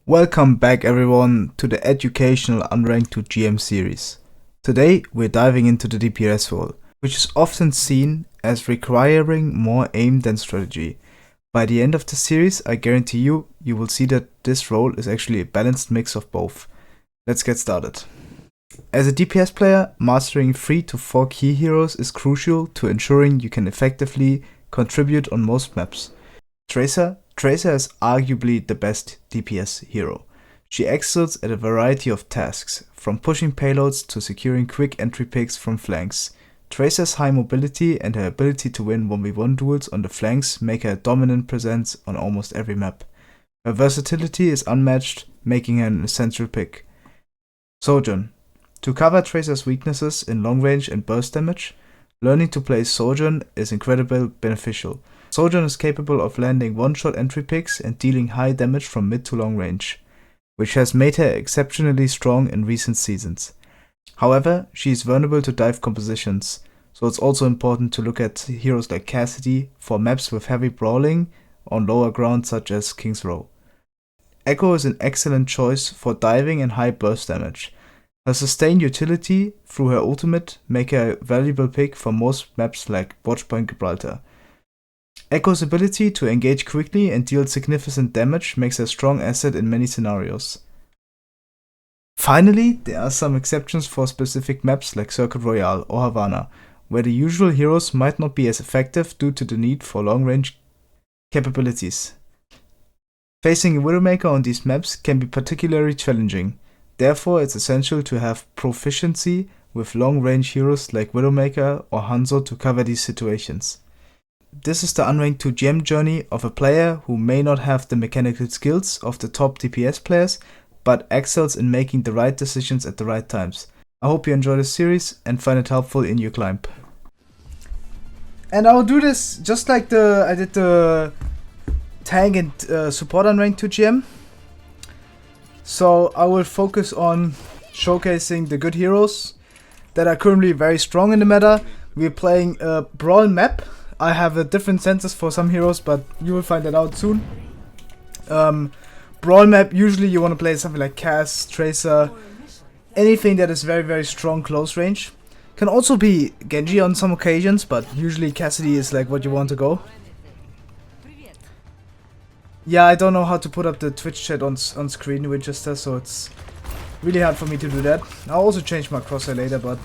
Welcome back everyone to the Educational Unranked to GM series. Today we're diving into the DPS role, which is often seen as requiring more aim than strategy. By the end of the series, I guarantee you will see that this role is actually a balanced mix of both. Let's get started. As a DPS player, mastering 3 to 4 key heroes is crucial to ensuring you can effectively contribute on most maps. Tracer is arguably the best DPS hero. She excels at a variety of tasks, from pushing payloads to securing quick entry picks from flanks. Tracer's high mobility and her ability to win 1v1 duels on the flanks make her a dominant presence on almost every map. Her versatility is unmatched, making her an essential pick. Sojourn. To cover Tracer's weaknesses in long range and burst damage, learning to play Sojourn is incredibly beneficial. Sojourn is capable of landing one-shot entry picks and dealing high damage from mid to long range, which has made her exceptionally strong in recent seasons. However, she is vulnerable to dive compositions, so it's also important to look at heroes like Cassidy for maps with heavy brawling on lower ground such as King's Row. Echo is an excellent choice for diving and high burst damage. Her sustained utility through her ultimate make her a valuable pick for most maps like Watchpoint Gibraltar. Echo's ability to engage quickly and deal significant damage makes her a strong asset in many scenarios. Finally, there are some exceptions for specific maps like Circuit Royale or Havana, where the usual heroes might not be as effective due to the need for long-range capabilities. Facing a Widowmaker on these maps can be particularly challenging, therefore it's essential to have proficiency with long-range heroes like Widowmaker or Hanzo to cover these situations. This is the unranked to GM journey of a player who may not have the mechanical skills of the top DPS players, but excels in making the right decisions at the right times. I hope you enjoy this series and find it helpful in your climb. And I'll do this just like I did the tank and support unranked to GM. So I will focus on showcasing the good heroes that are currently very strong in the meta. We're playing a brawl map. I have different senses for some heroes, but you will find that out soon. Brawl map, usually you want to play something like Cass, Tracer, anything that is very, very strong close range. Can also be Genji on some occasions, but usually Cassidy is like what you want to go. Yeah, I don't know how to put up the Twitch chat on screen with just so it's really hard for me to do that. I'll also change my crosshair later, but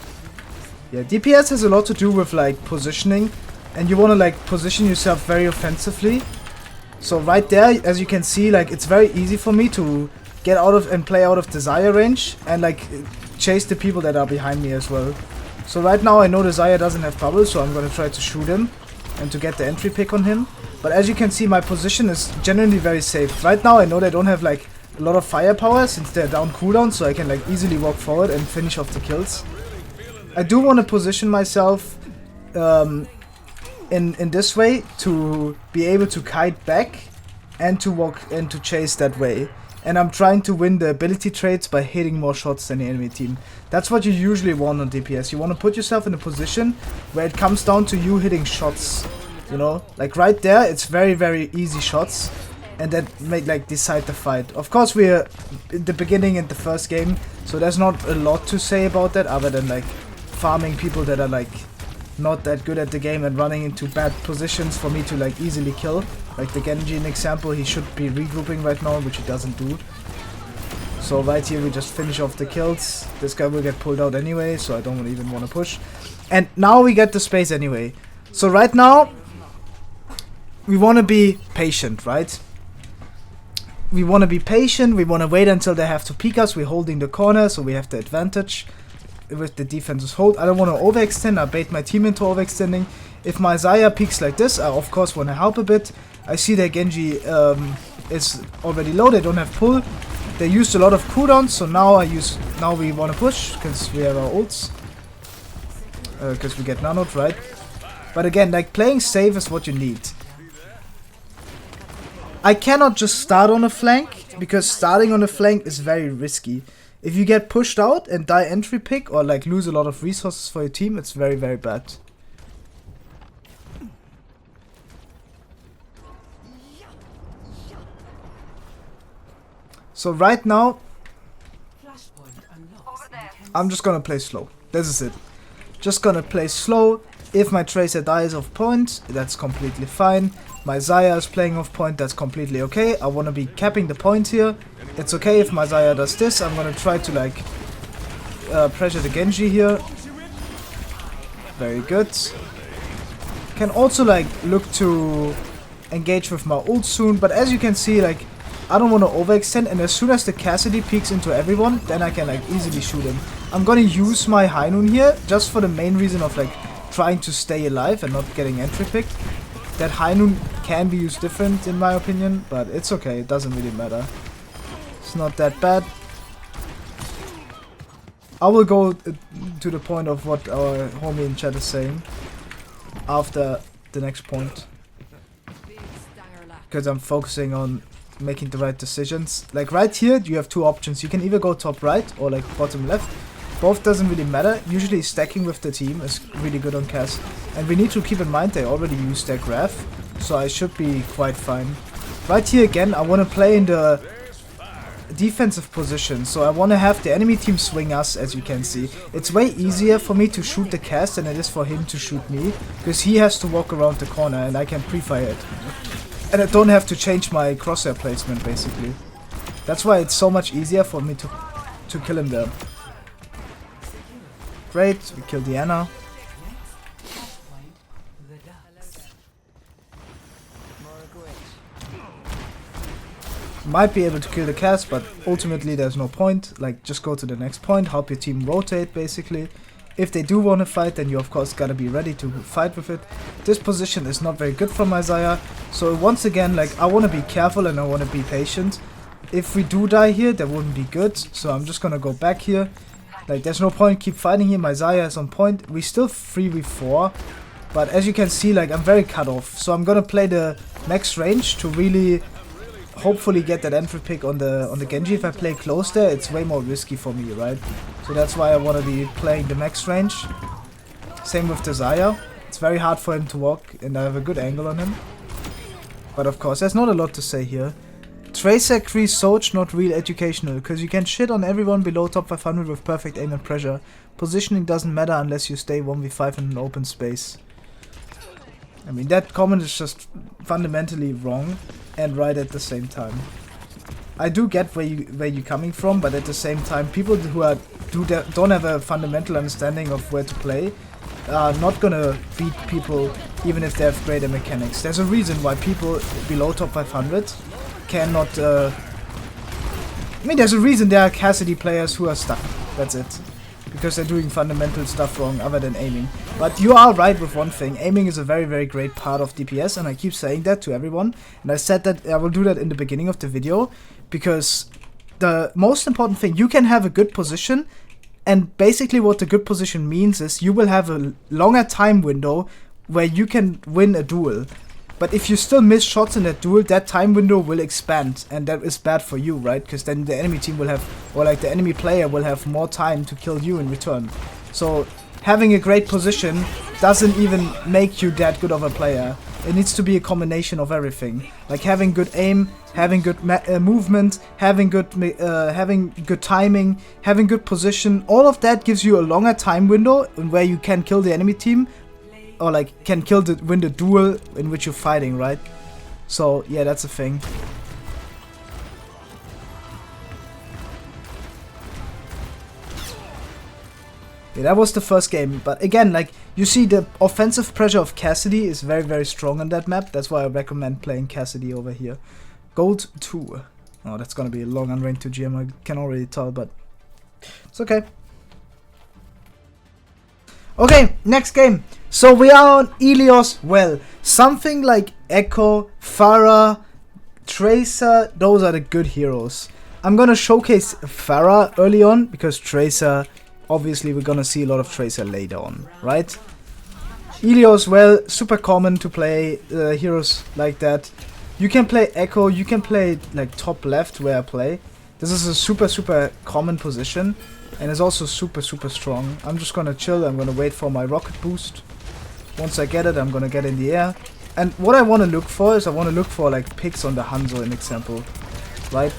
yeah, DPS has a lot to do with like positioning. And you want to like position yourself very offensively. So right there, as you can see, like it's very easy for me to get out of and play out of Desire range and like chase the people that are behind me as well. So right now I know Desire doesn't have bubbles, so I'm gonna try to shoot him and to get the entry pick on him. But as you can see, my position is generally very safe. Right now I know they don't have like a lot of firepower since they're down cooldown, so I can like easily walk forward and finish off the kills. I do want to position myself in this way to be able to kite back and to walk and to chase that way. And I'm trying to win the ability traits by hitting more shots than the enemy team. That's what you usually want on DPS. You want to put yourself in a position where it comes down to you hitting shots. You know, like right there, it's very, very easy shots. And that make like decide the fight. Of course, we're in the beginning in the first game, so there's not a lot to say about that other than like farming people that are like not that good at the game and running into bad positions for me to like easily kill. Like the Genji example, he should be regrouping right now, which he doesn't do. So right here we just finish off the kills. This guy will get pulled out anyway, so I don't even want to push. And now we get the space anyway. So right now we want to be patient, right? We want to be patient, we want to wait until they have to peek us. We're holding the corner, so we have the advantage with the defense's hold. I don't want to overextend. I bait my team into overextending. If my Zarya peaks like this, I of course want to help a bit. I see that Genji is already low. They don't have pull. They used a lot of cooldowns, so now we want to push because we have our ults. Because we get nanoed, right? But again, like playing safe is what you need. I cannot just start on a flank because starting on a flank is very risky. If you get pushed out and die entry pick or like lose a lot of resources for your team, it's very, very bad. So right now, I'm just gonna play slow. This is it. Just gonna play slow. If my Tracer dies off point, that's completely fine. My Xayah is playing off point, that's completely okay. I wanna be capping the point here. It's okay if my Xayah does this. I'm gonna try to like pressure the Genji here. Very good. Can also like look to engage with my ult soon, but as you can see, like I don't want to overextend, and as soon as the Cassidy peeks into everyone, then I can like easily shoot him. I'm gonna use my High Noon here just for the main reason of like trying to stay alive and not getting entry picked. That High Noon can be used different in my opinion, but it's okay, it doesn't really matter. It's not that bad. I will go to the point of what our homie in chat is saying after the next point, because I'm focusing on making the right decisions. Like right here you have two options. You can either go top right or like bottom left. Both doesn't really matter. Usually stacking with the team is really good on Cass, and we need to keep in mind they already used their graph, so I should be quite fine. Right here again I want to play in the defensive position, so I want to have the enemy team swing us. As you can see, it's way easier for me to shoot the cast than it is for him to shoot me, because he has to walk around the corner and I can pre-fire it, and I don't have to change my crosshair placement basically. That's why it's so much easier for me to kill him there. Great, we killed Diana. Might be able to kill the cast, but ultimately there's no point. Like, just go to the next point, help your team rotate basically. If they do want to fight, then you of course gotta be ready to fight with it. This position is not very good for my Xayah, so once again, like, I want to be careful and I want to be patient. If we do die here, that wouldn't be good, so I'm just gonna go back here. Like, there's no point keep fighting here. My Xayah is on point. We still 3v4, but as you can see, like, I'm very cut off, so I'm gonna play the max range to really hopefully get that entry pick on the Genji. If I play close there, it's way more risky for me, right? So that's why I want to be playing the max range. Same with the Xayah. It's very hard for him to walk, and I have a good angle on him. But of course, there's not a lot to say here. Tracer crease Soj, not real educational, because you can shit on everyone below top 500 with perfect aim and pressure. Positioning doesn't matter unless you stay 1v5 in an open space. I mean, that comment is just fundamentally wrong and right at the same time. I do get where you're coming from, but at the same time, people who don't have a fundamental understanding of where to play are not gonna beat people even if they have greater mechanics. There's a reason why people below top 500 cannot... I mean, there's a reason there are Cassidy players who are stuck. That's it. Because they're doing fundamental stuff wrong other than aiming. But you are right with one thing. Aiming is a very, very great part of DPS, and I keep saying that to everyone. And I said that I will do that in the beginning of the video, because the most important thing, you can have a good position, and basically what the good position means is you will have a longer time window where you can win a duel. But if you still miss shots in that duel, that time window will expand, and that is bad for you, right? Because then the enemy team will have, or like the enemy player will have more time to kill you in return. So having a great position doesn't even make you that good of a player. It needs to be a combination of everything. Like having good aim, having good movement, having good timing, having good position. All of that gives you a longer time window where you can kill the enemy team, or like can win the duel in which you're fighting, right? So yeah, that's a thing. Yeah, that was the first game, but again, like, you see the offensive pressure of Cassidy is very, very strong on that map. That's why I recommend playing Cassidy over here. Gold 2. Oh, that's gonna be a long unranked 2 GM, I can already tell, but it's okay. Okay, next game. So we are on Ilios. Well, something like Echo, Pharah, Tracer, those are the good heroes. I'm gonna showcase Pharah early on, because Tracer, obviously we're gonna see a lot of Tracer later on, right? Ilios, well, super common to play heroes like that. You can play Echo, you can play like top left where I play. This is a super, super common position. And it's also super, super strong. I'm just gonna chill. I'm gonna wait for my rocket boost. Once I get it, I'm gonna get in the air. And what I want to look for is I want to look for like picks on the Hanzo, in example. Right?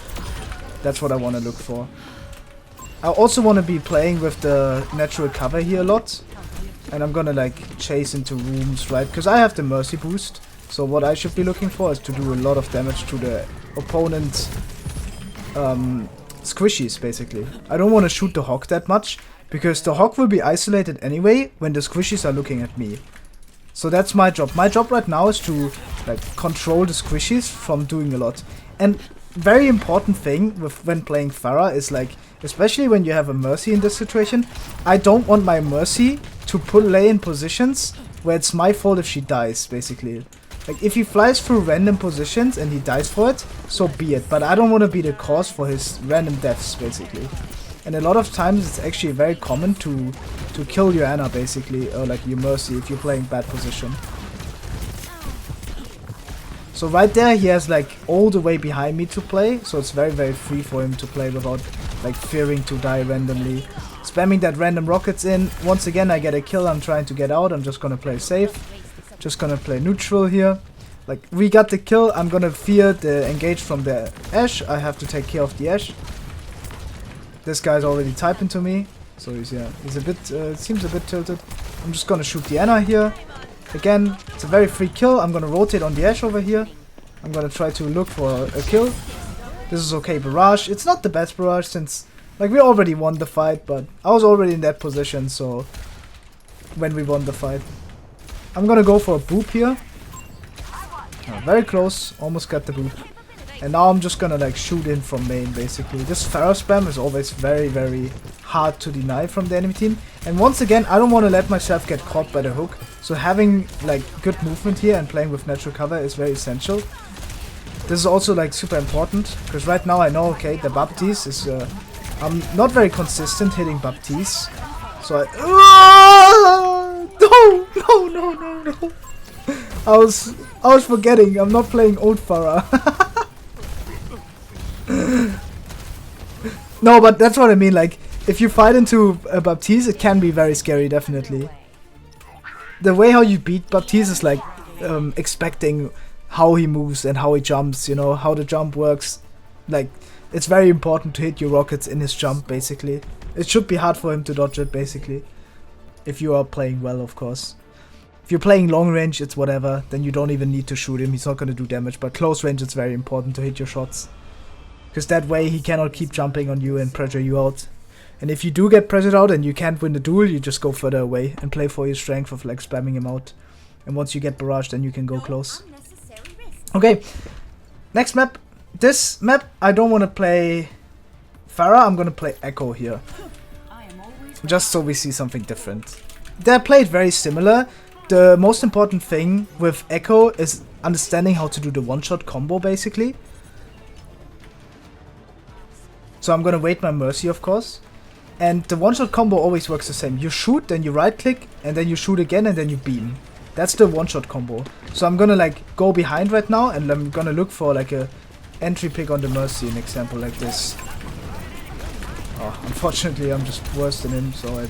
That's what I want to look for. I also want to be playing with the natural cover here a lot. And I'm gonna like chase into rooms, right? Because I have the mercy boost. So what I should be looking for is to do a lot of damage to the opponent's squishies, basically. I don't want to shoot the hog that much, because the hog will be isolated anyway when the squishies are looking at me. So that's my job. My job right now is to like control the squishies from doing a lot. And very important thing with when playing Pharah is like, especially when you have a mercy in this situation, I don't want my mercy to lay in positions where it's my fault if she dies, basically. Like, if he flies through random positions and he dies for it, so be it. But I don't want to be the cause for his random deaths, basically. And a lot of times it's actually very common to kill your Ana, basically, or like your mercy if you're playing bad position. So right there he has like all the way behind me to play, so it's very free for him to play without like fearing to die randomly. Spamming that random rockets in. Once again I get a kill, I'm trying to get out, I'm just gonna play safe. Just gonna play neutral here. Like, we got the kill, I'm gonna fear the engage from the Ashe, I have to take care of the Ashe. This guy's already typing to me, so he's a bit, seems a bit tilted. I'm just gonna shoot the Ana here. Again, it's a very free kill. I'm gonna rotate on the Ashe over here. I'm gonna try to look for a kill. This is okay barrage. It's not the best barrage since, like, we already won the fight, but I was already in that position, so when we won the fight. I'm gonna go for a boop here. Very close, almost got the boop. And now I'm just gonna like shoot in from main, basically. This Pharah spam is always very hard to deny from the enemy team. And once again, I don't want to let myself get caught by the hook. So having like good movement here and playing with natural cover is very essential. This is also like super important, because right now I know, okay, the Baptiste is... I'm not very consistent hitting Baptiste. So no. I was forgetting, I'm not playing old Pharah. No, but that's what I mean, like, if you fight into a Baptiste, it can be very scary, definitely. The way how you beat Baptiste is like expecting how he moves and how he jumps, you know, how the jump works. Like, it's very important to hit your rockets in his jump, basically. It should be hard for him to dodge it, basically. If you are playing well, of course. If you're playing long range, it's whatever, then you don't even need to shoot him, he's not gonna do damage, but close range it's very important to hit your shots. Because that way he cannot keep jumping on you and pressure you out. And if you do get pressured out and you can't win the duel, you just go further away and play for your strength of like spamming him out. And once you get barraged, then you can go close. Okay, next map. This map, I don't want to play Pharah, I'm gonna play Echo here. Just so we see something different. They're played very similar. The most important thing with Echo is understanding how to do the one-shot combo, basically. So I'm gonna wait my mercy, of course. And the one-shot combo always works the same. You shoot, then you right-click, and then you shoot again, and then you beam. That's the one-shot combo. So I'm gonna like go behind right now, and I'm gonna look for like a entry pick on the mercy, an example like this. Oh, unfortunately I'm just worse than him, so I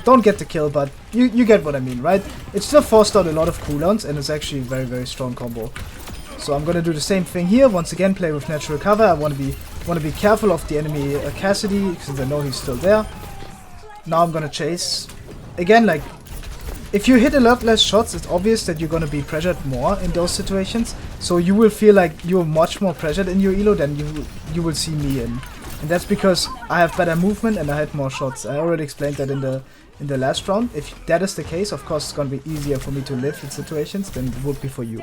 don't get the kill, but you get what I mean, right? It still forced out a lot of cooldowns, and it's actually a very strong combo. So I'm gonna do the same thing here. Once again, play with natural cover. I want to be careful of the enemy Cassidy, since I know he's still there. Now I'm gonna chase. Again, like, if you hit a lot less shots, it's obvious that you're gonna be pressured more in those situations. So you will feel like you're much more pressured in your elo than you will see me in. And that's because I have better movement and I had more shots. I already explained that in the last round. If that is the case, of course it's gonna be easier for me to live in situations than it would be for you.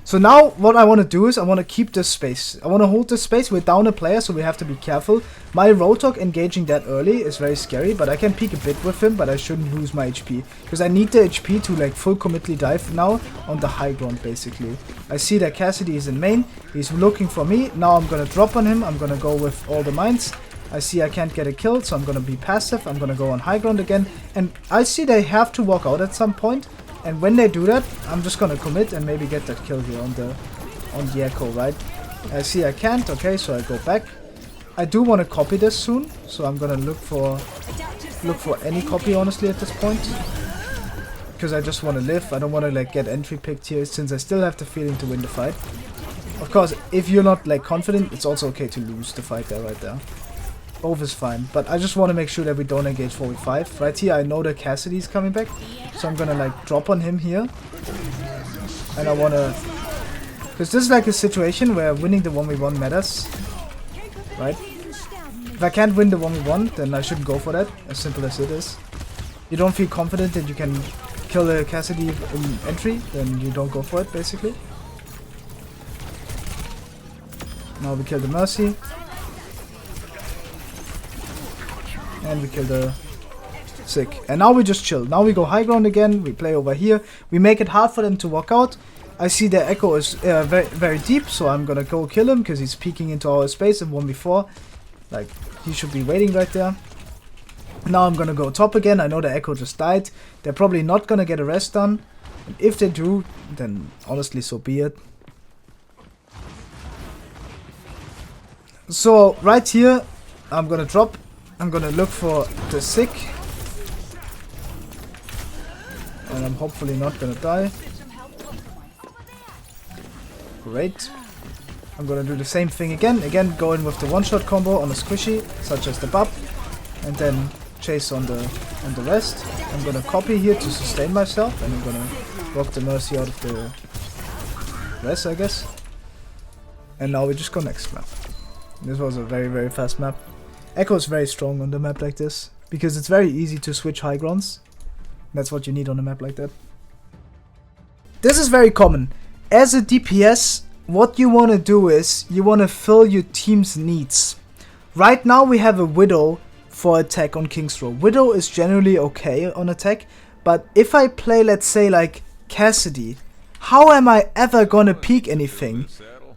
So now what I want to do is I want to keep this space. I want to hold this space. We're down a player, so we have to be careful. My Roadhog engaging that early is very scary, but I can peek a bit with him, but I shouldn't lose my HP. Because I need the HP to like full committedly dive now on the high ground, basically. I see that Cassidy is in main. He's looking for me. Now I'm going to drop on him. I'm going to go with all the mines. I see I can't get a kill, so I'm going to be passive. I'm going to go on high ground again. And I see they have to walk out at some point. And when they do that, I'm just gonna commit and maybe get that kill here on the Echo, right? I see I can't, okay, so I go back. I do want to copy this soon, so I'm gonna look for any copy, honestly, at this point. Because I just want to live. I don't want to like get entry picked here, since I still have the feeling to win the fight. Of course, if you're not like confident, it's also okay to lose the fight there, right there. Both is fine, but I just want to make sure that we don't engage 4v5. Right here, I know that Cassidy's coming back, so I'm gonna like drop on him here. And I wanna... Because this is like a situation where winning the 1v1 matters, right? If I can't win the 1v1, then I shouldn't go for that, as simple as it is. You don't feel confident that you can kill a Cassidy in entry, then you don't go for it, basically. Now we kill the Mercy. And we kill the Sick. And now we just chill. Now we go high ground again, we play over here. We make it hard for them to walk out. I see their Echo is very, very deep, so I'm gonna go kill him, because he's peeking into our space in 1v4. Like, he should be waiting right there. Now I'm gonna go top again. I know the Echo just died. They're probably not gonna get a rest done. And if they do, then honestly, so be it. So, right here, I'm gonna drop. I'm gonna look for the Sick. And I'm hopefully not gonna die. Great. I'm gonna do the same thing again. Again, go in with the one-shot combo on a squishy, such as the Bub. And then chase on the rest. I'm gonna copy here to sustain myself. And I'm gonna rock the Mercy out of the rest, I guess. And now we just go next map. This was a very, very fast map. Echo is very strong on the map like this, because it's very easy to switch high grounds. That's what you need on a map like that. This is very common. As a DPS, what you want to do is, you want to fill your team's needs. Right now we have a Widow for attack on King's Row. Widow is generally okay on attack, but if I play, let's say, like Cassidy, how am I ever gonna peek anything?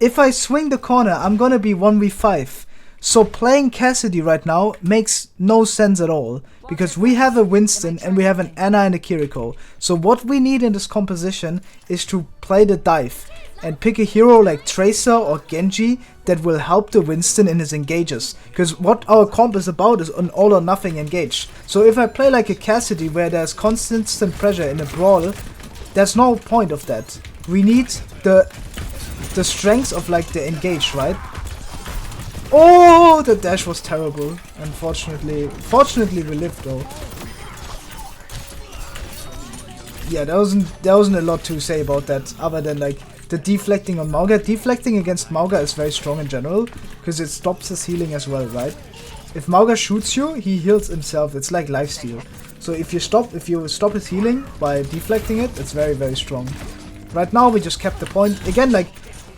If I swing the corner, I'm gonna be 1v5. So playing Cassidy right now makes no sense at all, because we have a Winston and we have an Ana and a Kiriko. So what we need in this composition is to play the dive and pick a hero like Tracer or Genji that will help the Winston in his engages. Because what our comp is about is an all or nothing engage. So if I play like a Cassidy where there's constant pressure in a brawl, there's no point of that. We need the strength of like the engage, right? Oh, the dash was terrible. Unfortunately, fortunately we lived though. Yeah, there wasn't a lot to say about that, other than like the deflecting on Mauga. Deflecting against Mauga is very strong in general, because it stops his healing as well, right? If Mauga shoots you, he heals himself. It's like lifesteal. So if you stop his healing by deflecting it, it's very, very strong. Right now we just kept the point. Again, like,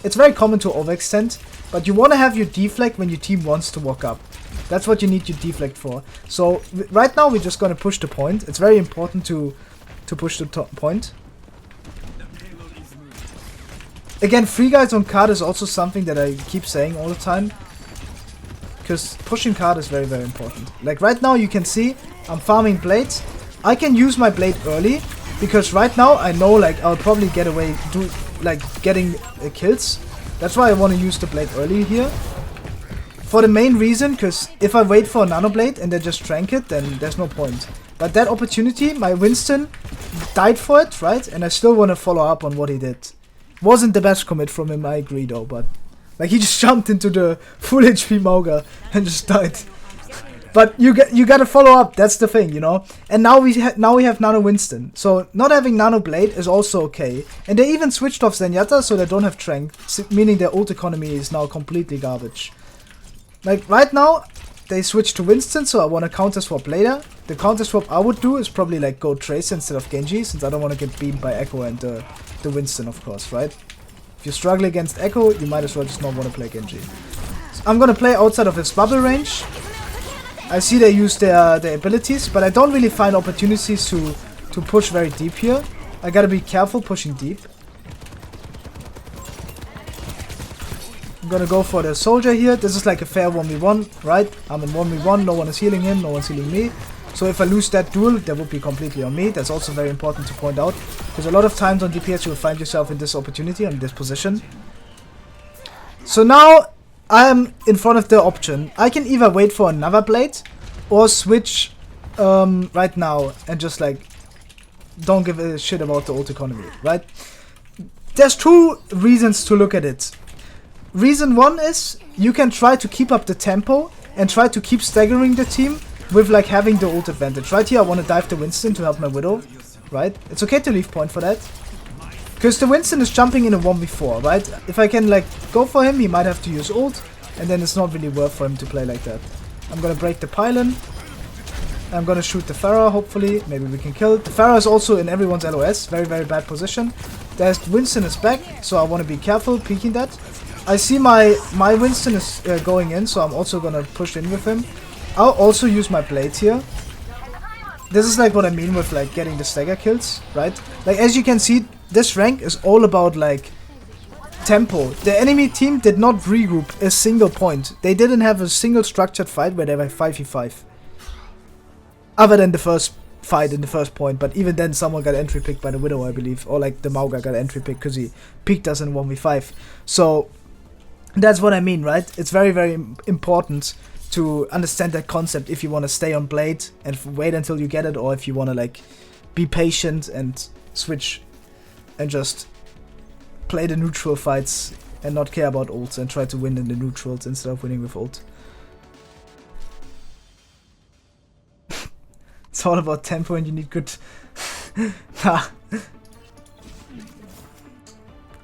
it's very common to overextend, but you want to have your deflect when your team wants to walk up. That's what you need your deflect for. So right now we're just going to push the point. It's very important to push the point. Again, free guys on card is also something that I keep saying all the time, because pushing card is very, very important. Like right now you can see I'm farming blades. I can use my blade early, because right now I know like I'll probably get away getting kills. That's why I want to use the blade early here. For the main reason, because if I wait for a nano blade and they just trank it, then there's no point. But that opportunity, my Winston died for it, right? And I still want to follow up on what he did. Wasn't the best commit from him, I agree though, but like he just jumped into the full HP Mauga and just died. But you gotta follow up. That's the thing, you know. And now we have Nano Winston, so not having Nano Blade is also okay. And they even switched off Zenyatta, so they don't have Trank, meaning their ult economy is now completely garbage. Like right now, they switched to Winston, so I want to counter swap later. The counter swap I would do is probably like go Tracer instead of Genji, since I don't want to get beamed by Echo and the Winston, of course, right? If you struggle against Echo, you might as well just not want to play Genji. So I'm gonna play outside of his bubble range. I see they use their abilities, but I don't really find opportunities to push very deep here. I gotta be careful pushing deep. I'm gonna go for the soldier here. This is like a fair 1v1, right? I'm in 1v1, no one is healing him, no one's healing me. So if I lose that duel, that would be completely on me. That's also very important to point out, because a lot of times on DPS you will find yourself in this opportunity, in this position. So now I am in front of the option. I can either wait for another blade or switch right now and just like don't give a shit about the ult economy, right? There's two reasons to look at it. Reason one is you can try to keep up the tempo and try to keep staggering the team with like having the ult advantage. Right here I want to dive the Winston to help my Widow, right? It's okay to leave point for that. Because the Winston is jumping in a 1v4, right? If I can like go for him, he might have to use ult, and then it's not really worth for him to play like that. I'm gonna break the pylon. I'm gonna shoot the Pharah, hopefully. Maybe we can kill it. The Pharah is also in everyone's LOS. Very, very bad position. There's Winston is back, so I want to be careful peeking that. I see my Winston is going in, so I'm also gonna push in with him. I'll also use my blades here. This is like what I mean with like getting the stagger kills, right? Like as you can see, this rank is all about like tempo. The enemy team did not regroup a single point. They didn't have a single structured fight where they were 5v5. Other than the first fight in the first point, but even then someone got entry picked by the Widow, I believe. Or like the Mauga got entry picked because he peeked us in 1v5. So that's what I mean, right? It's very, very important to understand that concept if you want to stay on Blade and wait until you get it, or if you want to like be patient and switch and just play the neutral fights and not care about ults and try to win in the neutrals instead of winning with ult. It's all about tempo and you need good...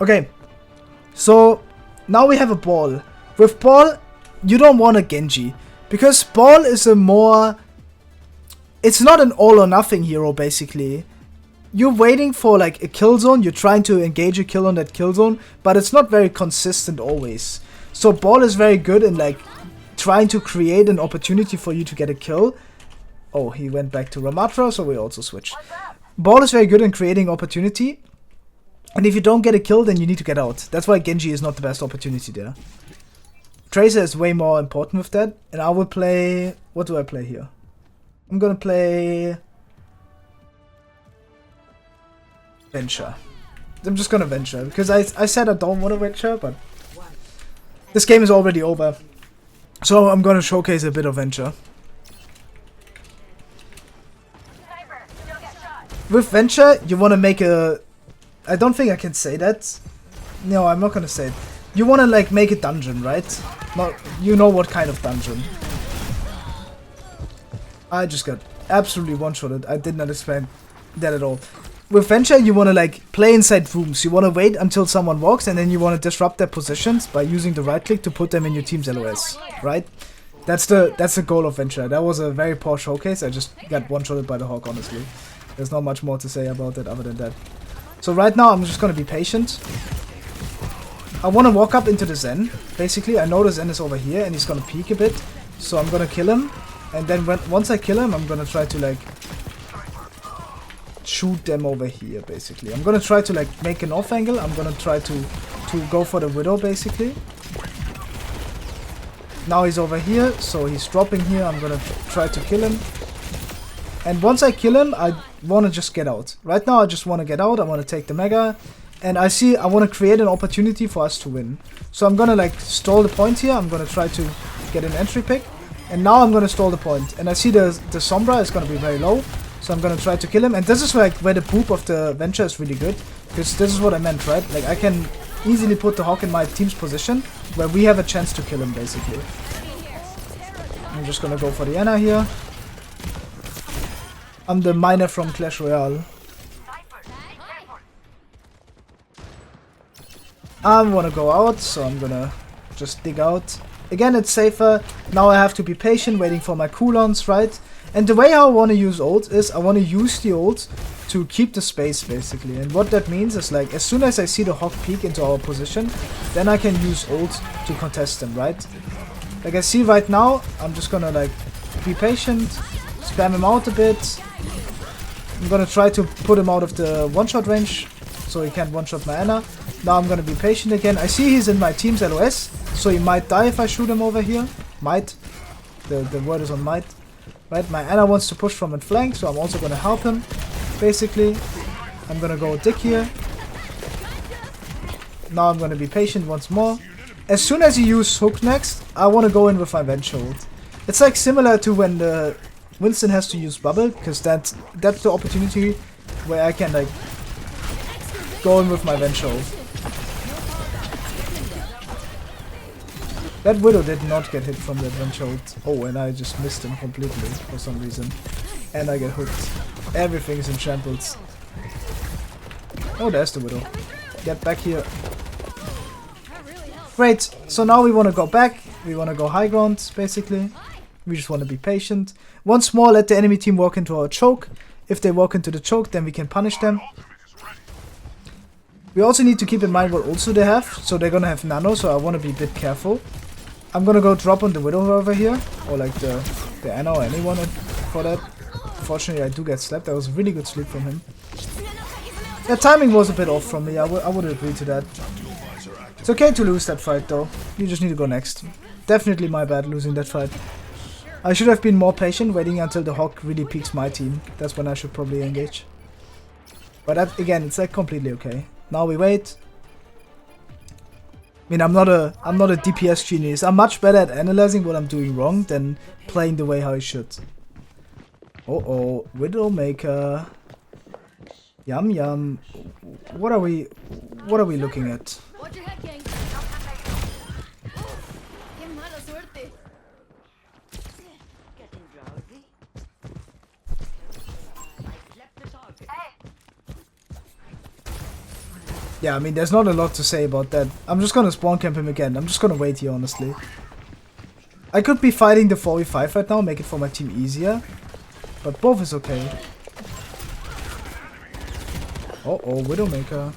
Okay, so now we have a Brawl. With Brawl, you don't want a Genji, because Brawl is a more... It's not an all or nothing hero, basically. You're waiting for like a kill zone, you're trying to engage a kill on that kill zone, but it's not very consistent always. So Brawl is very good in like trying to create an opportunity for you to get a kill. Oh, he went back to Ramatra, so we also switched. Brawl is very good in creating opportunity, and if you don't get a kill, then you need to get out. That's why Genji is not the best opportunity there. Tracer is way more important with that, and I will play... What do I play here? I'm gonna play... Venture. I'm just gonna Venture, because I said I don't want to Venture, but... This game is already over, so I'm gonna showcase a bit of Venture. With Venture, you want to make a... I don't think I can say that. No, I'm not gonna say it. You want to like make a dungeon, right? Not, you know what kind of dungeon. I just got absolutely one-shotted. I did not expect that at all. With Venture, you want to like play inside rooms. You want to wait until someone walks, and then you want to disrupt their positions by using the right click to put them in your team's LOS, right? That's the goal of Venture. That was a very poor showcase. I just got one-shotted by the Hawk, honestly. There's not much more to say about it other than that. So right now, I'm just gonna be patient. I want to walk up into the Zen. Basically, I know the Zen is over here, and he's gonna peek a bit. So I'm gonna kill him, and then once I kill him, I'm gonna try to like shoot them over here. Basically, I'm gonna try to like make an off angle. I'm gonna try to go for the Widow. Basically, now he's over here, so he's dropping here. I'm gonna try to kill him. And once I kill him, I want to just get out. Right now, I just want to get out. I want to take the Mega. And I want to create an opportunity for us to win. So I'm going to like stall the point here. I'm going to try to get an entry pick. And now I'm going to stall the point. And I see the Sombra is going to be very low. So I'm going to try to kill him. And this is like where the poop of the Venture is really good. Because this is what I meant, right? Like I can easily put the Hawk in my team's position where we have a chance to kill him, basically. I'm just going to go for the Ana here. I'm the miner from Clash Royale. I want to go out, so I'm gonna just dig out. Again, it's safer. Now I have to be patient, waiting for my cooldowns, right? And the way I want to use ult is I want to use the ult to keep the space, basically. And what that means is like, as soon as I see the Hawk peek into our position, then I can use ult to contest them, right? Like I see right now, I'm just gonna like be patient, spam him out a bit. I'm gonna try to put him out of the one-shot range, so he can't one-shot my Ana. Now I'm gonna be patient again. I see he's in my team's LOS, so he might die if I shoot him over here. Might. The word is on might. Right, my Ana wants to push from in flank, so I'm also gonna help him. Basically, I'm gonna go dig here. Now I'm gonna be patient once more. As soon as you use hook next, I wanna go in with my Venture ult. It's like similar to when the Winston has to use bubble, because that's the opportunity where I can like go in with my Venture ult. That Widow did not get hit from that Adventure ult. Oh, and I just missed him completely for some reason. And I get hooked. Everything is in shambles. Oh, there's the Widow. Get back here. Great, so now we want to go back. We want to go high ground, basically. We just want to be patient. Once more, let the enemy team walk into our choke. If they walk into the choke, then we can punish them. We also need to keep in mind what ults they have. So they're gonna have nano, so I want to be a bit careful. I'm gonna go drop on the Widow over here. Or like the Anna or anyone for that. Fortunately, I do get slapped. That was a really good sleep from him. The timing was a bit off from me. I would agree to that. It's okay to lose that fight though. You just need to go next. Definitely my bad losing that fight. I should have been more patient, waiting until the Hawk really peaks my team. That's when I should probably engage. But that, again, it's like completely okay. Now we wait. I mean, I'm not a DPS genius. I'm much better at analyzing what I'm doing wrong than playing the way how I should. Oh, Widowmaker. Yum yum. What are we looking at? Yeah, I mean, there's not a lot to say about that. I'm just gonna spawn camp him again. I'm just gonna wait here, honestly. I could be fighting the 4v5 right now, make it for my team easier. But both is okay. Oh, Widowmaker.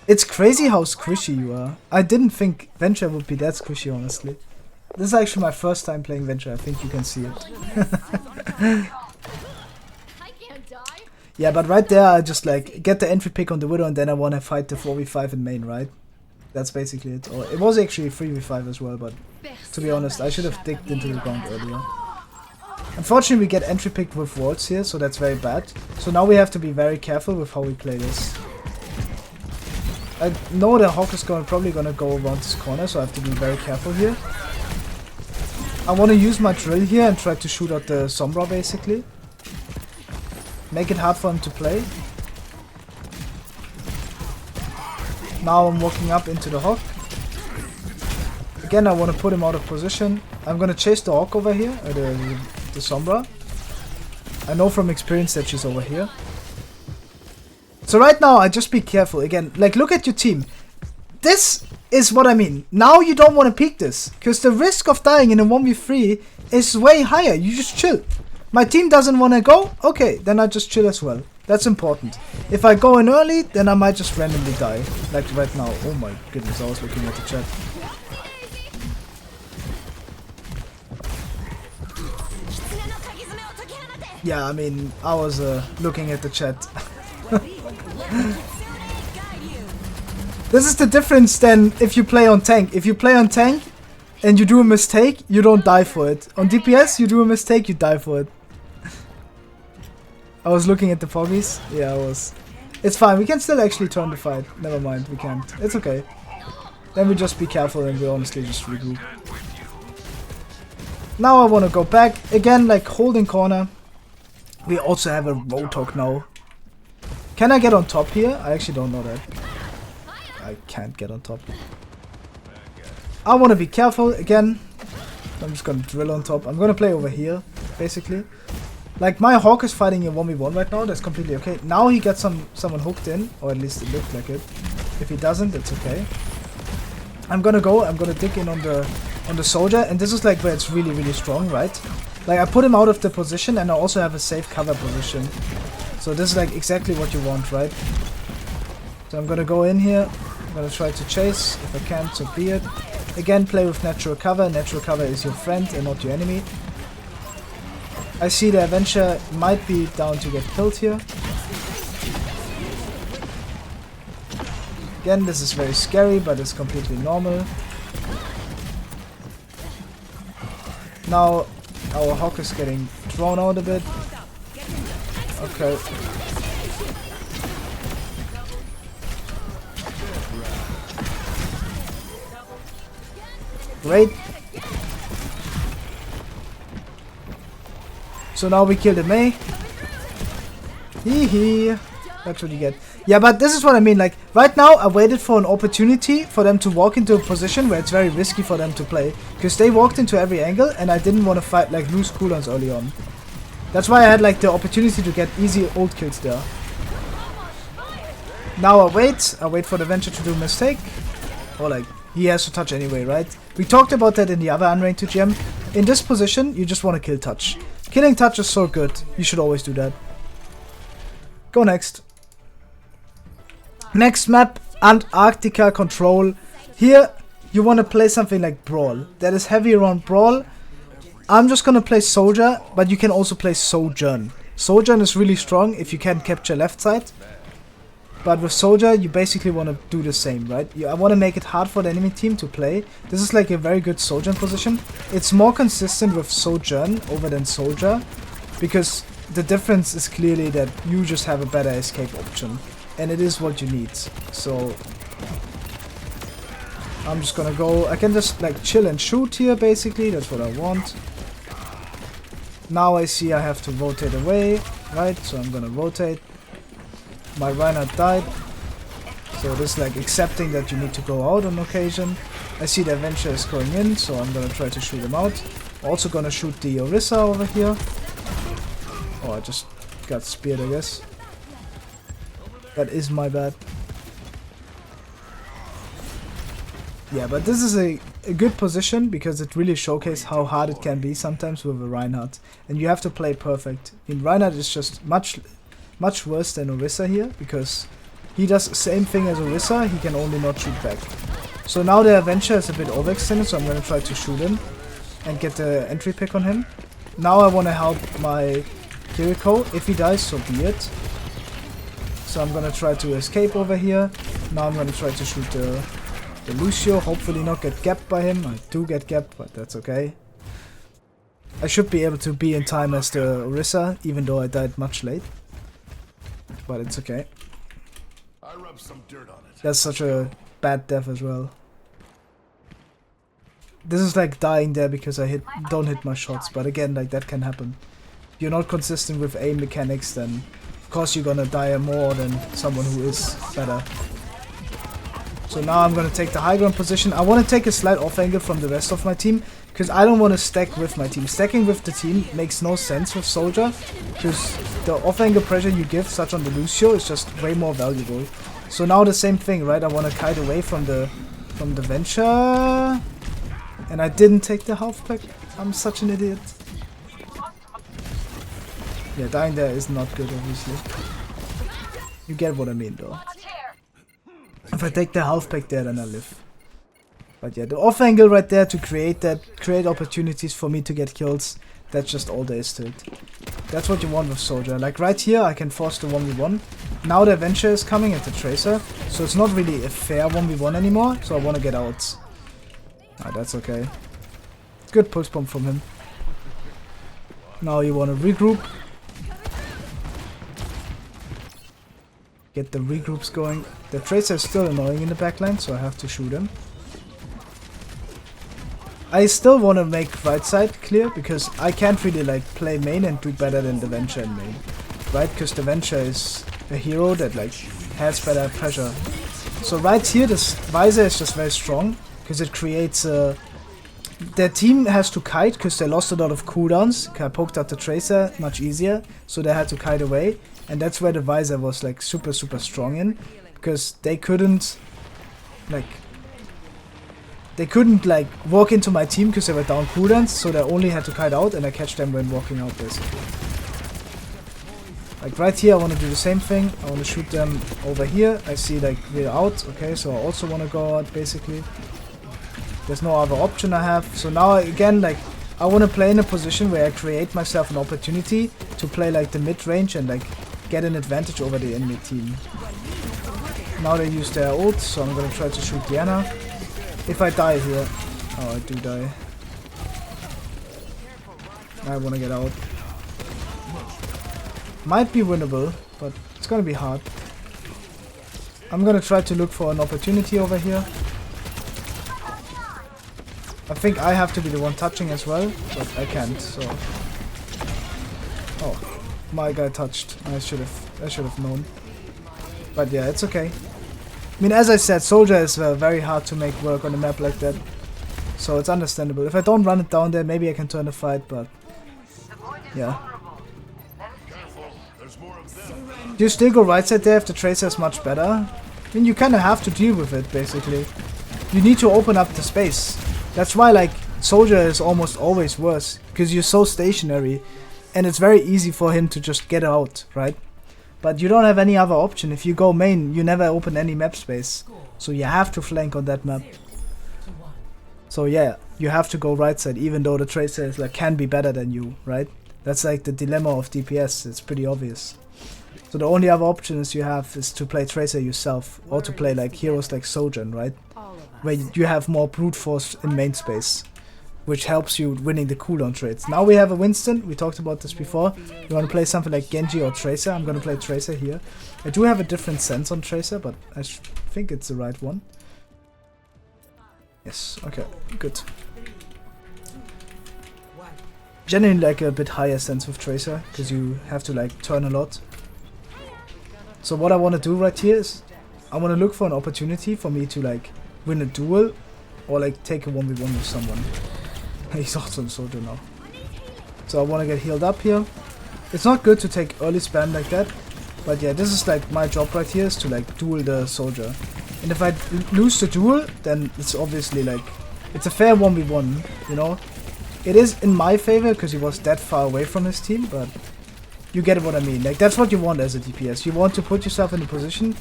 It's crazy how squishy you are. I didn't think Venture would be that squishy, honestly. This is actually my first time playing Venture, I think you can see it. Yeah, but right there I just like get the entry pick on the Widow and then I want to fight the 4v5 in main, right? That's basically it. Or it was actually 3v5 as well, but to be honest, I should have digged into the ground earlier. Unfortunately, we get entry picked with wards here, so that's very bad. So now we have to be very careful with how we play this. I know the Hawk is probably gonna go around this corner, so I have to be very careful here. I want to use my drill here and try to shoot out the Sombra, basically. Make it hard for him to play. Now I'm walking up into the Hawk. Again, I want to put him out of position. I'm gonna chase the Hawk over here, the Sombra. I know from experience that she's over here. So right now, I just be careful. Again, like, look at your team. This is what I mean. Now you don't want to peek this. Because the risk of dying in a 1v3 is way higher. You just chill. My team doesn't want to go? Okay, then I just chill as well. That's important. If I go in early, then I might just randomly die. Like right now. Oh my goodness, I was looking at the chat. Yeah, I mean, I was looking at the chat. This is the difference then if you play on tank. If you play on tank and you do a mistake, you don't die for it. On DPS, you do a mistake, you die for it. I was looking at the foggies. Yeah, I was. It's fine, we can still actually turn the fight. Never mind, we can't. It's okay. Then we just be careful and we honestly just regroup. Now I want to go back. Again, like holding corner. We also have a Roadhog now. Can I get on top here? I actually don't know that. I can't get on top. I want to be careful again. I'm just gonna drill on top. I'm gonna play over here, basically. Like my Hawk is fighting a 1v1 right now. That's completely okay. Now he got someone hooked in, or at least it looked like it. If he doesn't, it's okay. I'm gonna dig in on the soldier, and this is like where it's really strong, right? Like I put him out of the position, and I also have a safe cover position. So this is like exactly what you want, right? So I'm gonna go in here. I'm gonna try to chase. If I can, so be it. Again, play with natural cover. Natural cover is your friend and not your enemy. I see the Avenger might be down to get killed here. Again, this is very scary, but it's completely normal. Now, our Hawk is getting drawn out a bit. Okay. Great. So now we kill the Mei. Hee hee. That's what you get. Yeah, but this is what I mean. Like, right now, I waited for an opportunity for them to walk into a position where it's very risky for them to play. Because they walked into every angle, and I didn't want to fight, like, lose cooldowns early on. That's why I had, like, the opportunity to get easy ult kills there. Now I wait for the Venture to do a mistake. Or, like, he has to touch anyway, right? We talked about that in the other Unranked 2 GM. In this position, you just want to kill touch. Killing touch is so good. You should always do that. Go next. Next map, Antarctica Control. Here, you want to play something like Brawl. That is heavy around Brawl. I'm just gonna play Soldier, but you can also play Sojourn. Sojourn is really strong if you can capture left side. But with Soldier, you basically want to do the same, right? I want to make it hard for the enemy team to play. This is like a very good Sojourn position. It's more consistent with Sojourn over than Soldier. Because the difference is clearly that you just have a better escape option. And it is what you need. So I'm just gonna go. I can just like chill and shoot here basically. That's what I want. Now I see I have to rotate away, right? So I'm gonna rotate. My Reinhardt died. So this is like accepting that you need to go out on occasion. I see the Avenger is going in, so I'm gonna try to shoot him out. Also gonna shoot the Orisa over here. Oh, I just got speared, I guess. That is my bad. Yeah, but this is a good position because it really showcases how hard it can be sometimes with a Reinhardt. And you have to play perfect. I mean, Reinhardt is just much worse than Orisa here because he does the same thing as Orisa, he can only not shoot back. So now the Avenger is a bit overextended, so I'm going to try to shoot him and get the entry pick on him. Now I want to help my Kiriko. If he dies, so be it. So I'm gonna try to escape over here. Now I'm gonna try to shoot the Lucio. Hopefully not get gapped by him. I do get gapped, but that's okay. I should be able to be in time as the Orisa, even though I died much late. But it's okay. I rubbed some dirt on it. That's such a bad death as well. This is like dying there because I don't hit my shots, but again, like that can happen. If you're not consistent with aim mechanics, then of course you're gonna die more than someone who is better. So now I'm gonna take the high ground position. I want to take a slight off angle from the rest of my team because I don't want to stack with my team. Stacking with the team makes no sense with Soldier because the off angle pressure you give, such on the Lucio, is just way more valuable. So now the same thing, right? I want to kite away from the Venture, and I didn't take the half pack. I'm such an idiot. Yeah, dying there is not good, obviously. You get what I mean, though. If I take the half pack there, then I live. But yeah, the off angle right there to create opportunities for me to get kills. That's just all there is to it. That's what you want with Soldier. Like right here, I can force the 1v1. Now the Avenger is coming at the Tracer, so it's not really a fair 1v1 anymore. So I want to get out. Ah, that's okay. Good pulse bomb from him. Now you want to regroup. Get the regroups going. The Tracer is still annoying in the backline, so I have to shoot him. I still want to make right side clear, because I can't really like play main and do better than the Venture in main. Right? Because the Venture is a hero that like has better pressure. So right here, this Visor is just very strong, because it creates a... Their team has to kite, because they lost a lot of cooldowns. I poked out the Tracer much easier, so they had to kite away. And that's where the Visor was like super strong in, because they couldn't like walk into my team because they were down cooldowns, so they only had to kite out, and I catch them when walking out basically. Like right here I want to do the same thing. I want to shoot them over here. I see like we're out, okay, so I also want to go out basically. There's no other option I have. So now again, like I want to play in a position where I create myself an opportunity to play like the mid-range and like get an advantage over the enemy team. Now they use their ult, so I'm gonna try to shoot Diana. If I die here... Oh, I do die. I wanna get out. Might be winnable, but it's gonna be hard. I'm gonna try to look for an opportunity over here. I think I have to be the one touching as well, but I can't, so... Oh, my guy touched. I should have known. But yeah, it's okay. I mean, as I said, Soldier is very hard to make work on a map like that. So it's understandable. If I don't run it down there, maybe I can turn the fight, but yeah. Do you still go right side there if the Tracer is much better? I mean, you kind of have to deal with it, basically. You need to open up the space. That's why, like, Soldier is almost always worse, because you're so stationary, and it's very easy for him to just get out, right? But you don't have any other option. If you go main, you never open any map space. So you have to flank on that map. So yeah, you have to go right side, even though the Tracer is, like, can be better than you, right? That's like the dilemma of DPS, it's pretty obvious. So the only other options you have is to play Tracer yourself, or to play like heroes like Sojourn, right? Where you have more brute force in main space, which helps you winning the cooldown trades. Now we have a Winston, we talked about this before. You want to play something like Genji or Tracer, I'm gonna play Tracer here. I do have a different sense on Tracer, but I think it's the right one. Yes, okay, good. Generally like a bit higher sense with Tracer, because you have to like turn a lot. So what I want to do right here is, I want to look for an opportunity for me to like win a duel, or like take a 1v1 with someone. He's also a Soldier now. So I want to get healed up here. It's not good to take early spam like that, but yeah, this is like my job right here, is to like duel the Soldier. And if I lose the duel, then it's obviously like, it's a fair 1v1, you know? It is in my favor because he was that far away from his team, but you get what I mean. Like, that's what you want as a DPS. You want to put yourself in a position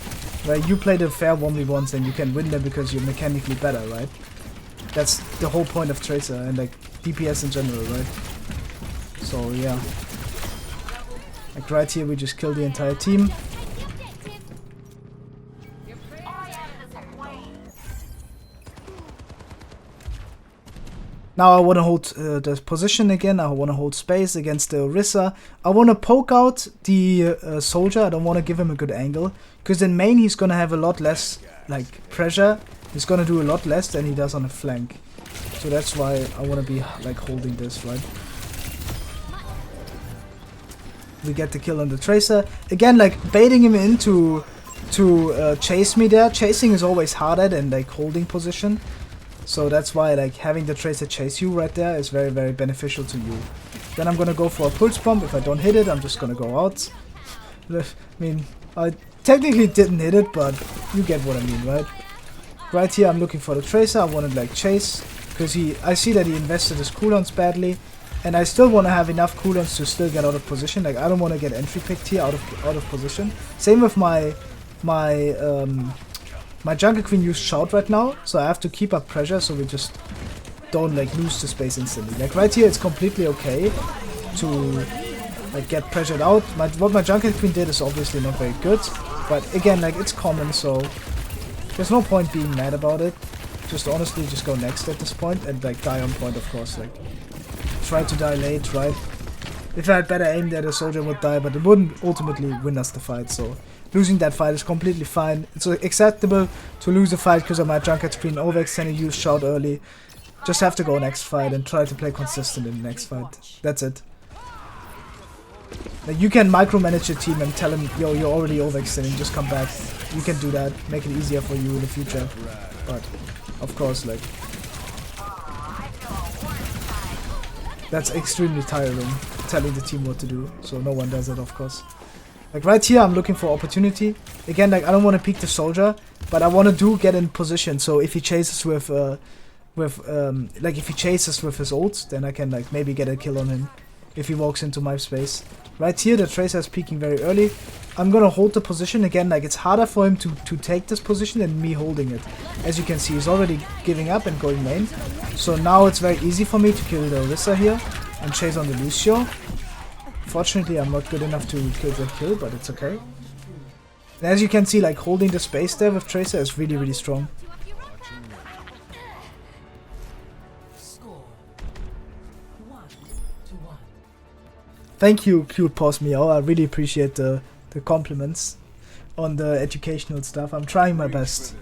where you play the fair 1v1s and you can win them because you're mechanically better, right? That's the whole point of Tracer and like DPS in general, right? So yeah. Like right here we just kill the entire team. Now I want to hold the position again, I want to hold space against the Orisa. I want to poke out the Soldier, I don't want to give him a good angle. Because in main he's going to have a lot less like pressure, he's going to do a lot less than he does on the flank. So that's why I want to be like holding this, right? We get the kill on the Tracer. Again, like baiting him into to chase me there. Chasing is always harder than like holding position. So that's why like having the Tracer chase you right there is very, very beneficial to you. Then I'm gonna go for a pulse bomb. If I don't hit it, I'm just gonna go out. I mean, I technically didn't hit it, but you get what I mean, right? Right here I'm looking for the Tracer. I want to like chase, because I see that he invested his cooldowns badly, and I still want to have enough cooldowns to still get out of position. Like I don't want to get entry picked here out of position. Same with my Jungle Queen used Shout right now, so I have to keep up pressure so we just don't like lose the space instantly. Like right here it's completely okay to like get pressured out. What my Jungle Queen did is obviously not very good, but again, like it's common, so there's no point being mad about it. Just honestly just go next at this point and like die on point, of course. Like try to die late, right? If I had better aim there, the Soldier would die, but it wouldn't ultimately win us the fight, so losing that fight is completely fine. It's acceptable to lose a fight because of my Junket Screen overextended, use Shout early. Just have to go next fight and try to play consistent in the next fight. That's it. Like you can micromanage your team and tell him, yo, you're already overextending, just come back. You can do that, make it easier for you in the future. But, of course, like, that's extremely tiring, telling the team what to do. So no one does it, of course. Like right here, I'm looking for opportunity. Again, like I don't want to peek the Soldier, but I want to get in position. So if he chases with if he chases with his ult, then I can like maybe get a kill on him if he walks into my space. Right here, the Tracer is peeking very early. I'm gonna hold the position again. Like it's harder for him to take this position than me holding it. As you can see, he's already giving up and going main. So now it's very easy for me to kill the Orisa here and chase on the Lucio. Fortunately, I'm not good enough to kill the kill, but it's okay. And as you can see, like holding the space there with Tracer is really, really strong. Thank you, cute Pause Meow. I really appreciate the compliments on the educational stuff. I'm trying my best.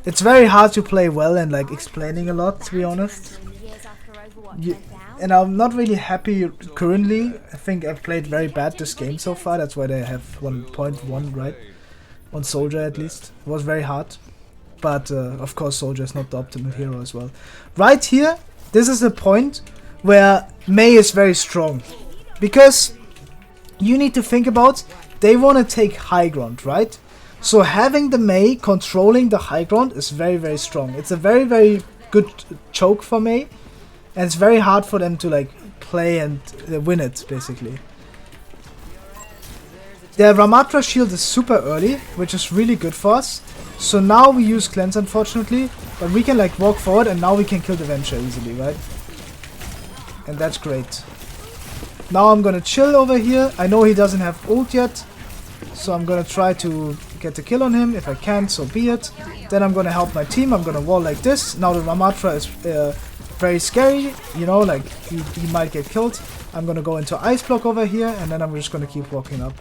It's very hard to play well and like explaining a lot, to be honest. and I'm not really happy currently. I think I've played very bad this game so far. That's why they have 1.1, right? On Soldier at least. It was very hard. But of course Soldier is not the optimal hero as well. Right here, this is the point where Mei is very strong. Because you need to think about, they want to take high ground, right? So having the Mei controlling the high ground is very, very strong. It's a very, very good choke for Mei. And it's very hard for them to like play and win it, basically. Their Ramatra shield is super early, which is really good for us. So now we use Cleanse, unfortunately. But we can like walk forward and now we can kill the Venture easily, right? And that's great. Now I'm gonna chill over here. I know he doesn't have ult yet. So I'm gonna try to get the kill on him. If I can't, so be it. Then I'm gonna help my team. I'm gonna wall like this. Now the Ramatra is very scary. You know, like he might get killed. I'm gonna go into Ice Block over here. And then I'm just gonna keep walking up.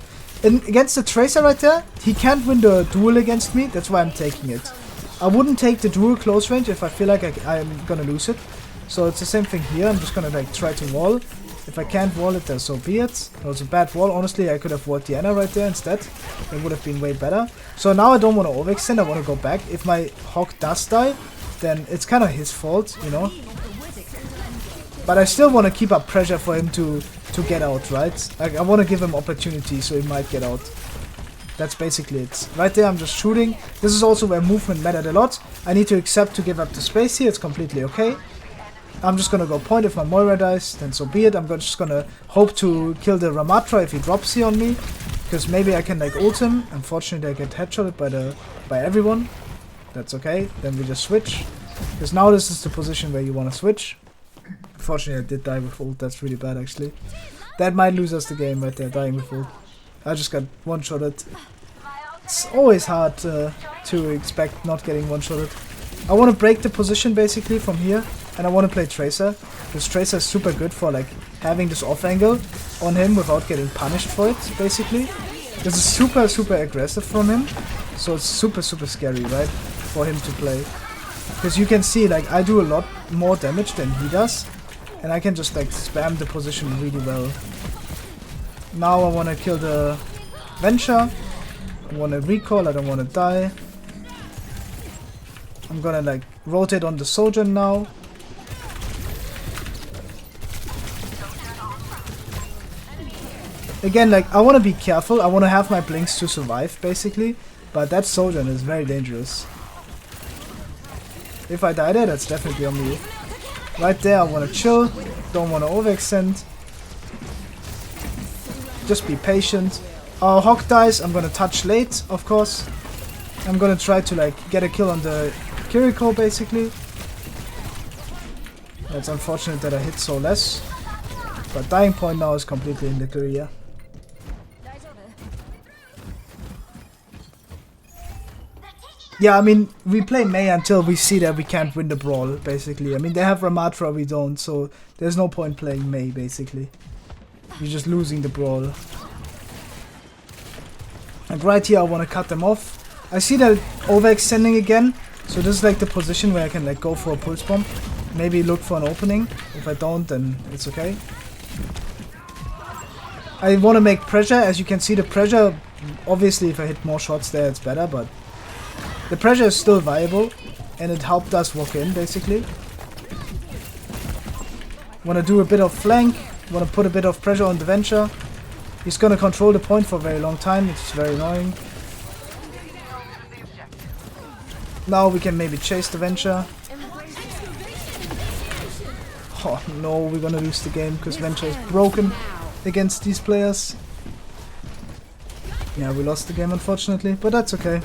And against the Tracer right there, he can't win the duel against me. That's why I'm taking it. I wouldn't take the duel close range if I feel like I'm gonna lose it. So it's the same thing here. I'm just gonna like try to wall. If I can't wall it, then so be it. It was a bad wall. Honestly, I could have walled Diana right there instead. It would have been way better. So now I don't want to overextend. I want to go back. If my Hawk does die, then it's kind of his fault, you know. But I still want to keep up pressure for him to get out, right? Like, I want to give him opportunity so he might get out. That's basically it. Right there, I'm just shooting. This is also where movement mattered a lot. I need to accept to give up the space here. It's completely okay. I'm just gonna go point. If my Moira dies, then so be it. I'm just gonna hope to kill the Ramatra if he drops here on me. Because maybe I can like ult him. Unfortunately I get headshotted by everyone. That's okay. Then we just switch. Because now this is the position where you wanna switch. Unfortunately I did die with ult. That's really bad actually. That might lose us the game right there, dying with ult. I just got one-shotted. It's always hard to expect not getting one-shotted. I want to break the position basically from here. And I want to play Tracer, because Tracer is super good for like having this off angle on him without getting punished for it, basically. This is super, super aggressive from him, so it's super, super scary, right, for him to play. Because you can see, like, I do a lot more damage than he does, and I can just like spam the position really well. Now I want to kill the Venture. I want to recall, I don't want to die. I'm gonna like rotate on the Sojourn now. Again, like, I want to be careful. I want to have my blinks to survive, basically. But that Sojourn is very dangerous. If I die there, that's definitely on me. Right there, I want to chill. Don't want to overextend. Just be patient. Our Hawk dies. I'm going to touch late, of course. I'm going to try to, like, get a kill on the Kiriko, basically. It's unfortunate that I hit so less. But dying point now is completely in the career. Yeah, I mean, we play Mei until we see that we can't win the brawl, basically. I mean, they have Ramatra, we don't, so there's no point playing Mei, basically. We're just losing the brawl. And right here, I want to cut them off. I see that overextending again, so this is like the position where I can like go for a pulse bomb. Maybe look for an opening. If I don't, then it's okay. I want to make pressure. As you can see, the pressure, obviously if I hit more shots there, it's better, but the pressure is still viable, and it helped us walk in, basically. Want to do a bit of flank, want to put a bit of pressure on the Venture. He's going to control the point for a very long time, which is very annoying. Now we can maybe chase the Venture. Oh no, we're going to lose the game, because Venture is broken against these players. Yeah, we lost the game, unfortunately, but that's okay.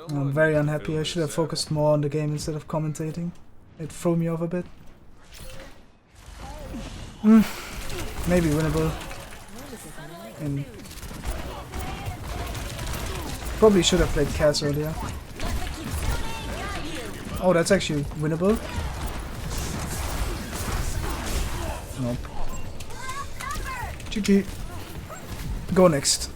I'm very unhappy. I should have focused more on the game instead of commentating. It threw me off a bit. Maybe winnable. And probably should have played Cass earlier. Oh, that's actually winnable. Nope. GG. Go next.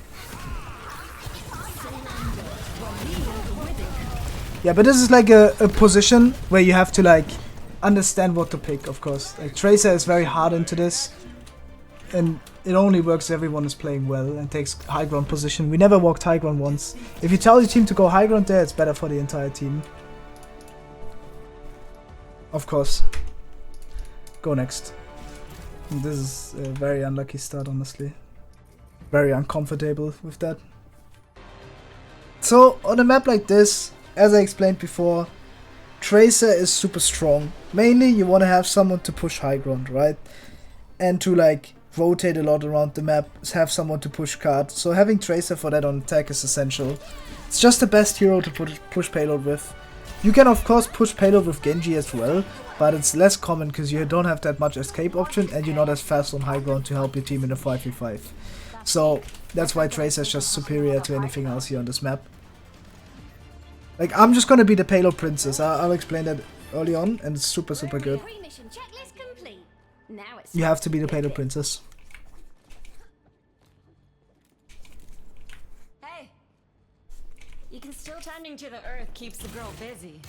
Yeah, but this is like a position where you have to like understand what to pick, of course. Like, Tracer is very hard into this, and it only works if everyone is playing well and takes high ground position. We never walked high ground once. If you tell your team to go high ground there, it's better for the entire team. Of course. Go next. And this is a very unlucky start, honestly. Very uncomfortable with that. So, on a map like this, as I explained before, Tracer is super strong. Mainly, you want to have someone to push high ground, right? And to like rotate a lot around the map, have someone to push card. So having Tracer for that on attack is essential. It's just the best hero to push Payload with. You can of course push Payload with Genji as well, but it's less common because you don't have that much escape option and you're not as fast on high ground to help your team in a 5v5. So that's why Tracer is just superior to anything else here on this map. Like, I'm just gonna be the Payload Princess. I'll explain that early on, and it's super good. You have to be the Payload Princess. Hey, you can still tending to the earth keeps the girl busy.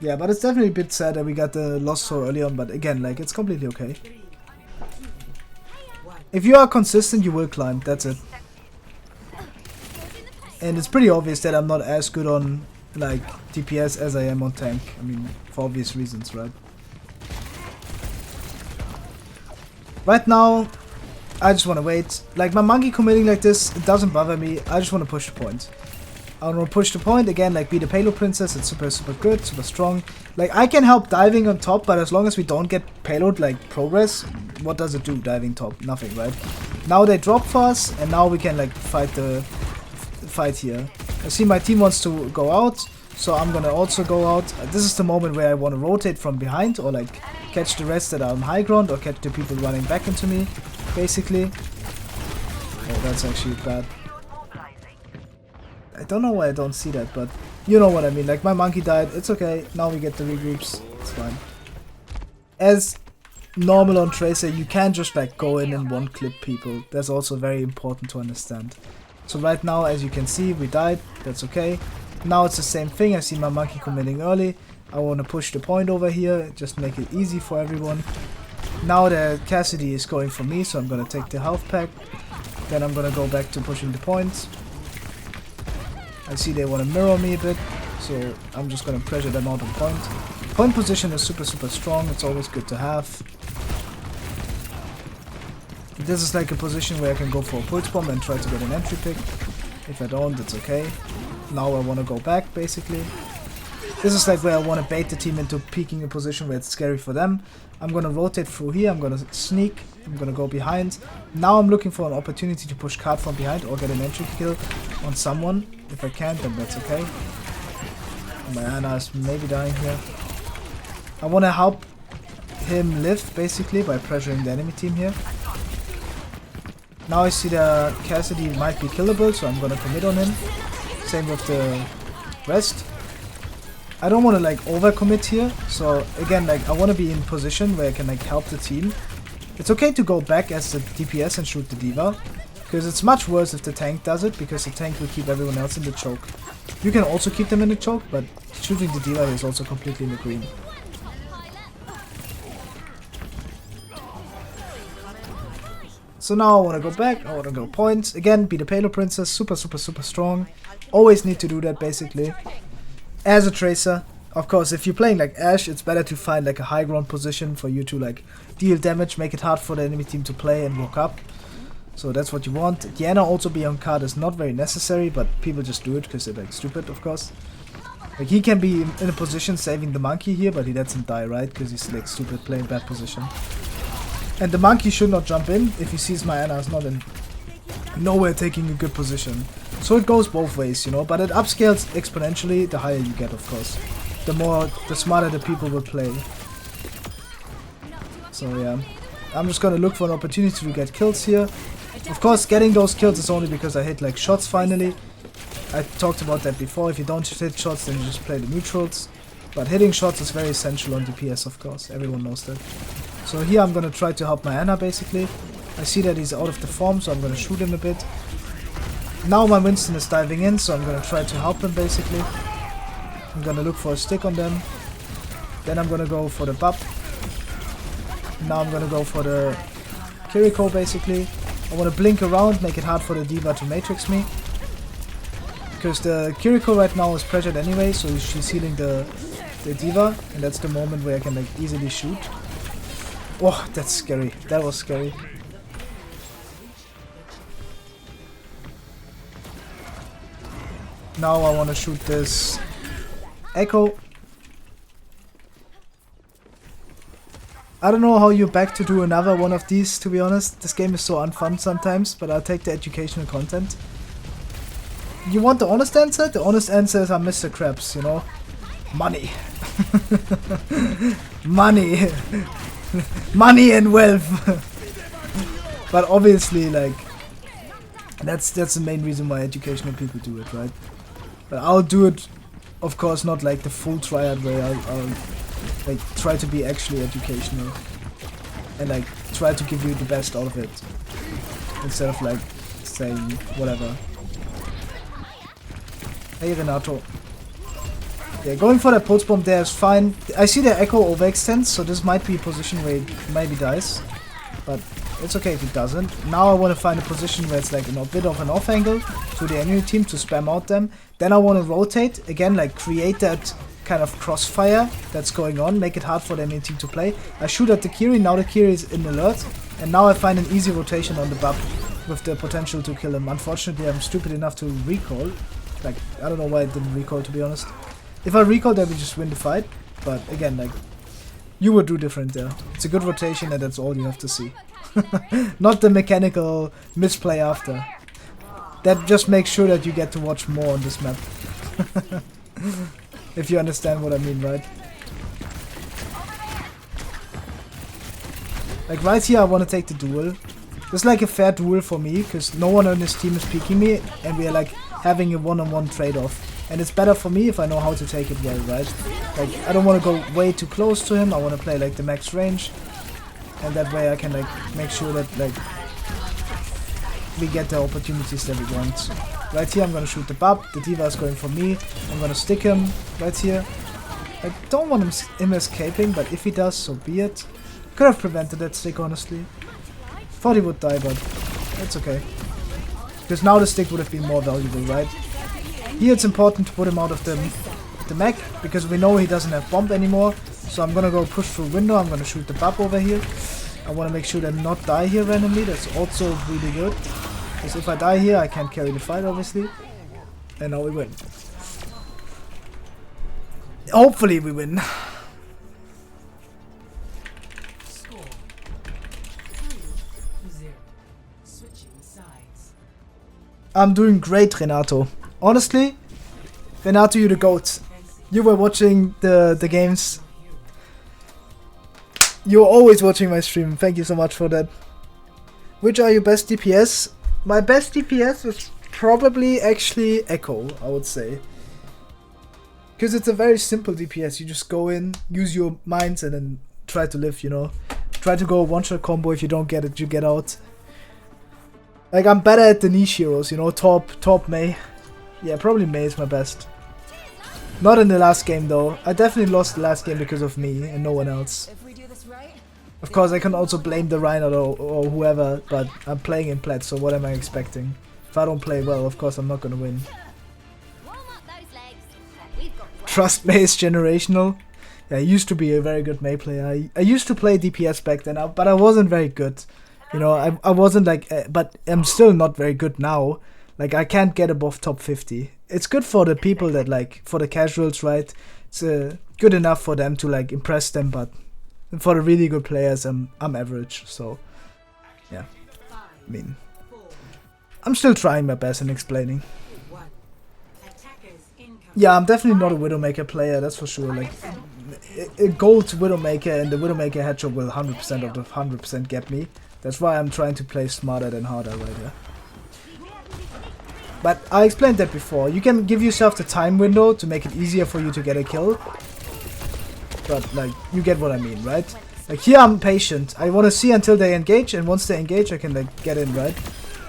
Yeah, but it's definitely a bit sad that we got the loss so early on, but again, like, it's completely okay. If you are consistent, you will climb, that's it. And it's pretty obvious that I'm not as good on, like, DPS as I am on tank. I mean, for obvious reasons, right? Right now, I just want to wait. Like, my monkey committing like this, it doesn't bother me. I just want to push the point. I want to push the point, again, like, be the Payload Princess. It's super good, super strong. Like, I can help diving on top, but as long as we don't get Payload, like, progress, what does it do, diving top? Nothing, right? Now they drop for us, and now we can, like, fight here. I see my team wants to go out, so I'm gonna also go out. This is the moment where I want to rotate from behind, or, like, catch the rest that are on high ground, or catch the people running back into me, basically. Oh, that's actually bad. I don't know why I don't see that, but you know what I mean. Like, my monkey died, it's okay. Now we get the regroups, it's fine. As normal on Tracer, you can't just like go in and one clip people. That's also very important to understand. So right now, as you can see, we died, that's okay. Now it's the same thing, I see my monkey committing early. I want to push the point over here, just make it easy for everyone. Now the Cassidy is going for me, so I'm gonna take the health pack. Then I'm gonna go back to pushing the point. I see they want to mirror me a bit, so I'm just going to pressure them out on point. Point position is super strong, it's always good to have. This is like a position where I can go for a pulse bomb and try to get an entry pick. If I don't, it's okay. Now I want to go back, basically. This is like where I want to bait the team into peeking a position where it's scary for them. I'm going to rotate through here, I'm going to sneak, I'm going to go behind. Now I'm looking for an opportunity to push card from behind or get an entry kill on someone. If I can't, then that's okay. My Ana is maybe dying here. I want to help him live, basically, by pressuring the enemy team here. Now I see the Cassidy might be killable, so I'm going to commit on him. Same with the rest. I don't want to like overcommit here, so again, like, I want to be in position where I can like help the team. It's okay to go back as the DPS and shoot the D.Va, because it's much worse if the tank does it, because the tank will keep everyone else in the choke. You can also keep them in the choke, but shooting the D.Va is also completely in the green. So now I want to go back, I want to go point. Again, be the Payload Princess, super strong. Always need to do that, basically. As a Tracer, of course, if you're playing like Ashe, it's better to find like a high ground position for you to like deal damage, make it hard for the enemy team to play and walk up. So that's what you want. Diana also be on card is not very necessary, but people just do it because they're like stupid, of course. Like, he can be in a position saving the monkey here, but he lets him die, right? Because he's like stupid playing bad position. And the monkey should not jump in if he sees my Ana is not in nowhere taking a good position. So it goes both ways, you know, but it upscales exponentially the higher you get, of course. The smarter the people will play. So yeah, I'm just gonna look for an opportunity to get kills here. Of course, getting those kills is only because I hit like shots finally. I talked about that before. If you don't hit shots, then you just play the neutrals. But hitting shots is very essential on DPS, of course. Everyone knows that. So here I'm gonna try to help my Ana, basically. I see that he's out of the form, so I'm gonna shoot him a bit. Now my Winston is diving in, so I'm gonna try to help him basically. I'm gonna look for a stick on them. Then I'm gonna go for the bub. Now I'm gonna go for the Kiriko basically. I wanna blink around, make it hard for the D.Va to matrix me. Because the Kiriko right now is pressured anyway, so she's healing the D.Va, and that's the moment where I can like easily shoot. Oh, that's scary. That was scary. Now I want to shoot this Echo. I don't know how you're back to do another one of these, to be honest. This game is so unfun sometimes, but I'll take the educational content. You want the honest answer? The honest answer is I'm Mr. Krabs, you know? Money. Money. Money and wealth. But obviously, like, that's the main reason why educational people do it, right? But I'll do it, of course, not like the full triad way. I'll like try to be actually educational and like try to give you the best out of it instead of like saying whatever. Hey Renato. Yeah, going for that pulse bomb there is fine. I see the Echo overextends, so this might be a position where he maybe dies. But it's okay if he doesn't. Now I want to find a position where it's like a bit of an off angle to the enemy team to spam out them. Then I want to rotate, again like create that kind of crossfire that's going on, make it hard for the enemy team to play. I shoot at the Kiri, now the Kiri is in alert. And now I find an easy rotation on the bub with the potential to kill him. Unfortunately I'm stupid enough to recall. Like, I don't know why I didn't recall, to be honest. If I recall, then we just win the fight. But again, like, you would do different there. It's a good rotation and that's all you have to see. Not the mechanical misplay after. That just makes sure that you get to watch more on this map. If you understand what I mean, right? Like right here I want to take the duel. This is like a fair duel for me, because no one on this team is peeking me and we are like having a one-on-one trade-off. And it's better for me if I know how to take it well, right? Like, I don't want to go way too close to him, I want to play like the max range. And that way I can like make sure that like we get the opportunities that we want. Right here I'm gonna shoot the bub, the D.Va is going for me, I'm gonna stick him right here. I don't want him escaping, but if he does, so be it. Could have prevented that stick, honestly. Thought he would die, but it's okay. Because now the stick would have been more valuable, right? Here it's important to put him out of the mech, because we know he doesn't have bomb anymore. So I'm gonna go push through window, I'm gonna shoot the bub over here. I wanna make sure that not die here randomly, that's also really good. Because if I die here, I can't carry the fight, obviously. And now we win. Hopefully we win. I'm doing great, Renato. Honestly, Renato, you're the GOAT. You were watching the games. You're always watching my stream. Thank you so much for that. Which are your best DPS? My best DPS is probably actually Echo, I would say. Because it's a very simple DPS. You just go in, use your minds, and then try to live, you know. Try to go one-shot combo. If you don't get it, you get out. Like, I'm better at the niche heroes, you know, top Mei. Yeah, probably Mei is my best. Not in the last game, though. I definitely lost the last game because of me and no one else. Of course, I can also blame the Reinhardt or whoever, but I'm playing in plat, so what am I expecting? If I don't play well, of course I'm not gonna win. TrqstMe is generational. Yeah, I used to be a very good Mei player. I used to play DPS back then, but I wasn't very good. You know, I wasn't like, but I'm still not very good now. Like, I can't get above top 50. It's good for the people that like, for the casuals, right? It's good enough for them to like impress them, but for the really good players, I'm average. So, yeah. I mean, I'm still trying my best and explaining. Yeah, I'm definitely not a Widowmaker player, that's for sure. Like, a gold Widowmaker and the Widowmaker headshot will 100% of the 100% get me. That's why I'm trying to play smarter than harder right here. But I explained that before. You can give yourself the time window to make it easier for you to get a kill. But like, you get what I mean, right? Like here I'm patient. I want to see until they engage, and once they engage I can like get in, right?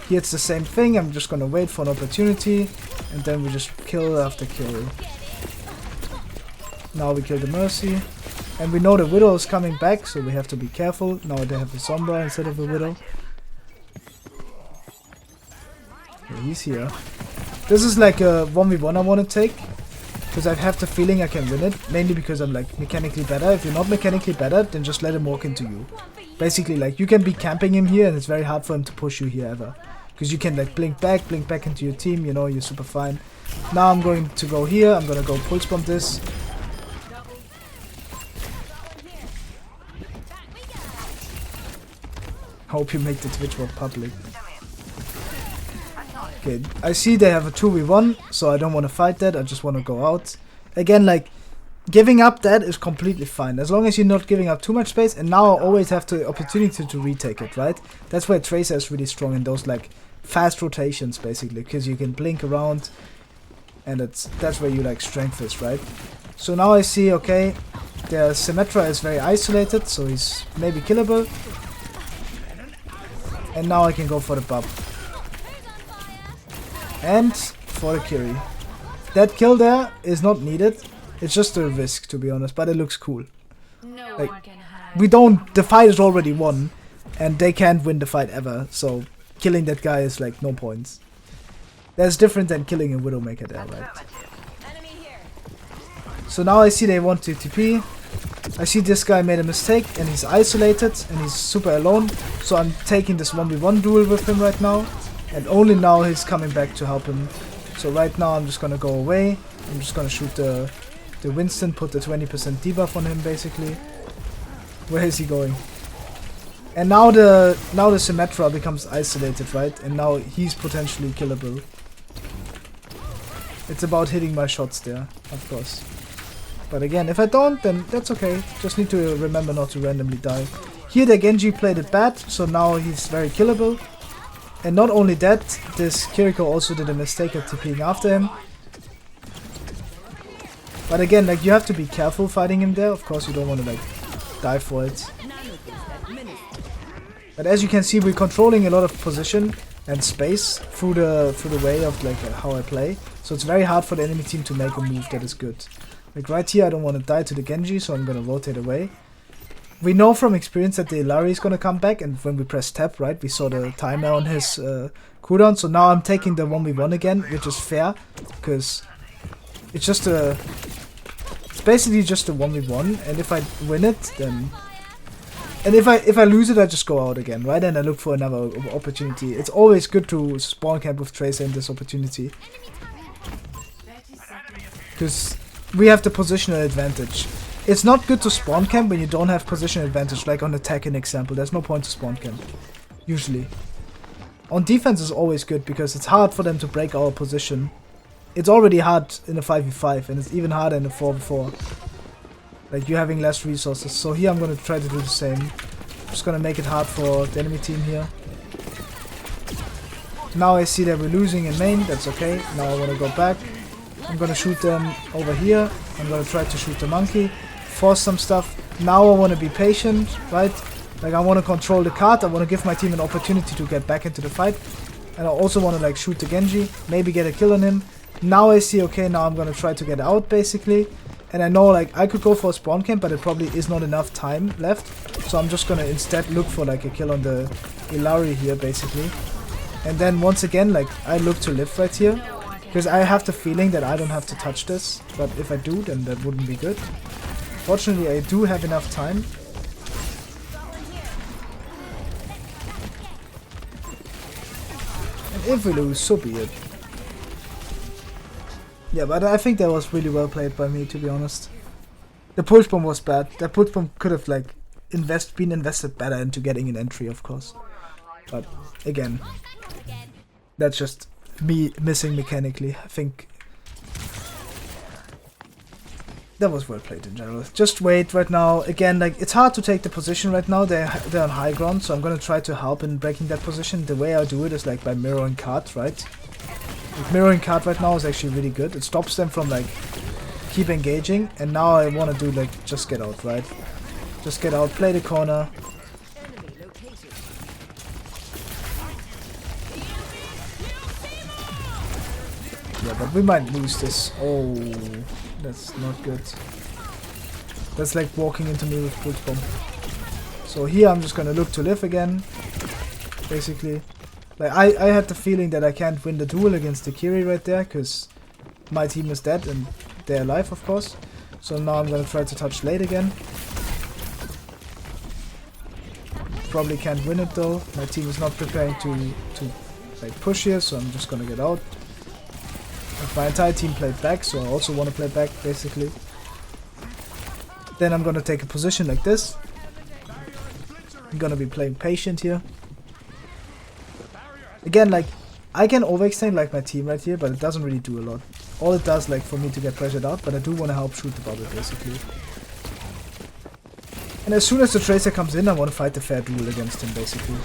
Here it's the same thing. I'm just gonna wait for an opportunity, and then we just kill after kill. Now we kill the Mercy. And we know the Widow is coming back, so we have to be careful. Now they have the Sombra instead of the Widow. Yeah, he's here. This is like a 1v1 I want to take. Because I have the feeling I can win it. Mainly because I'm like mechanically better. If you're not mechanically better, then just let him walk into you. Basically, like, you can be camping him here and it's very hard for him to push you here ever. Because you can like blink back into your team, you know, you're super fine. Now I'm going to go here. I'm going to go pulse bomb this. Hope you make the Twitch more public. Okay, I see they have a 2v1, so I don't want to fight that, I just want to go out. Again, like, giving up that is completely fine, as long as you're not giving up too much space, and now I always have the opportunity to retake it, right? That's where Tracer is really strong in those, like, fast rotations, basically, because you can blink around, and that's where you, like, strength is, right? So now I see, okay, their Symmetra is very isolated, so he's maybe killable. And now I can go for the bub. And for the Kiri. That kill there is not needed. It's just a risk, to be honest, but it looks cool. Like, the fight is already won, and they can't win the fight ever, so killing that guy is like no points. That's different than killing a Widowmaker there, right? So now I see they want to TP. I see this guy made a mistake and he's isolated and he's super alone. So I'm taking this 1v1 duel with him right now. And only now he's coming back to help him. So right now I'm just gonna go away. I'm just gonna shoot the Winston, put the 20% debuff on him basically. Where is he going? And now the Symmetra becomes isolated, right? And now he's potentially killable. It's about hitting my shots there, of course. But again, if I don't, then that's okay. Just need to remember not to randomly die. Here the Genji played it bad, so now he's very killable. And not only that, this Kiriko also did a mistake at TPing after him. But again, like, you have to be careful fighting him there. Of course, you don't want to like die for it. But as you can see, we're controlling a lot of position and space through the way of like how I play. So it's very hard for the enemy team to make a move that is good. Like right here, I don't want to die to the Genji, so I'm gonna rotate away. We know from experience that the Illari is gonna come back, and when we press tab, right, we saw the timer on his cooldown. So now I'm taking the 1v1 again, which is fair, because it's just it's basically just a 1v1, and if I win it, then... And if I lose it, I just go out again, right? And I look for another opportunity. It's always good to spawn camp with Tracer in this opportunity. Because we have the positional advantage. It's not good to spawn camp when you don't have position advantage, like on attack, an example. There's no point to spawn camp, usually. On defense is always good, because it's hard for them to break our position. It's already hard in a 5v5, and it's even harder in a 4v4. Like, you're having less resources. So here I'm gonna try to do the same. I'm just gonna make it hard for the enemy team here. Now I see that we're losing in main, that's okay. Now I wanna go back. I'm gonna shoot them over here. I'm gonna try to shoot the monkey. Force some stuff. Now I wanna be patient, right? Like, I wanna control the card. I wanna give my team an opportunity to get back into the fight. And I also wanna like shoot the Genji. Maybe get a kill on him. Now I see, okay, now I'm gonna try to get out basically. And I know like I could go for a spawn camp, but it probably is not enough time left. So I'm just gonna instead look for like a kill on the Illari here basically. And then once again, like, I look to live right here. Because I have the feeling that I don't have to touch this. But if I do, then that wouldn't be good. Fortunately, I do have enough time. And if we lose, so be it. Yeah, but I think that was really well played by me, to be honest. The push bomb was bad. That push bomb could have like been invested better into getting an entry, of course. But again, that's just me missing mechanically. I think that was well played in general. Just wait right now. Again, like, it's hard to take the position right now. They're on high ground, so I'm gonna try to help in breaking that position. The way I do it is like by mirroring cards, right? Like, mirroring card right now is actually really good. It stops them from like keep engaging. And now I want to do like just get out, right? Just get out, play the corner. Yeah, but we might lose this. Oh, that's not good. That's like walking into me with pulse bomb. So here I'm just gonna look to live again. Basically. Like I had the feeling that I can't win the duel against the Kiri right there, because my team is dead and they're alive, of course. So now I'm gonna try to touch late again. Probably can't win it though. My team is not preparing to like push here, so I'm just gonna get out. If my entire team played back, so I also want to play back basically. Then I'm gonna take a position like this. I'm gonna be playing patient here. Again, like, I can overextend like my team right here, but it doesn't really do a lot. All it does, like, for me to get pressured out, but I do want to help shoot the bubble, basically. And as soon as the Tracer comes in, I want to fight the fair duel against him, basically.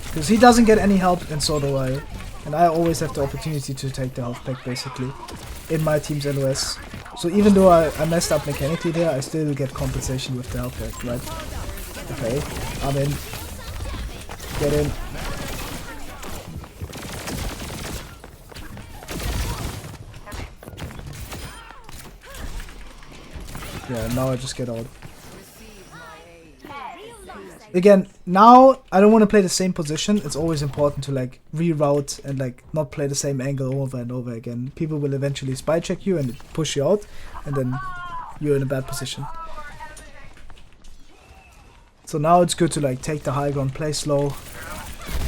Because he doesn't get any help, and so do I. And I always have the opportunity to take the health pack, basically, in my team's LOS. So even though I messed up mechanically there, I still get compensation with the health pack, right? Okay, I'm in. Get in. Yeah, now I just get out. Again, now I don't want to play the same position. It's always important to like reroute and like not play the same angle over and over again. People will eventually spy check you and push you out, and then you're in a bad position. So now it's good to like take the high ground, play slow.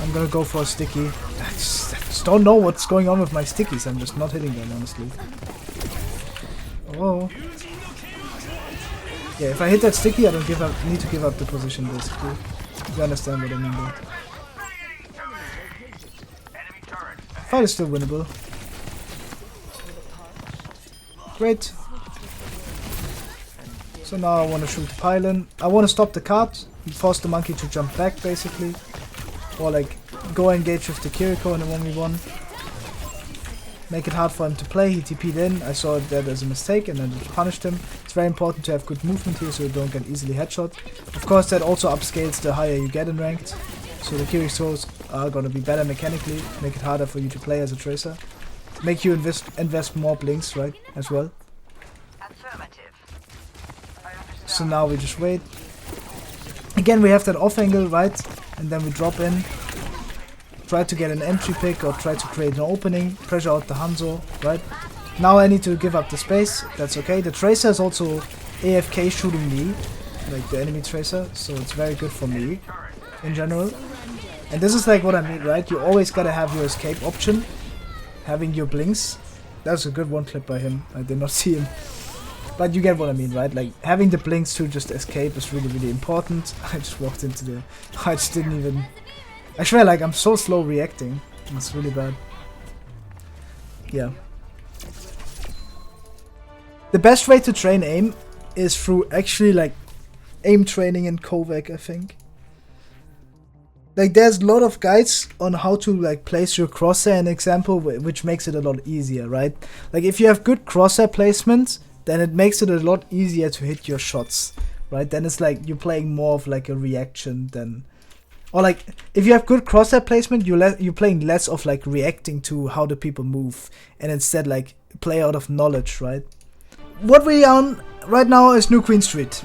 I'm gonna go for a sticky. I just don't know what's going on with my stickies. I'm just not hitting them, honestly. Oh. Yeah, if I hit that sticky, I don't need to give up the position, basically. You understand what I mean there. Fight is still winnable. Great. So now I want to shoot the pylon. I want to stop the cart, force the monkey to jump back, basically. Or like, go engage with the Kiriko in a 1v1. Make it hard for him to play. He TP'd in. I saw that as a mistake and then just punished him. It's very important to have good movement here so you don't get easily headshot. Of course, that also upscales the higher you get in ranked. So the Kirikos are gonna be better mechanically. Make it harder for you to play as a tracer. Make you invest more blinks, right, as well. So now we just wait. Again, we have that off angle, right? And then we drop in. Try to get an entry pick or try to create an opening, pressure out the Hanzo, right? Now I need to give up the space, that's okay. The Tracer is also AFK shooting me, like the enemy Tracer, so it's very good for me in general. And this is like what I mean, right? You always gotta have your escape option, having your blinks. That's a good one clip by him, I did not see him. But you get what I mean, right? Like having the blinks to just escape is really, really important. I just walked into the... I just didn't even... I swear, like, I'm so slow reacting. It's really bad. Yeah. The best way to train aim is through actually, like, aim training in Kovac, I think. Like, there's a lot of guides on how to, like, place your crosshair, an example, which makes it a lot easier, right? Like, if you have good crosshair placement, then it makes it a lot easier to hit your shots, right? Then it's like you're playing more of, like, a reaction than... Or like, if you have good crosshair placement, you're playing less of like reacting to how the people move, and instead like play out of knowledge, right? What we are on right now is New Queen Street.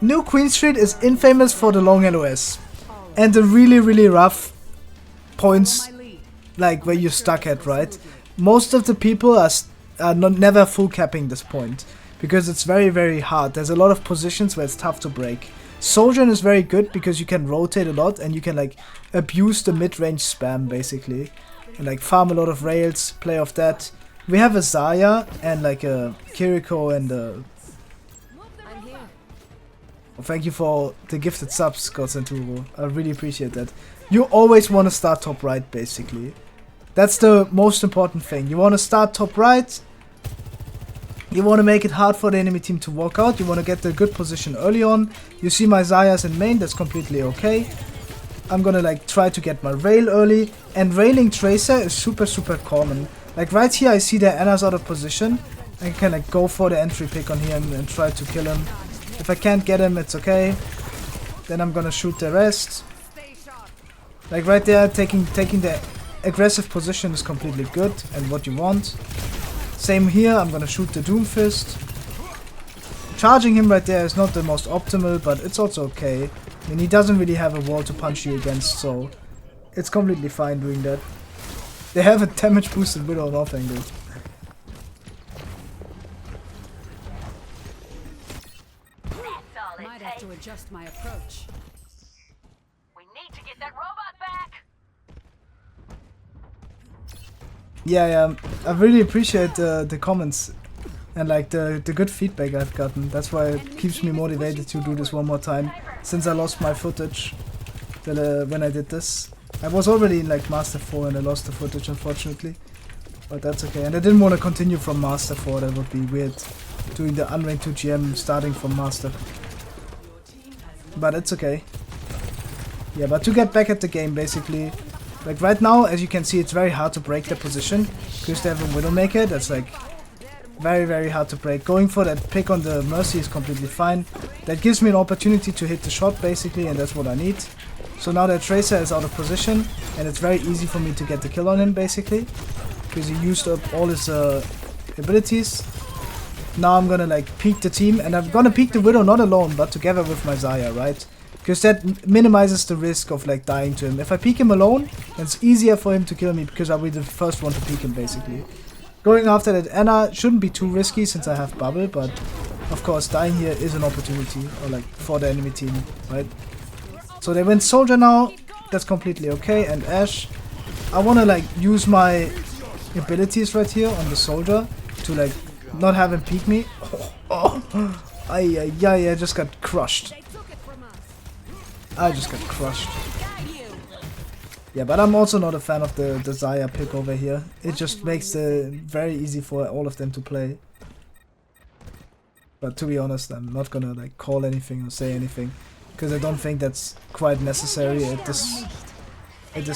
New Queen Street is infamous for the long LOS and the really, really rough points, like where you're stuck at, right? Most of the people are never full capping this point because it's very, very hard. There's a lot of positions where it's tough to break. Sojourn is very good because you can rotate a lot and you can like abuse the mid-range spam basically. And like farm a lot of rails, play off that. We have a Zarya and like a Kiriko and a... Oh, thank you for the gifted subs, Gods and Turbo. I really appreciate that. You always want to start top right basically. That's the most important thing. You want to start top right. You want to make it hard for the enemy team to walk out. You want to get the good position early on. You see my Zarya's in main, that's completely okay. I'm gonna like try to get my rail early. And railing Tracer is super, super common. Like right here I see that Anna's out of position. I can like go for the entry pick on him and try to kill him. If I can't get him, it's okay. Then I'm gonna shoot the rest. Like right there, taking the aggressive position is completely good and what you want. Same here, I'm gonna shoot the Doomfist. Charging him right there is not the most optimal, but it's also okay. I mean, he doesn't really have a wall to punch you against, so it's completely fine doing that. They have a damage boosted Widow and off angle. Might have to adjust my approach. We need to get that robot back. Yeah, I really appreciate the comments and like the good feedback I've gotten. That's why it keeps me motivated to do this one more time, since I lost my footage when I did this. I was already in like Master 4 and I lost the footage, unfortunately. But that's okay. And I didn't want to continue from Master 4, that would be weird. Doing the Unranked 2 GM starting from Master. But it's okay. Yeah, but to get back at the game, basically, like right now, as you can see, it's very hard to break the position because they have a Widowmaker. That's like very, very hard to break. Going for that pick on the Mercy is completely fine. That gives me an opportunity to hit the shot, basically, and that's what I need. So now that Tracer is out of position, and it's very easy for me to get the kill on him, basically, because he used up all his abilities. Now I'm gonna like peek the team, and I'm gonna peek the Widow not alone, but together with my Zarya, right? Because that minimizes the risk of like dying to him. If I peek him alone, it's easier for him to kill me because I'll be the first one to peek him, basically. Going after that Anna shouldn't be too risky since I have bubble, but of course dying here is an opportunity, or like for the enemy team, right? So they win Soldier now, that's completely okay, and Ashe. I wanna like use my abilities right here on the Soldier to like not have him peek me. I just got crushed. I just got crushed. Yeah, but I'm also not a fan of the Zarya pick over here. It just makes it very easy for all of them to play. But to be honest, I'm not gonna like call anything or say anything, because I don't think that's quite necessary at this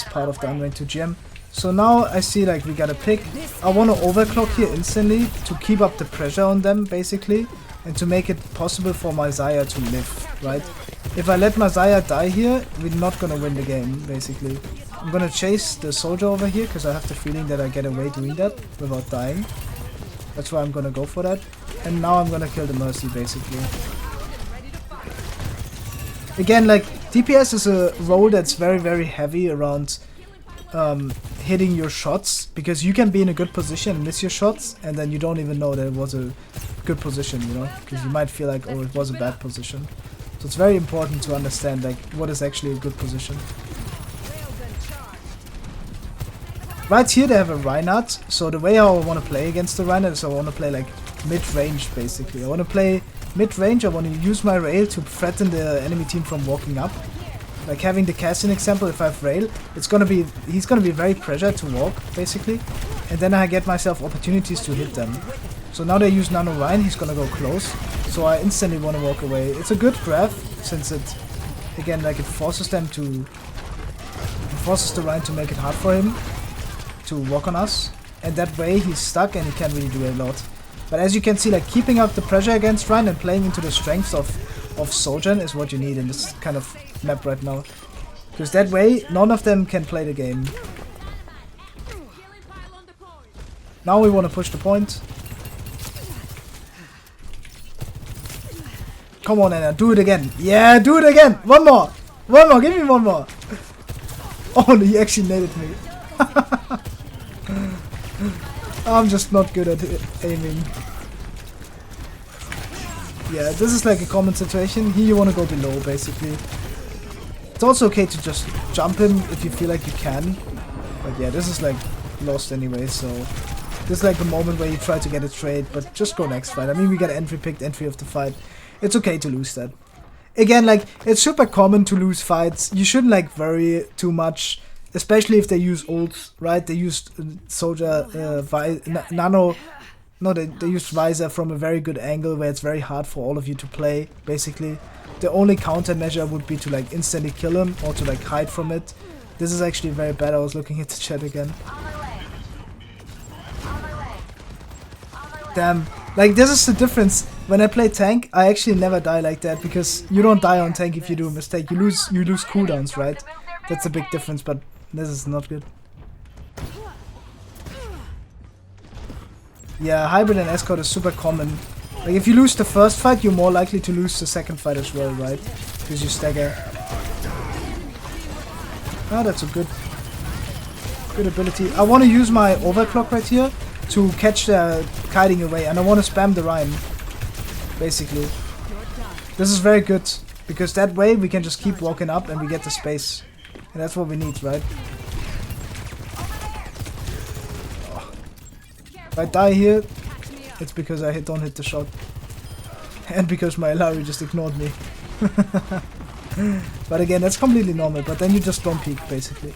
part of the Unranked 2 GM. So now I see like we got a pick. I want to overclock here instantly to keep up the pressure on them, basically, and to make it possible for my Zarya to live, right? If I let my Zarya die here, we're not gonna win the game, basically. I'm gonna chase the Soldier over here, because I have the feeling that I get away doing that without dying. That's why I'm gonna go for that. And now I'm gonna kill the Mercy, basically. Again, like, DPS is a role that's very, very heavy around hitting your shots, because you can be in a good position and miss your shots, and then you don't even know that it was a good position, you know, because you might feel like, oh, it was a bad position. So it's very important to understand like what is actually a good position. Right here they have a Reinhardt, so the way I want to play against the Reinhardt is I want to play like mid-range, basically. I want to play mid-range, I want to use my rail to threaten the enemy team from walking up. Like having the Cassian example, if I have rail, he's gonna be very pressured to walk, basically. And then I get myself opportunities to hit them. So now they use Nano Ryan, he's gonna go close. So I instantly want to walk away. It's a good grab, since it, again, like it forces them to... It forces the Ryan to make it hard for him to walk on us. And that way he's stuck and he can't really do a lot. But as you can see, like keeping up the pressure against Ryan and playing into the strengths of Sojourn is what you need in this kind of map right now. Because that way, none of them can play the game. Now we want to push the point. Come on, Anna, do it again. Yeah, do it again. One more. One more. Give me one more. Oh, he actually nailed me. I'm just not good at aiming. Yeah, this is like a common situation. Here you want to go below, basically. It's also okay to just jump him if you feel like you can. But yeah, this is like lost anyway, so... This is like the moment where you try to get a trade, but just go next fight. I mean, we got entry picked, entry of the fight. It's okay to lose that. Again, like, it's super common to lose fights. You shouldn't like worry too much, especially if they use ults, right? They used Soldier, Nano... No, they used Visor from a very good angle where it's very hard for all of you to play, basically. The only countermeasure would be to like instantly kill him or to like hide from it. This is actually very bad. I was looking at the chat again. Damn. Like, this is the difference. When I play tank, I actually never die like that, because you don't die on tank if you do a mistake. You lose cooldowns, right? That's a big difference, but this is not good. Yeah, hybrid and escort is super common. Like if you lose the first fight, you're more likely to lose the second fight as well, right? Because you stagger. Ah, that's a good ability. I want to use my overclock right here to catch the kiting away, and I want to spam the Ryan, basically. This is very good, because that way we can just keep walking up and we get the space. And that's what we need, right? Oh. If I die here, it's because I don't hit the shot. And because my Larry just ignored me. But again, that's completely normal, but then you just don't peek, basically.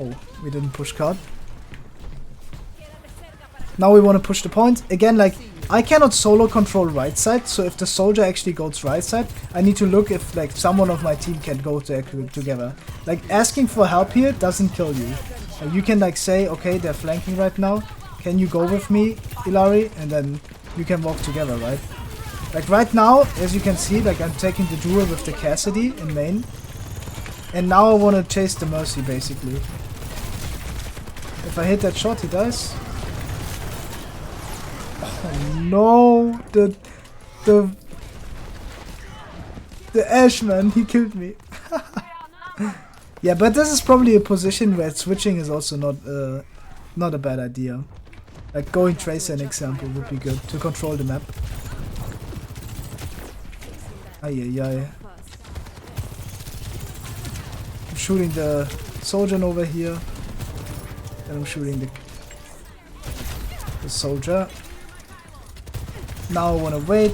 Oh, we didn't push card. Now we want to push the point. Again, like, I cannot solo control right side, so if the soldier actually goes right side, I need to look if, like, someone of my team can go together. Like, asking for help here doesn't kill you. You can, like, say, okay, they're flanking right now. Can you go with me, Ilari? And then you can walk together, right? Like, right now, as you can see, like, I'm taking the duel with the Cassidy in main. And now I want to chase the Mercy, basically. If I hit that shot, he dies. Oh no! The Ashman, he killed me. Yeah, but this is probably a position where switching is also not a bad idea. Like going Tracer, an example, would be good to control the map. Ay. I'm shooting the Sojourn over here. And I'm shooting the soldier. Now I want to wait.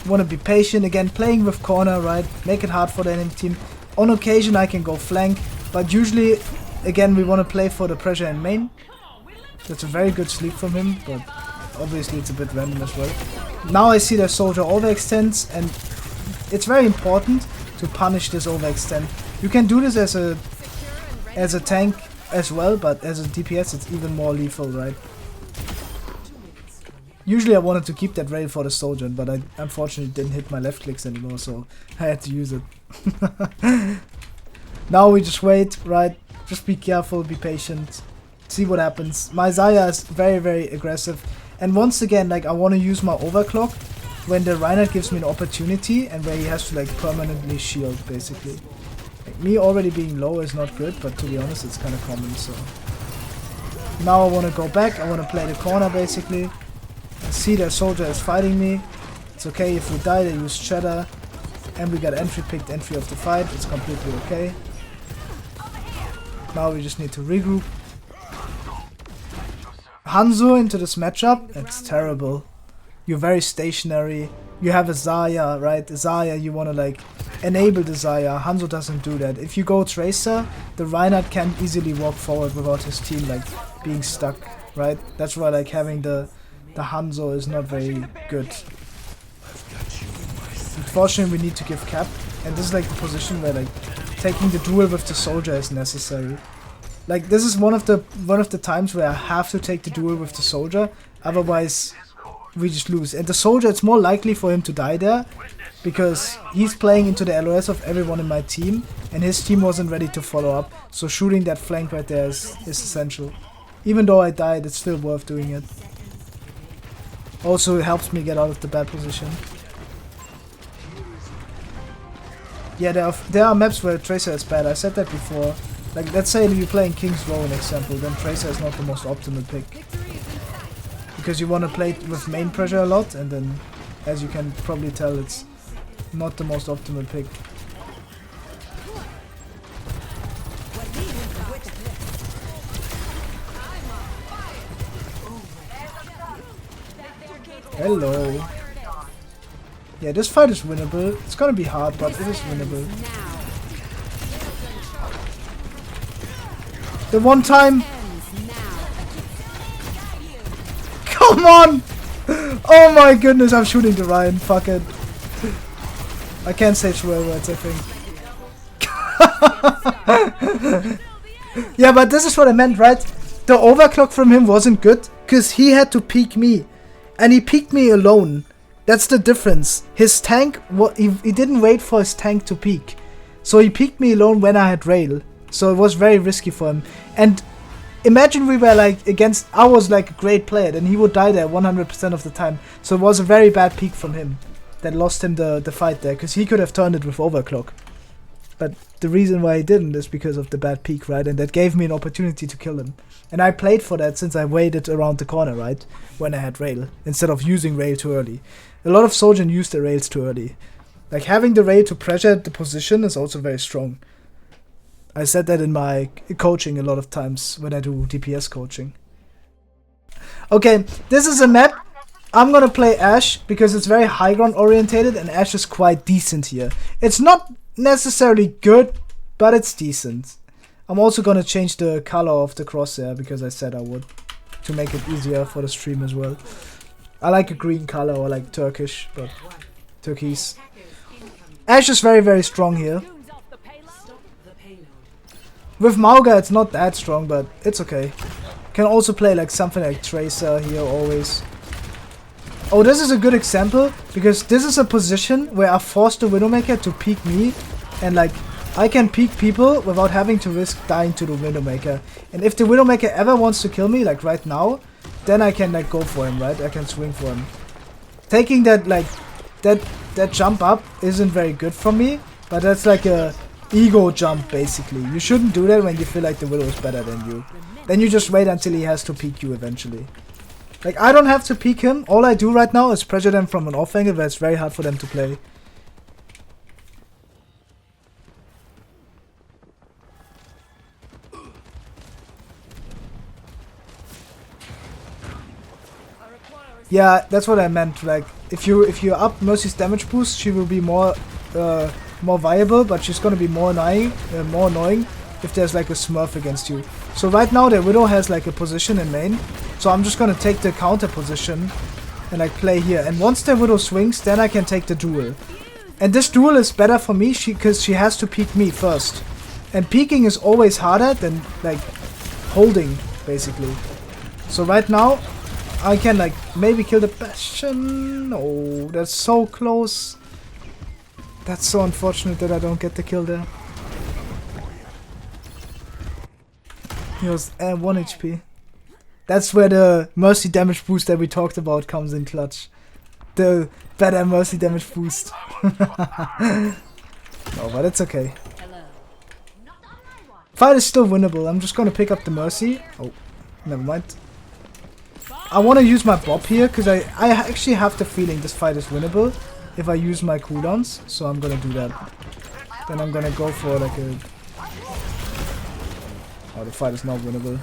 Want to be patient again, playing with corner, right? Make it hard for the enemy team. On occasion I can go flank, but usually, again, we want to play for the pressure in main. That's a very good sleep from him, but obviously it's a bit random as well. Now I see the soldier overextends, and it's very important to punish this overextend. You can do this as a tank as well, but as a DPS it's even more lethal, right? Usually I wanted to keep that rail for the soldier, but I unfortunately didn't hit my left clicks anymore, so I had to use it. Now we just wait, right? Just be careful, be patient, see what happens. My Zarya is very, very aggressive, and once again, like, I want to use my overclock when the Reinhardt gives me an opportunity and where he has to, like, permanently shield, basically. Like, me already being low is not good, but to be honest, it's kind of common, so. Now I want to go back, I want to play the corner, basically. I see their soldier is fighting me. It's okay if we die, they use Shatter. And we got entry picked, entry of the fight, it's completely okay. Now we just need to regroup. Hanzo into this matchup, it's terrible. You're very stationary. You have a Zarya, right? A Zarya, you want to, like, enable the Zarya. Hanzo doesn't do that. If you go Tracer, the Reinhardt can easily walk forward without his team, like, being stuck, right? That's why, like, having the Hanzo is not very good. Unfortunately, we need to give cap, and this is like the position where, like, taking the duel with the soldier is necessary. Like, this is one of the times where I have to take the duel with the soldier, otherwise we just lose. And the soldier, it's more likely for him to die there, because he's playing into the LOS of everyone in my team, and his team wasn't ready to follow up, so shooting that flank right there is essential. Even though I died, it's still worth doing it. Also, it helps me get out of the bad position. Yeah, there are maps where Tracer is bad, I said that before. Like, let's say you're playing King's Row, an example, then Tracer is not the most optimal pick. Because you want to play with main pressure a lot, and then, as you can probably tell, it's not the most optimal pick. Hello. Yeah, this fight is winnable. It's gonna be hard, but it is winnable. The one time. Come on! Oh my goodness, I'm shooting the Ryan. Fuck it. I can't say swear words, I think. Yeah, but this is what I meant, right? The overclock from him wasn't good, because he had to peek me. And he peeked me alone. That's the difference. His tank, he didn't wait for his tank to peek. So he peeked me alone when I had rail. So it was very risky for him. And imagine we were like against, I was like a great player, and he would die there 100% of the time. So it was a very bad peak from him that lost him the fight there, because he could have turned it with Overclock. But the reason why he didn't is because of the bad peak, right? And that gave me an opportunity to kill him. And I played for that since I waited around the corner, right? When I had rail, instead of using rail too early. A lot of Sojourn use the rails too early. Like having the rail to pressure the position is also very strong. I said that in my coaching a lot of times when I do DPS coaching. Okay, this is a map. I'm gonna play Ashe because it's very high ground orientated and Ashe is quite decent here. It's not necessarily good, but it's decent. I'm also gonna change the color of the crosshair because I said I would, to make it easier for the stream as well. I like a green color or like Turkish, but turquoise. Ashe is very, very strong here. With Mauga it's not that strong, but it's okay. Can also play like something like Tracer here always. Oh, this is a good example, because this is a position where I forced the Widowmaker to peek me, and like, I can peek people without having to risk dying to the Widowmaker. And if the Widowmaker ever wants to kill me, like right now, then I can like go for him, right? I can swing for him. Taking that like, that jump up isn't very good for me, but that's like a ego jump basically. You shouldn't do that when you feel like the Widow is better than you. Then you just wait until he has to peek you eventually. Like, I don't have to peek him. All I do right now is pressure them from an off angle where it's very hard for them to play. Yeah, that's what I meant. Like, if you up Mercy's damage boost, she will be more viable, but she's gonna be more annoying if there's like a smurf against you. So right now the Widow has like a position in main, so I'm just gonna take the counter position and like play here. And once the Widow swings, then I can take the duel. And this duel is better for me because she has to peek me first. And peeking is always harder than like holding, basically. So right now I can like maybe kill the Bastion. Oh, that's so close. That's so unfortunate that I don't get the kill there. He was 1 HP. That's where the Mercy damage boost that we talked about comes in clutch. The better Mercy damage boost. No, but it's okay. Fight is still winnable. I'm just gonna pick up the Mercy. Oh, never mind. I want to use my Bob here because I actually have the feeling this fight is winnable if I use my cooldowns. So I'm gonna do that. Then I'm gonna go for like a... Oh, the fight is not winnable.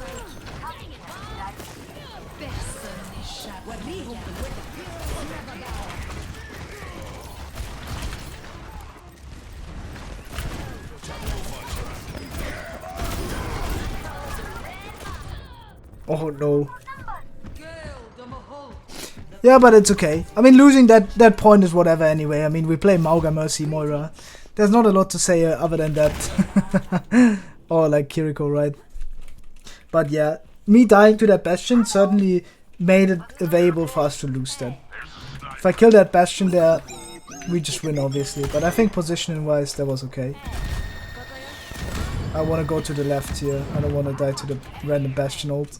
Oh no. Yeah, but it's okay. I mean, losing that point is whatever anyway. I mean, we play Mauga, Mercy, Moira. There's not a lot to say other than that. Or like Kiriko, right? But yeah, me dying to that Bastion certainly made it available for us to lose that. If I kill that Bastion there, we just win obviously. But I think positioning wise, that was okay. I want to go to the left here. I don't want to die to the random Bastion ult.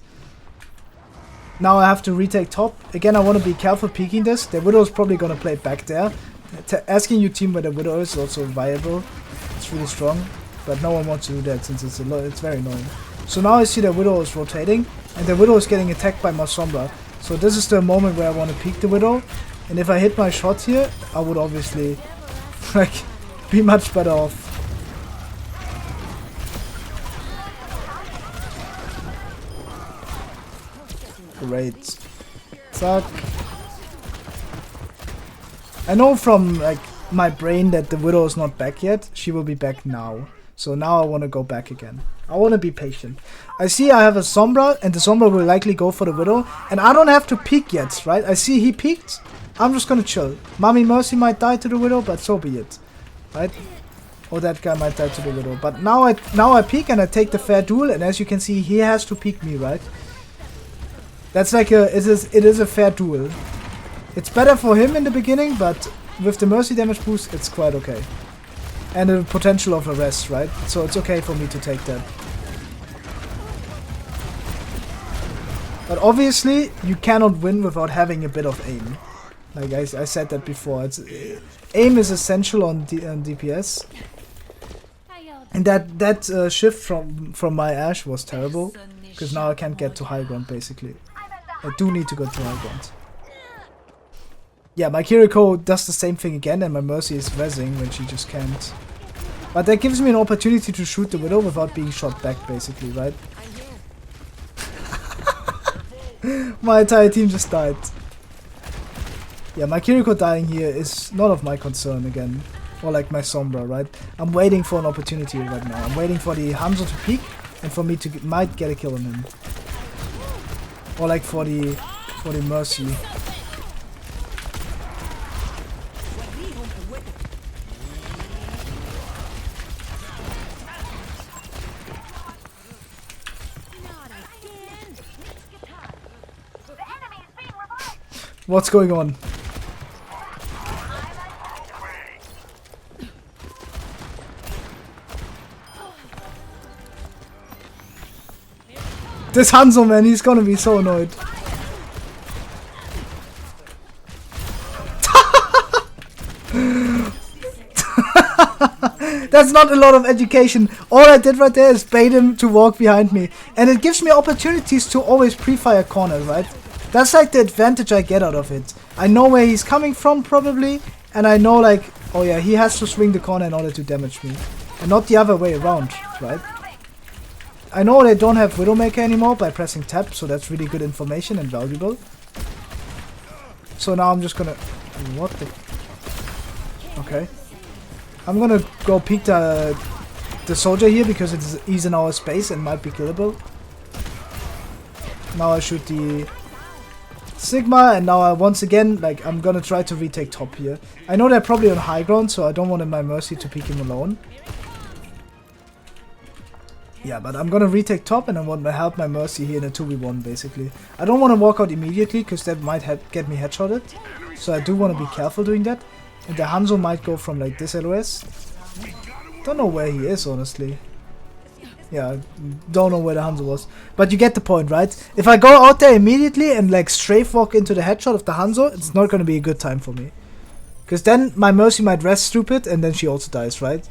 Now I have to retake top. Again, I want to be careful peeking this. The Widow is probably going to play back there. Asking your team where the Widow is also viable. It's really strong. But no one wants to do that since it's very annoying. So now I see the Widow is rotating. And the Widow is getting attacked by my Sombra. So this is the moment where I want to peek the Widow. And if I hit my shot here, I would obviously like be much better off. Great. Suck. I know from like my brain that the Widow is not back yet. She will be back now. So now I want to go back again. I want to be patient. I see I have a Sombra and the Sombra will likely go for the Widow. And I don't have to peek yet, right? I see he peeked. I'm just gonna chill. Mommy Mercy might die to the Widow, but so be it. Right? Or that guy might die to the Widow. But now I peek and I take the fair duel. And as you can see, he has to peek me, right? That's like it is a fair duel. It's better for him in the beginning, but with the Mercy damage boost, it's quite okay. And the potential of a rest, right? So it's okay for me to take that. But obviously, you cannot win without having a bit of aim. Like I said that before. Aim is essential on DPS. And that shift from my Ashe was terrible. Because now I can't get to high ground, basically. I do need to go to high ground. Yeah, my Kiriko does the same thing again, and my Mercy is rezzing when she just can't. But that gives me an opportunity to shoot the Widow without being shot back, basically, right? My entire team just died. Yeah, my Kiriko dying here is not of my concern again. Or like my Sombra, right? I'm waiting for an opportunity right now. I'm waiting for the Hanzo to peek and for me to might get a kill on him. Or like for the Mercy. What's going on? This Hanzo, man, he's gonna be so annoyed. That's not a lot of education. All I did right there is bait him to walk behind me. And it gives me opportunities to always pre-fire corners, right? That's like the advantage I get out of it. I know where he's coming from, probably. And I know, like, oh yeah, he has to swing the corner in order to damage me. And not the other way around, right? I know they don't have Widowmaker anymore by pressing tab, so that's really good information and valuable. So now I'm just gonna... What the... Okay. I'm gonna go peek the soldier here because he's in our space and might be killable. Now I shoot the Sigma, and now once again, like, I'm gonna try to retake top here. I know they're probably on high ground, so I don't want my Mercy to peek him alone. Yeah, but I'm gonna retake top and I want to help my Mercy here in a 2v1 basically. I don't want to walk out immediately because that might get me headshotted. So I do want to be careful doing that. And the Hanzo might go from like this LOS. Don't know where he is, honestly. Yeah, don't know where the Hanzo was. But you get the point, right? If I go out there immediately and like strafe walk into the headshot of the Hanzo, it's not gonna be a good time for me. Because then my Mercy might rest stupid and then she also dies, right?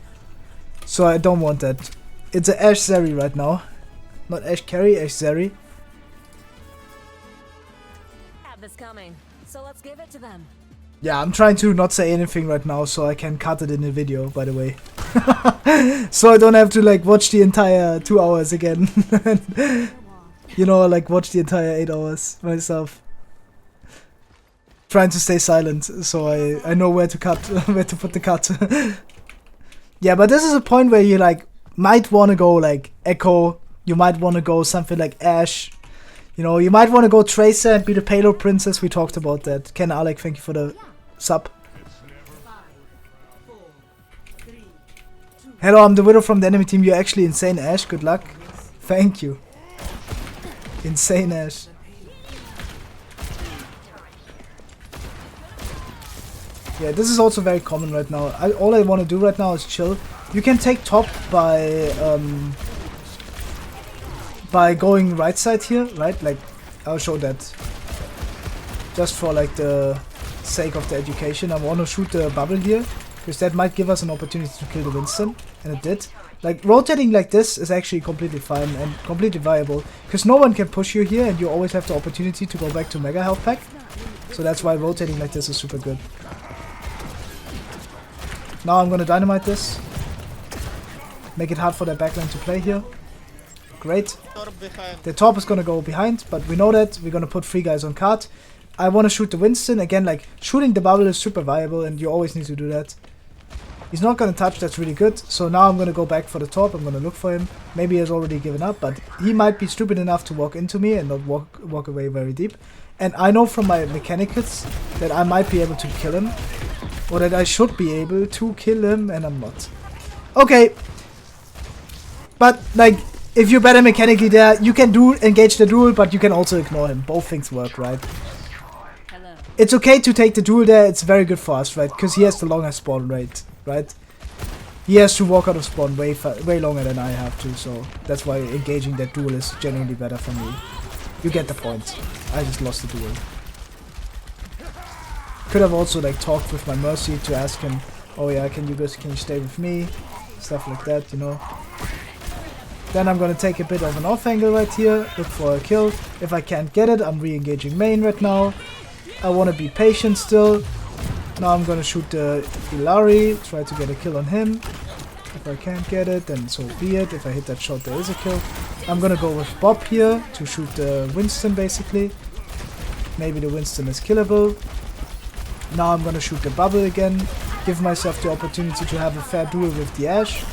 So I don't want that. It's a Ashe Zeri right now. Not Ashe Carry, Ashe Zeri. Have this coming, so let's give it to them. Yeah, I'm trying to not say anything right now so I can cut it in the video, by the way. So I don't have to like watch the entire 2 hours again. You know, like watch the entire 8 hours myself. Trying to stay silent so I know where to cut, where to put the cut. Yeah, but this is a point where you like might want to go like Echo, you might want to go something like Ashe, you know, you might want to go Tracer and be the payload princess. We talked about that. Ken Alec, thank you for the sub. Hello, I'm the Widow from the enemy team. You're actually insane, Ashe. Good luck. Thank you. Insane, Ashe. Yeah, this is also very common right now. All I want to do right now is chill. You can take top by going right side here, right? Like, I'll show that. Just for like the sake of the education, I want to shoot the bubble here. Because that might give us an opportunity to kill the Winston. And it did. Like, rotating like this is actually completely fine and completely viable. Because no one can push you here and you always have the opportunity to go back to Mega Health Pack. So that's why rotating like this is super good. Now I'm gonna dynamite this. Make it hard for their backline to play here. Great. The top is gonna go behind, but we know that. We're gonna put 3 guys on card. I wanna shoot the Winston. Again, like, shooting the bubble is super viable and you always need to do that. He's not gonna touch, that's really good. So now I'm gonna go back for the top. I'm gonna look for him. Maybe he has already given up, but he might be stupid enough to walk into me and not walk away very deep. And I know from my mechanics that I might be able to kill him. Or that I should be able to kill him, and I'm not. Okay. But, like, if you're better mechanically there, you can engage the duel, but you can also ignore him. Both things work, right? Hello. It's okay to take the duel there, it's very good for us, right? Because he has the longer spawn rate, right? He has to walk out of spawn way longer than I have to, so that's why engaging that duel is generally better for me. You get the point. I just lost the duel. Could have also like talked with my Mercy to ask him, oh yeah, can you stay with me? Stuff like that, you know. Then I'm gonna take a bit of an off angle right here, look for a kill. If I can't get it, I'm re-engaging main right now. I wanna be patient still. Now I'm gonna shoot the Illari, try to get a kill on him. If I can't get it, then so be it. If I hit that shot, there is a kill. I'm gonna go with Bob here to shoot the Winston basically. Maybe the Winston is killable. Now I'm gonna shoot the bubble again, give myself the opportunity to have a fair duel with the Ashe.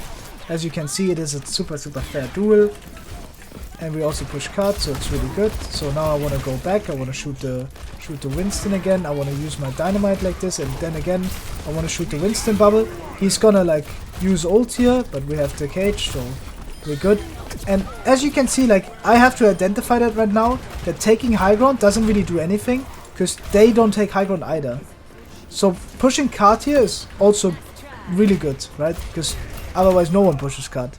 As you can see, it is a super fair duel. And we also push cut, so it's really good. So now I wanna go back, I wanna shoot the Winston again. I wanna use my dynamite like this, and then again I wanna shoot the Winston bubble. He's gonna like use ult here, but we have the cage, so we're good. And as you can see, like, I have to identify that right now, that taking high ground doesn't really do anything, because they don't take high ground either. So pushing card here is also really good, right? Because otherwise no one pushes card.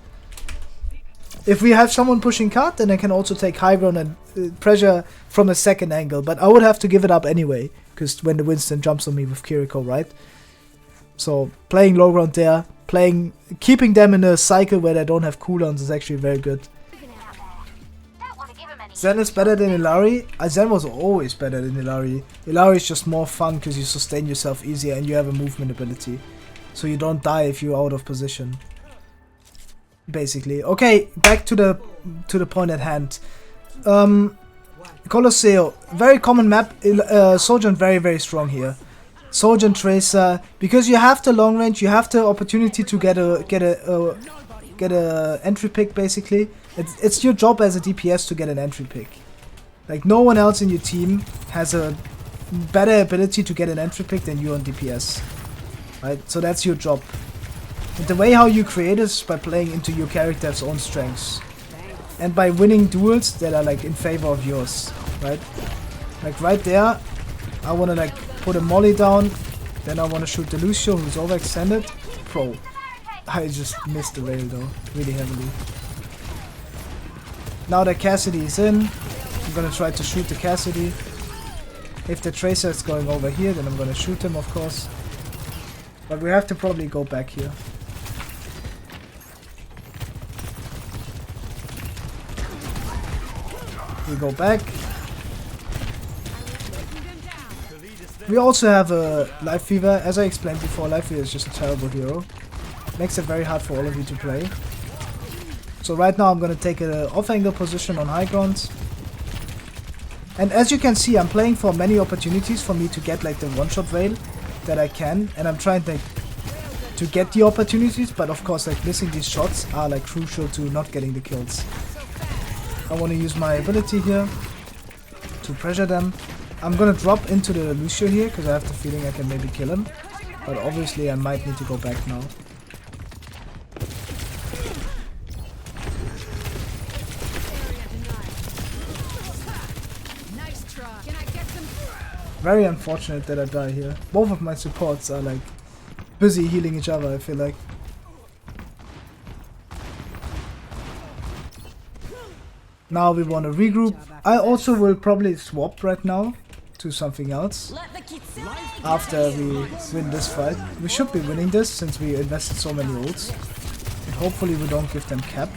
If we have someone pushing card, then I can also take high ground and pressure from a second angle. But I would have to give it up anyway, because when the Winston jumps on me with Kiriko, right? So playing low ground there, keeping them in a cycle where they don't have cooldowns is actually very good. Zen is better than Illari. Zen was always better than Illari. Illari is just more fun because you sustain yourself easier and you have a movement ability. So you don't die if you're out of position. Basically. Okay, back to the point at hand. Colosseo, very common map. Sojourn very strong here. Sojourn Tracer, because you have the long range, you have the opportunity to get a entry pick basically. It's your job as a DPS to get an entry pick. Like, no one else in your team has a better ability to get an entry pick than you on DPS. Right? So that's your job. And the way how you create is by playing into your character's own strengths. And by winning duels that are like in favor of yours. Right? Like right there, I wanna like put a molly down, then I wanna shoot the Lucio who's overextended. Pro. I just missed the rail though, really heavily. Now that Cassidy is in, I'm gonna try to shoot the Cassidy. If the Tracer is going over here, then I'm gonna shoot him, of course. But we have to probably go back here. We go back. We also have a Life Fever. As I explained before, Life Fever is just a terrible hero. Makes it very hard for all of you to play. So right now I'm gonna take an off-angle position on high ground. And as you can see, I'm playing for many opportunities for me to get like the one-shot rail that I can. And I'm trying to get the opportunities, but of course like missing these shots are like crucial to not getting the kills. I want to use my ability here to pressure them. I'm gonna drop into the Lucio here because I have the feeling I can maybe kill him. But obviously I might need to go back now. Very unfortunate that I die here. Both of my supports are like busy healing each other, I feel like. Now we want to regroup. I also will probably swap right now to something else after we win this fight. We should be winning this since we invested so many ults. And hopefully we don't give them cap.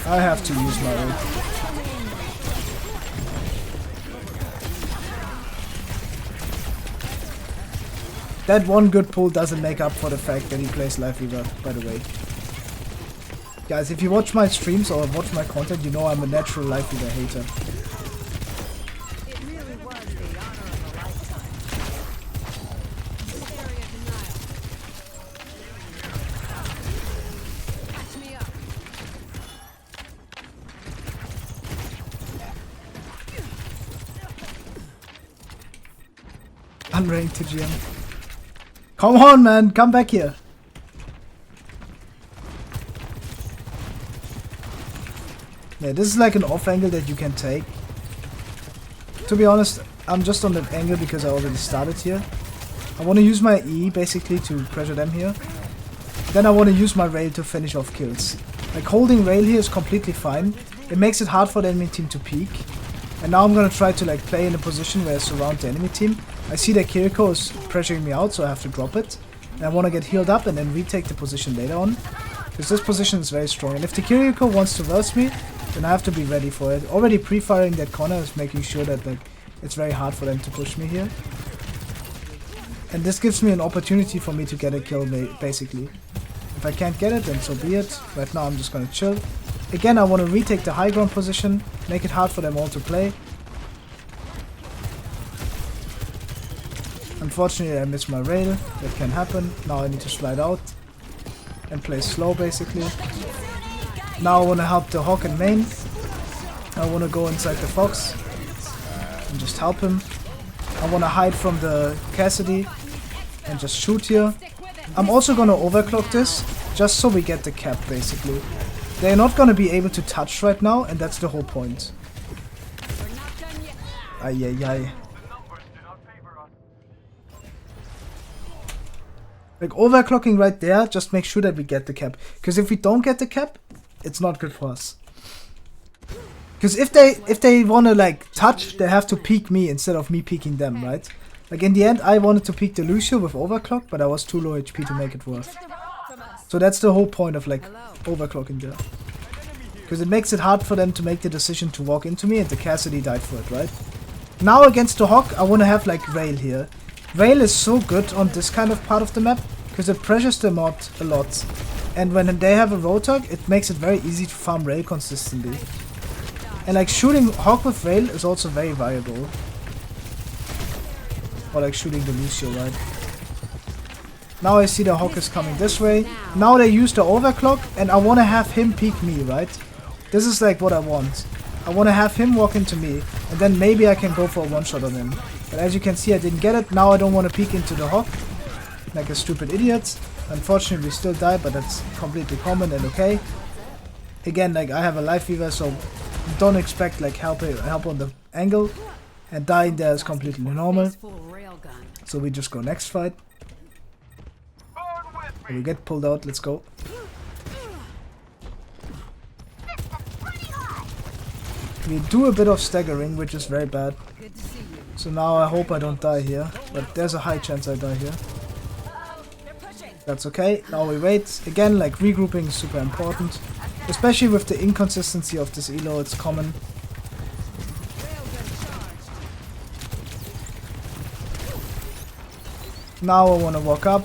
I have to use my ult. That one good pull doesn't make up for the fact that he plays Life Fever, by the way. Guys, if you watch my streams or watch my content, you know I'm a natural Life Fever hater. Unranked to GM. Come on, man, come back here. Yeah, this is like an off angle that you can take. To be honest, I'm just on that angle because I already started here. I want to use my E basically to pressure them here. Then I want to use my rail to finish off kills. Like holding rail here is completely fine. It makes it hard for the enemy team to peek. And now I'm gonna try to like play in a position where I surround the enemy team. I see that Kiriko is pressuring me out, so I have to drop it. And I want to get healed up and then retake the position later on. Because this position is very strong. And if the Kiriko wants to verse me, then I have to be ready for it. Already pre-firing that corner is making sure that like it's very hard for them to push me here. And this gives me an opportunity for me to get a kill basically. If I can't get it, then so be it. Right now I'm just gonna chill. Again, I want to retake the high ground position, make it hard for them all to play. Unfortunately, I missed my rail. That can happen. Now I need to slide out and play slow basically. Now I want to help the Hawk in main. I want to go inside the Fox and just help him. I want to hide from the Cassidy and just shoot here. I'm also going to overclock this just so we get the cap basically. They're not going to be able to touch right now, and that's the whole point. Ay ay ay. Like overclocking right there, just make sure that we get the cap. Because if we don't get the cap, it's not good for us. Because if they want to like touch, they have to peek me instead of me peeking them, right? Like in the end, I wanted to peek the Lucio with overclock, but I was too low HP to make it worth. So that's the whole point of like overclocking there. Because it makes it hard for them to make the decision to walk into me, and the Cassidy died for it, right? Now against the Hawk, I want to have like rail here. Rail is so good on this kind of part of the map, because it pressures them out a lot. And when they have a Roadhog, it makes it very easy to farm rail consistently. And like shooting Hawk with rail is also very viable. Or like shooting the Lucio, right? Now I see the Hawk is coming this way. Now they use the overclock, and I want to have him peek me, right? This is like what I want. I want to have him walk into me, and then maybe I can go for a one-shot on him. But as you can see, I didn't get it. Now I don't want to peek into the Hawk like a stupid idiot. Unfortunately, we still die, but that's completely common and okay. Again, like I have a life fever, so don't expect like help on the angle. And dying there is completely normal. So we just go next fight. And we get pulled out. Let's go. We do a bit of staggering, which is very bad. So now I hope I don't die here, but there's a high chance I die here. That's okay. Now we wait. Again, like regrouping is super important. Especially with the inconsistency of this elo, it's common. Now I want to walk up.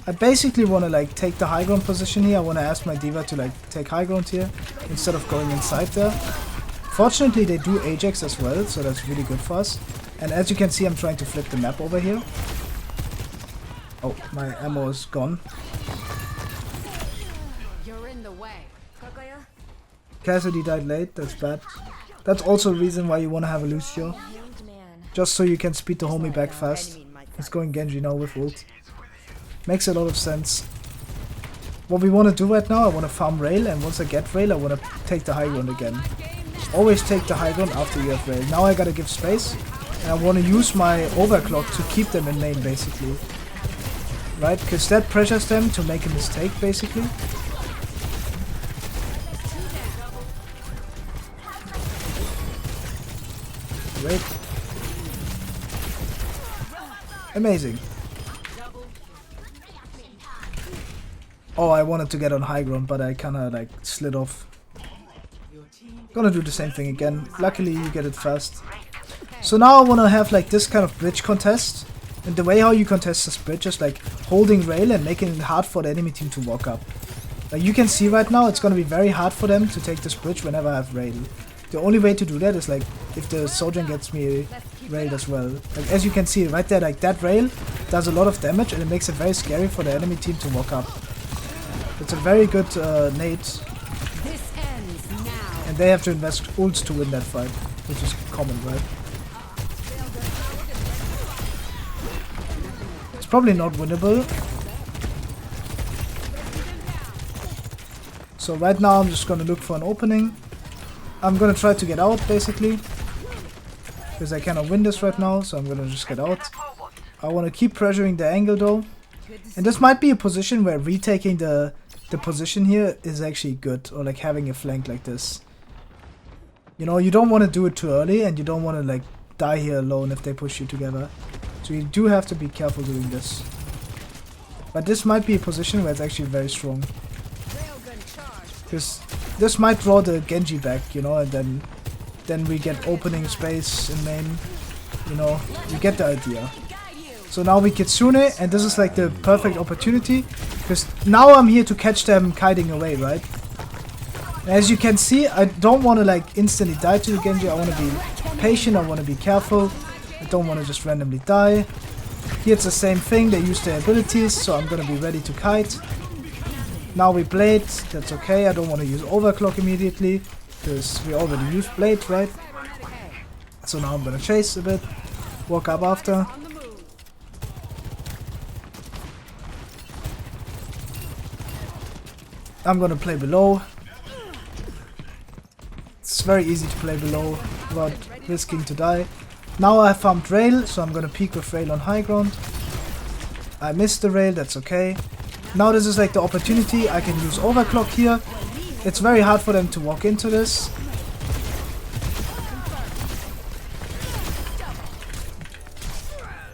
I basically want to like take the high ground position here. I want to ask my diva to like take high ground here instead of going inside there. Fortunately, they do Ajax as well, so that's really good for us. And as you can see, I'm trying to flip the map over here. Oh, my ammo is gone. You're in the way. Cassidy died late, that's bad. That's also a reason why you want to have a Lucio. Just so you can speed the homie back fast. He's going Genji now with ult. Makes a lot of sense. What we want to do right now, I want to farm rail, and once I get rail, I want to take the high ground again. Always take the high ground after you have rail. Now I gotta give space, and I want to use my overclock to keep them in main basically. Right? Because that pressures them to make a mistake basically. Wait. Amazing. Oh, I wanted to get on high ground, but I kinda like slid off. Gonna do the same thing again. Luckily you get it fast. So now I wanna have like this kind of bridge contest. And the way how you contest this bridge is like holding rail and making it hard for the enemy team to walk up. Like you can see right now, it's gonna be very hard for them to take this bridge whenever I have rail. The only way to do that is like if the Sojourn gets me railed as well. Like as you can see right there, like that rail does a lot of damage, and it makes it very scary for the enemy team to walk up. It's a very good nade. And they have to invest ults to win that fight, which is common, right? It's probably not winnable. So right now I'm just gonna look for an opening. I'm gonna try to get out basically, because I cannot win this right now, so I'm gonna just get out. I wanna keep pressuring the angle though, And this might be a position where retaking the position here is actually good, or like having a flank like this. You know, you don't want to do it too early, and you don't want to like die here alone if they push you together. So you do have to be careful doing this. But this might be a position where it's actually very strong. Because this might draw the Genji back, you know, and then we get opening space in main. You know, you get the idea. So now we Kitsune, and this is like the perfect opportunity. Because now I'm here to catch them kiting away, right? As you can see, I don't want to like instantly die to the Genji. I want to be patient, I want to be careful. I don't want to just randomly die. Here it's the same thing, they use their abilities, so I'm gonna be ready to kite. Now we blade, that's okay, I don't want to use Overclock immediately, because we already used blade, right? So now I'm gonna chase a bit, walk up after. I'm gonna play below. It's very easy to play below without risking to die. Now I farmed rail, so I'm gonna peek with rail on high ground. I missed the rail, that's okay. Now this is like the opportunity, I can use Overclock here. It's very hard for them to walk into this.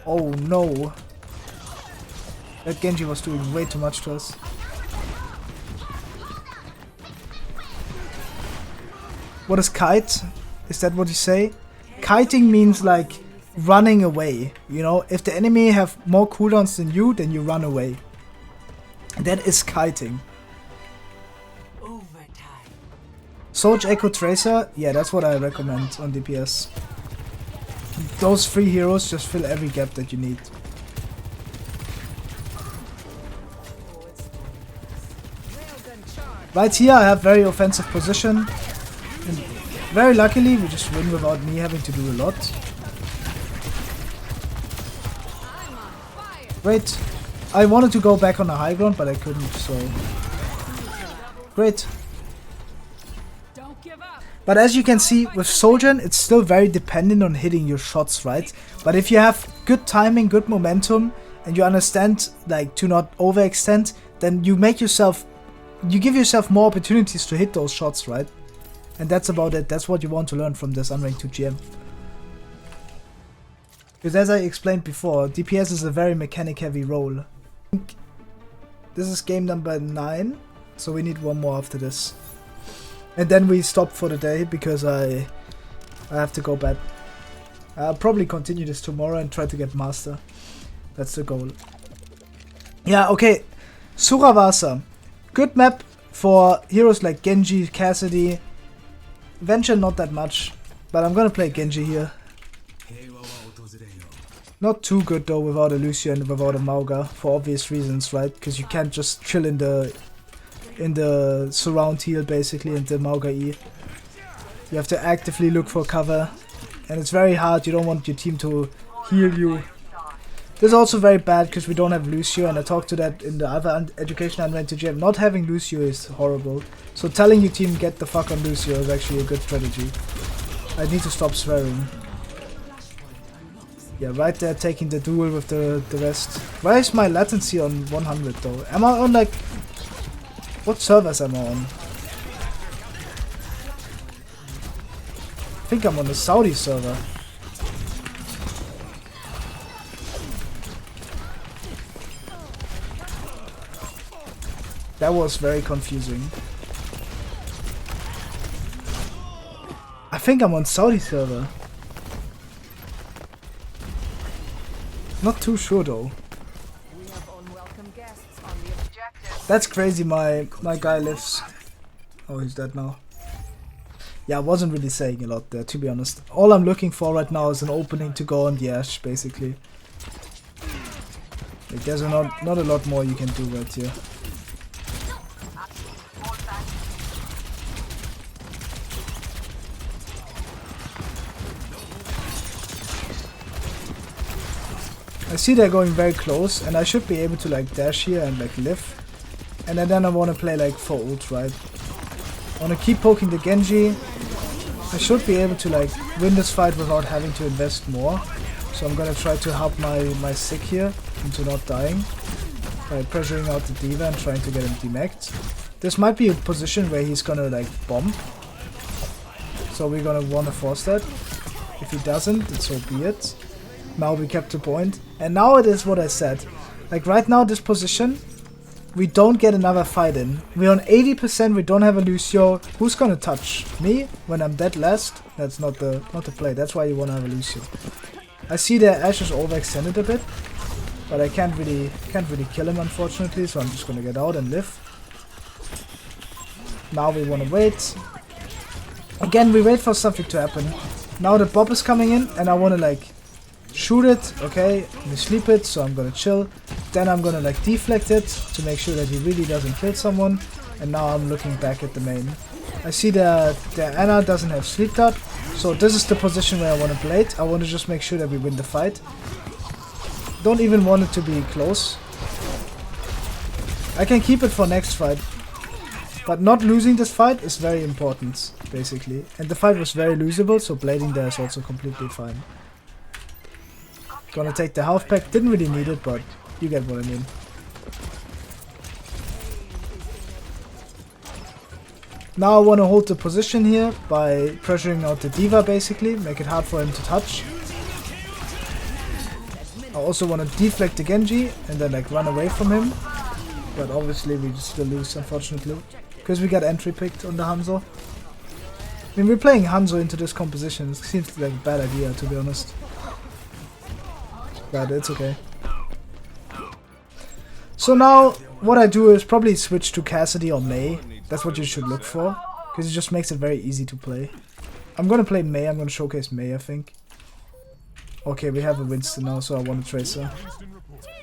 Oh no. That Genji was doing way too much to us. What is kite? Is that what you say? Kiting means like running away, you know? If the enemy have more cooldowns than you, then you run away. That is kiting. Sojourn, Echo, Tracer, yeah, that's what I recommend on DPS. Those 3 heroes just fill every gap that you need. Right here I have very offensive position. And very luckily we just win without me having to do a lot. Great. I wanted to go back on the high ground, but I couldn't, so... Great. But as you can see, with Sojourn, it's still very dependent on hitting your shots, right? But if you have good timing, good momentum, and you understand, like, to not overextend, then you make yourself... You give yourself more opportunities to hit those shots, right? And that's about it. That's what you want to learn from this Unranked 2 GM. Because as I explained before, DPS is a very mechanic heavy role. This is game number 9, so we need one more after this. And then we stop for the day because I have to go bed. I'll probably continue this tomorrow and try to get master. That's the goal. Yeah, okay. Suravasa. Good map for heroes like Genji, Cassidy. Venture not that much, but I'm gonna play Genji here. Not too good though without a Lucio and without a Mauga, for obvious reasons, right? Because you can't just chill in the surround heal basically and the Mauga E. You have to actively look for cover, and it's very hard, you don't want your team to heal you. This is also very bad because we don't have Lucio, and I talked to that in the other Educational Unranked GM. Not having Lucio is horrible. So telling your team get the fuck on Lucio is actually a good strategy. I need to stop swearing. Yeah, right there taking the duel with the rest. Why is my latency on 100 though? Am I on like... What servers am I on? I think I'm on the Saudi server. That was very confusing. I think I'm on Saudi server. Not too sure though. That's crazy, my guy lives. Oh, he's dead now. Yeah, I wasn't really saying a lot there, to be honest. All I'm looking for right now is an opening to go on the Ash, basically. Like, there's not a lot more you can do right here. I see they're going very close, and I should be able to like dash here and like live. And then I want to play like for ult, right? I want to keep poking the Genji. I should be able to like win this fight without having to invest more. So I'm gonna try to help my sick here into not dying. by pressuring out the D.Va and trying to get him demacked. This might be a position where he's gonna like bomb. So we're gonna wanna force that. If he doesn't, then so be it. Now we kept the point. And now it is what I said. Like right now this position, we don't get another fight in. We're on 80%, we don't have a Lucio. Who's gonna touch? Me? When I'm dead last? That's not the play. That's why you wanna have a Lucio. I see the Ashe is overextended a bit. But I can't really kill him unfortunately, so I'm just gonna get out and live. Now we wanna wait. Again, we wait for something to happen. Now the Bob is coming in and I wanna like shoot it, okay, we sleep it, so I'm gonna chill. Then I'm gonna like deflect it to make sure that he really doesn't kill someone. And now I'm looking back at the main. I see the Ana doesn't have sleep dart, so this is the position where I wanna blade. I wanna just make sure that we win the fight. Don't even want it to be close. I can keep it for next fight. But not losing this fight is very important, basically. And the fight was very losable, so blading there is also completely fine. Gonna take the half pack, didn't really need it, but you get what I mean. Now I wanna hold the position here by pressuring out the D.Va basically, make it hard for him to touch. I also want to deflect the Genji and then like run away from him. But obviously we just still lose unfortunately. Because we got entry picked on the Hanzo. I mean we're playing Hanzo into this composition. It seems like a bad idea to be honest. But it's okay. So now what I do is probably switch to Cassidy or Mei. That's what you should look for. Because it just makes it very easy to play. I'm gonna play Mei, I'm gonna showcase Mei I think. Okay, we have a Winston now, so I want a Tracer.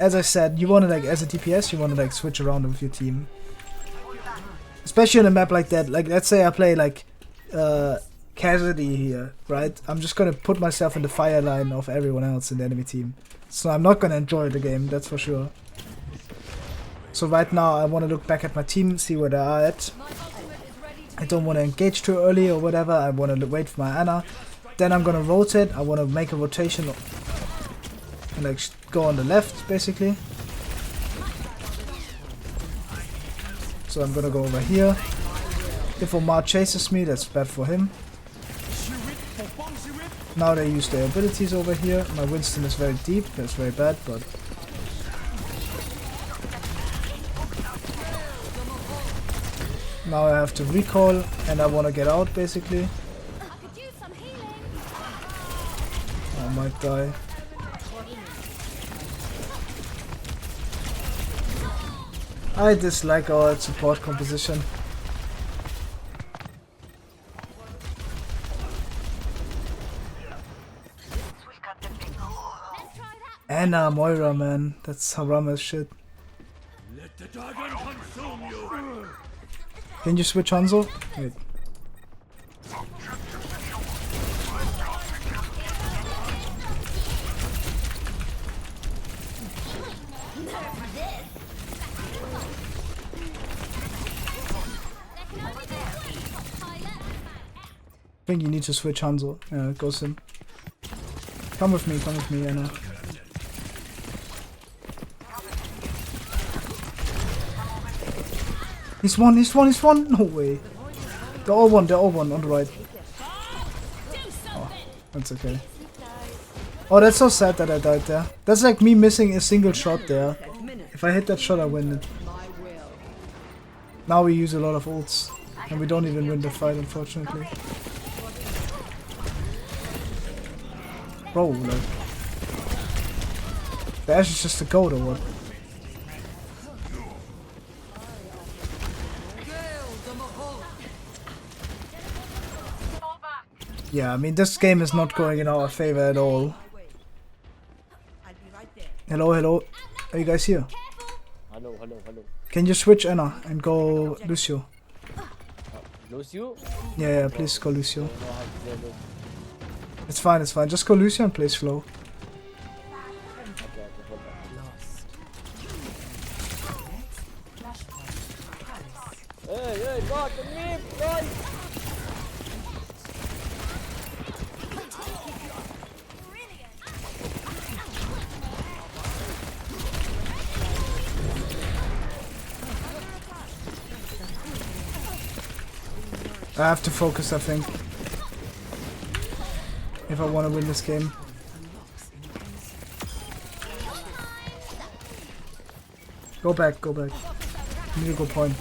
As I said, you want to like, as a DPS, you want to like switch around with your team. Especially on a map like that. Like, let's say I play like Cassidy here, right? I'm just gonna put myself in the fire line of everyone else in the enemy team. So I'm not gonna enjoy the game, that's for sure. So right now I want to look back at my team, see where they are at. I don't want to engage too early or whatever, I want to wait for my Ana. Then I'm gonna rotate, I wanna make a rotation and like go on the left basically. So I'm gonna go over here. If Omar chases me, that's bad for him. Now they use their abilities over here. My Winston is very deep, that's very bad, but... Now I have to recall and I wanna get out basically. I might die. I dislike our support composition. Anna, Moira, man. That's Harama's shit. Can you switch Hanzo? Wait. I think you need to switch Hanzo. Yeah, it goes in. Come with me, Anna. He's one! No way. They're all one on the right. Oh, that's okay. Oh, that's so sad that I died there. That's like me missing a single shot there. If I hit that shot, I win it. Now we use a lot of ults. And we don't even win the fight, unfortunately. Bro, like... The Ashe is just a goat or what? Yeah, I mean, this game is not going in our favor at all. Hello. Are you guys here? Hello. Can you switch Anna and go Lucio? Lucio? Yeah, please go Lucio. It's fine. Just go Lucio and play slow. Hey, God, me, guys! I have to focus, I think. If I want to win this game. Go back, go back. You need to go point.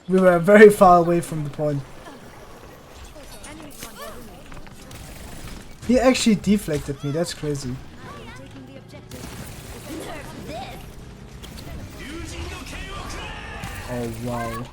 We were very far away from the point. He actually deflected me, that's crazy. Oh wow.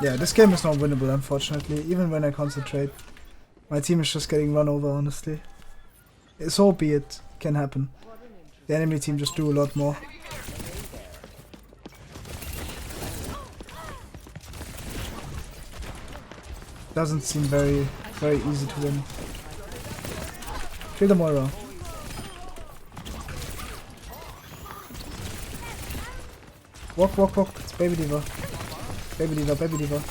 Yeah, this game is not winnable, unfortunately, even when I concentrate. My team is just getting run over, honestly. So be it, can happen. The enemy team just do a lot more. Doesn't seem very easy to win. Kill the Moira. Walk, walk, walk. It's Baby Diva. Baby Diva, Baby Diva.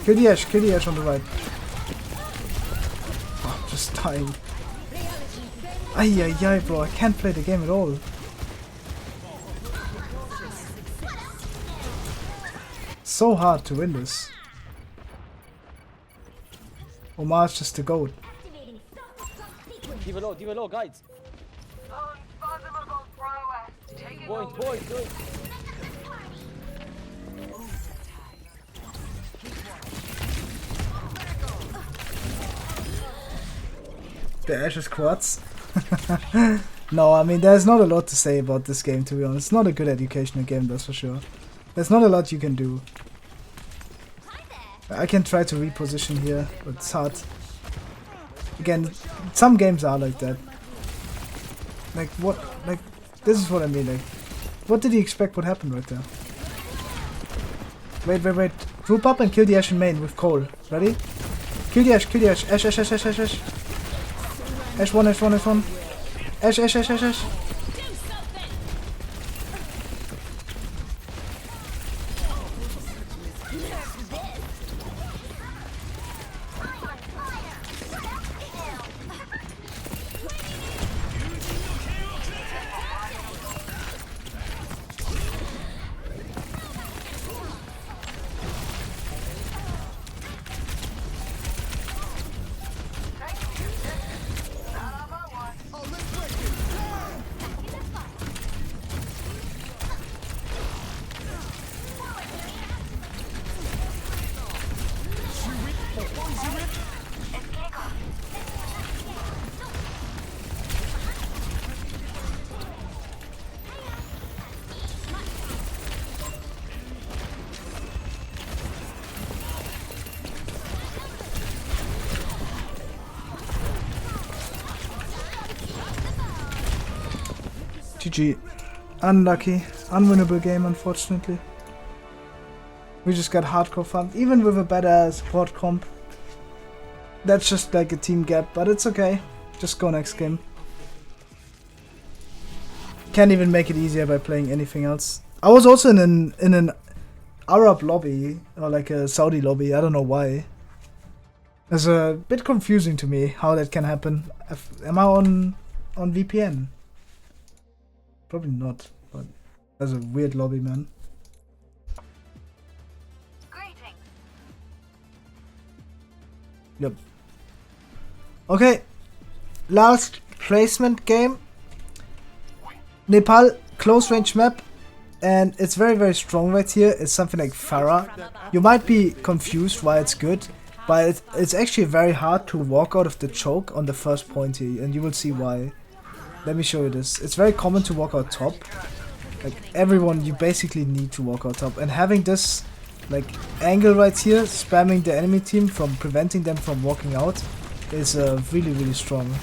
Kill the Ash on the right. Oh, I'm just dying. Ay, bro, I can't play the game at all. So hard to win this. Omar's just the GOAT. Diva low, guys. Point. The Ash is quads. No, I mean, there's not a lot to say about this game, to be honest. It's not a good educational game, that's for sure. There's not a lot you can do. I can try to reposition here, but it's hard. Again, some games are like that. Like, what? Like, this is what I mean, like, what did he expect would happen right there? Wait. Group up and kill the Ash in main with Cole. Ready? Kill the Ash. Ash. Ash 1. Ash. GG. Unlucky. Unwinnable game, unfortunately. We just got hardcore fun, even with a better support comp. That's just like a team gap, but it's okay. Just go next game. Can't even make it easier by playing anything else. I was also in an Arab lobby, or like a Saudi lobby, I don't know why. It's a bit confusing to me how that can happen. Am I on VPN? Probably not, but that's a weird lobby, man. Greetings. Yep. Okay, last placement game. Nepal, close range map, and it's very strong right here. It's something like Pharah. You might be confused why it's good, but it's actually very hard to walk out of the choke on the first point here, and you will see why. Let me show you this. It's very common to walk out top. Like everyone, you basically need to walk out top, and having this like angle right here, spamming the enemy team from preventing them from walking out, is really strong.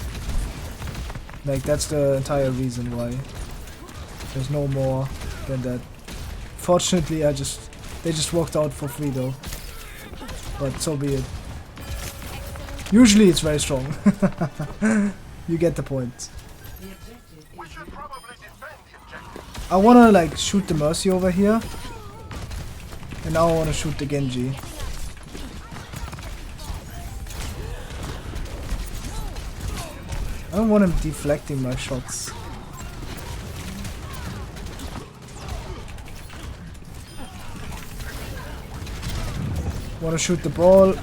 Like that's the entire reason why. There's no more than that. Fortunately, they just walked out for free though. But so be it. Usually it's very strong. You get the point. I wanna like shoot the Mercy over here. And now I wanna shoot the Genji. I don't want him deflecting my shots. Wanna shoot the brawl.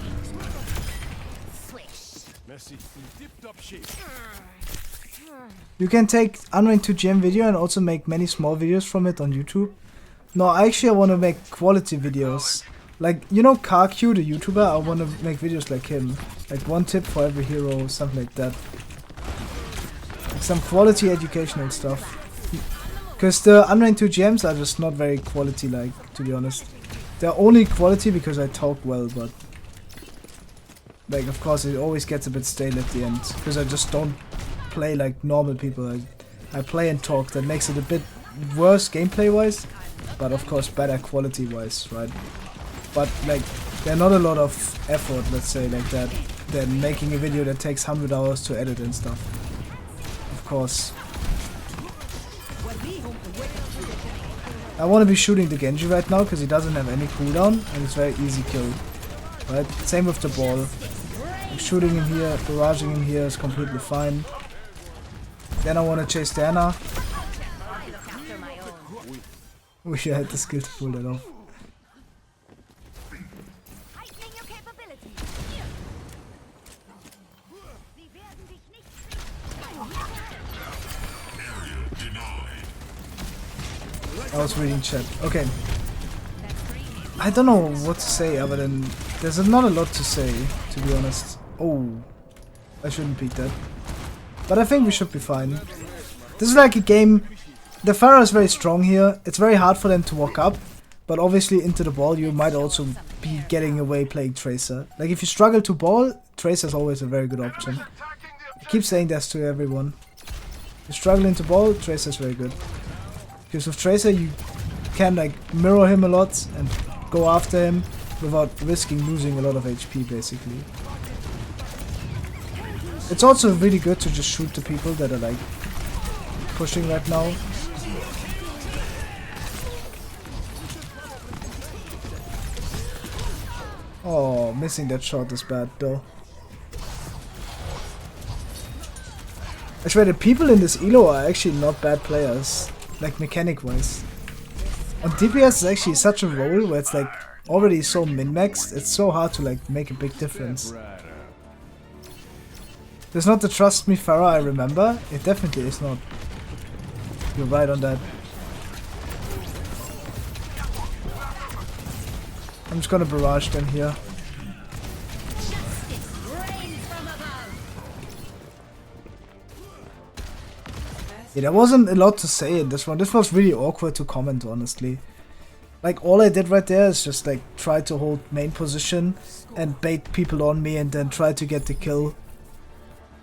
You can take Unranked 2 GM video and also make many small videos from it on YouTube. No, actually I want to make quality videos. Like, you know Karq, the YouTuber? I want to make videos like him. Like one tip for every hero, something like that. Like some quality educational stuff. Because the Unranked 2 GMs are just not very quality like, to be honest. They're only quality because I talk well, but... Like, of course, it always gets a bit stale at the end. Because I just don't play like normal people. I play and talk. That makes it a bit worse gameplay-wise. But of course, better quality-wise, right? But, like, there's not a lot of effort, let's say, like that. Than making a video that takes 100 hours to edit and stuff. Of course. I want to be shooting the Genji right now because he doesn't have any cooldown and it's very easy kill. Right? Same with the ball. Shooting him here, barraging him here is completely fine. Then I want to chase Diana. Wish I had the skill to pull that off. I was reading chat. Okay. I don't know what to say other than... There's not a lot to say, to be honest. Oh. I shouldn't peek that. But I think we should be fine. This is like a game... The Pharah is very strong here. It's very hard for them to walk up. But obviously into the ball you might also be getting away playing Tracer. Like if you struggle to ball, Tracer is always a very good option. I keep saying this to everyone. If you're struggling to ball, Tracer is very good. Because with Tracer you can like mirror him a lot and go after him without risking losing a lot of HP basically. It's also really good to just shoot the people that are like pushing right now. Oh, missing that shot is bad though. I swear the people in this elo are actually not bad players. Like mechanic wise. On DPS is actually such a role where it's like already so min-maxed, it's so hard to like make a big difference. There's not the TrqstMe Pharah I remember. It definitely is not. You're right on that. I'm just gonna barrage them here. Yeah, there wasn't a lot to say in this one. This was really awkward to comment, honestly. Like, all I did right there is just, like, try to hold main position and bait people on me and then try to get the kill.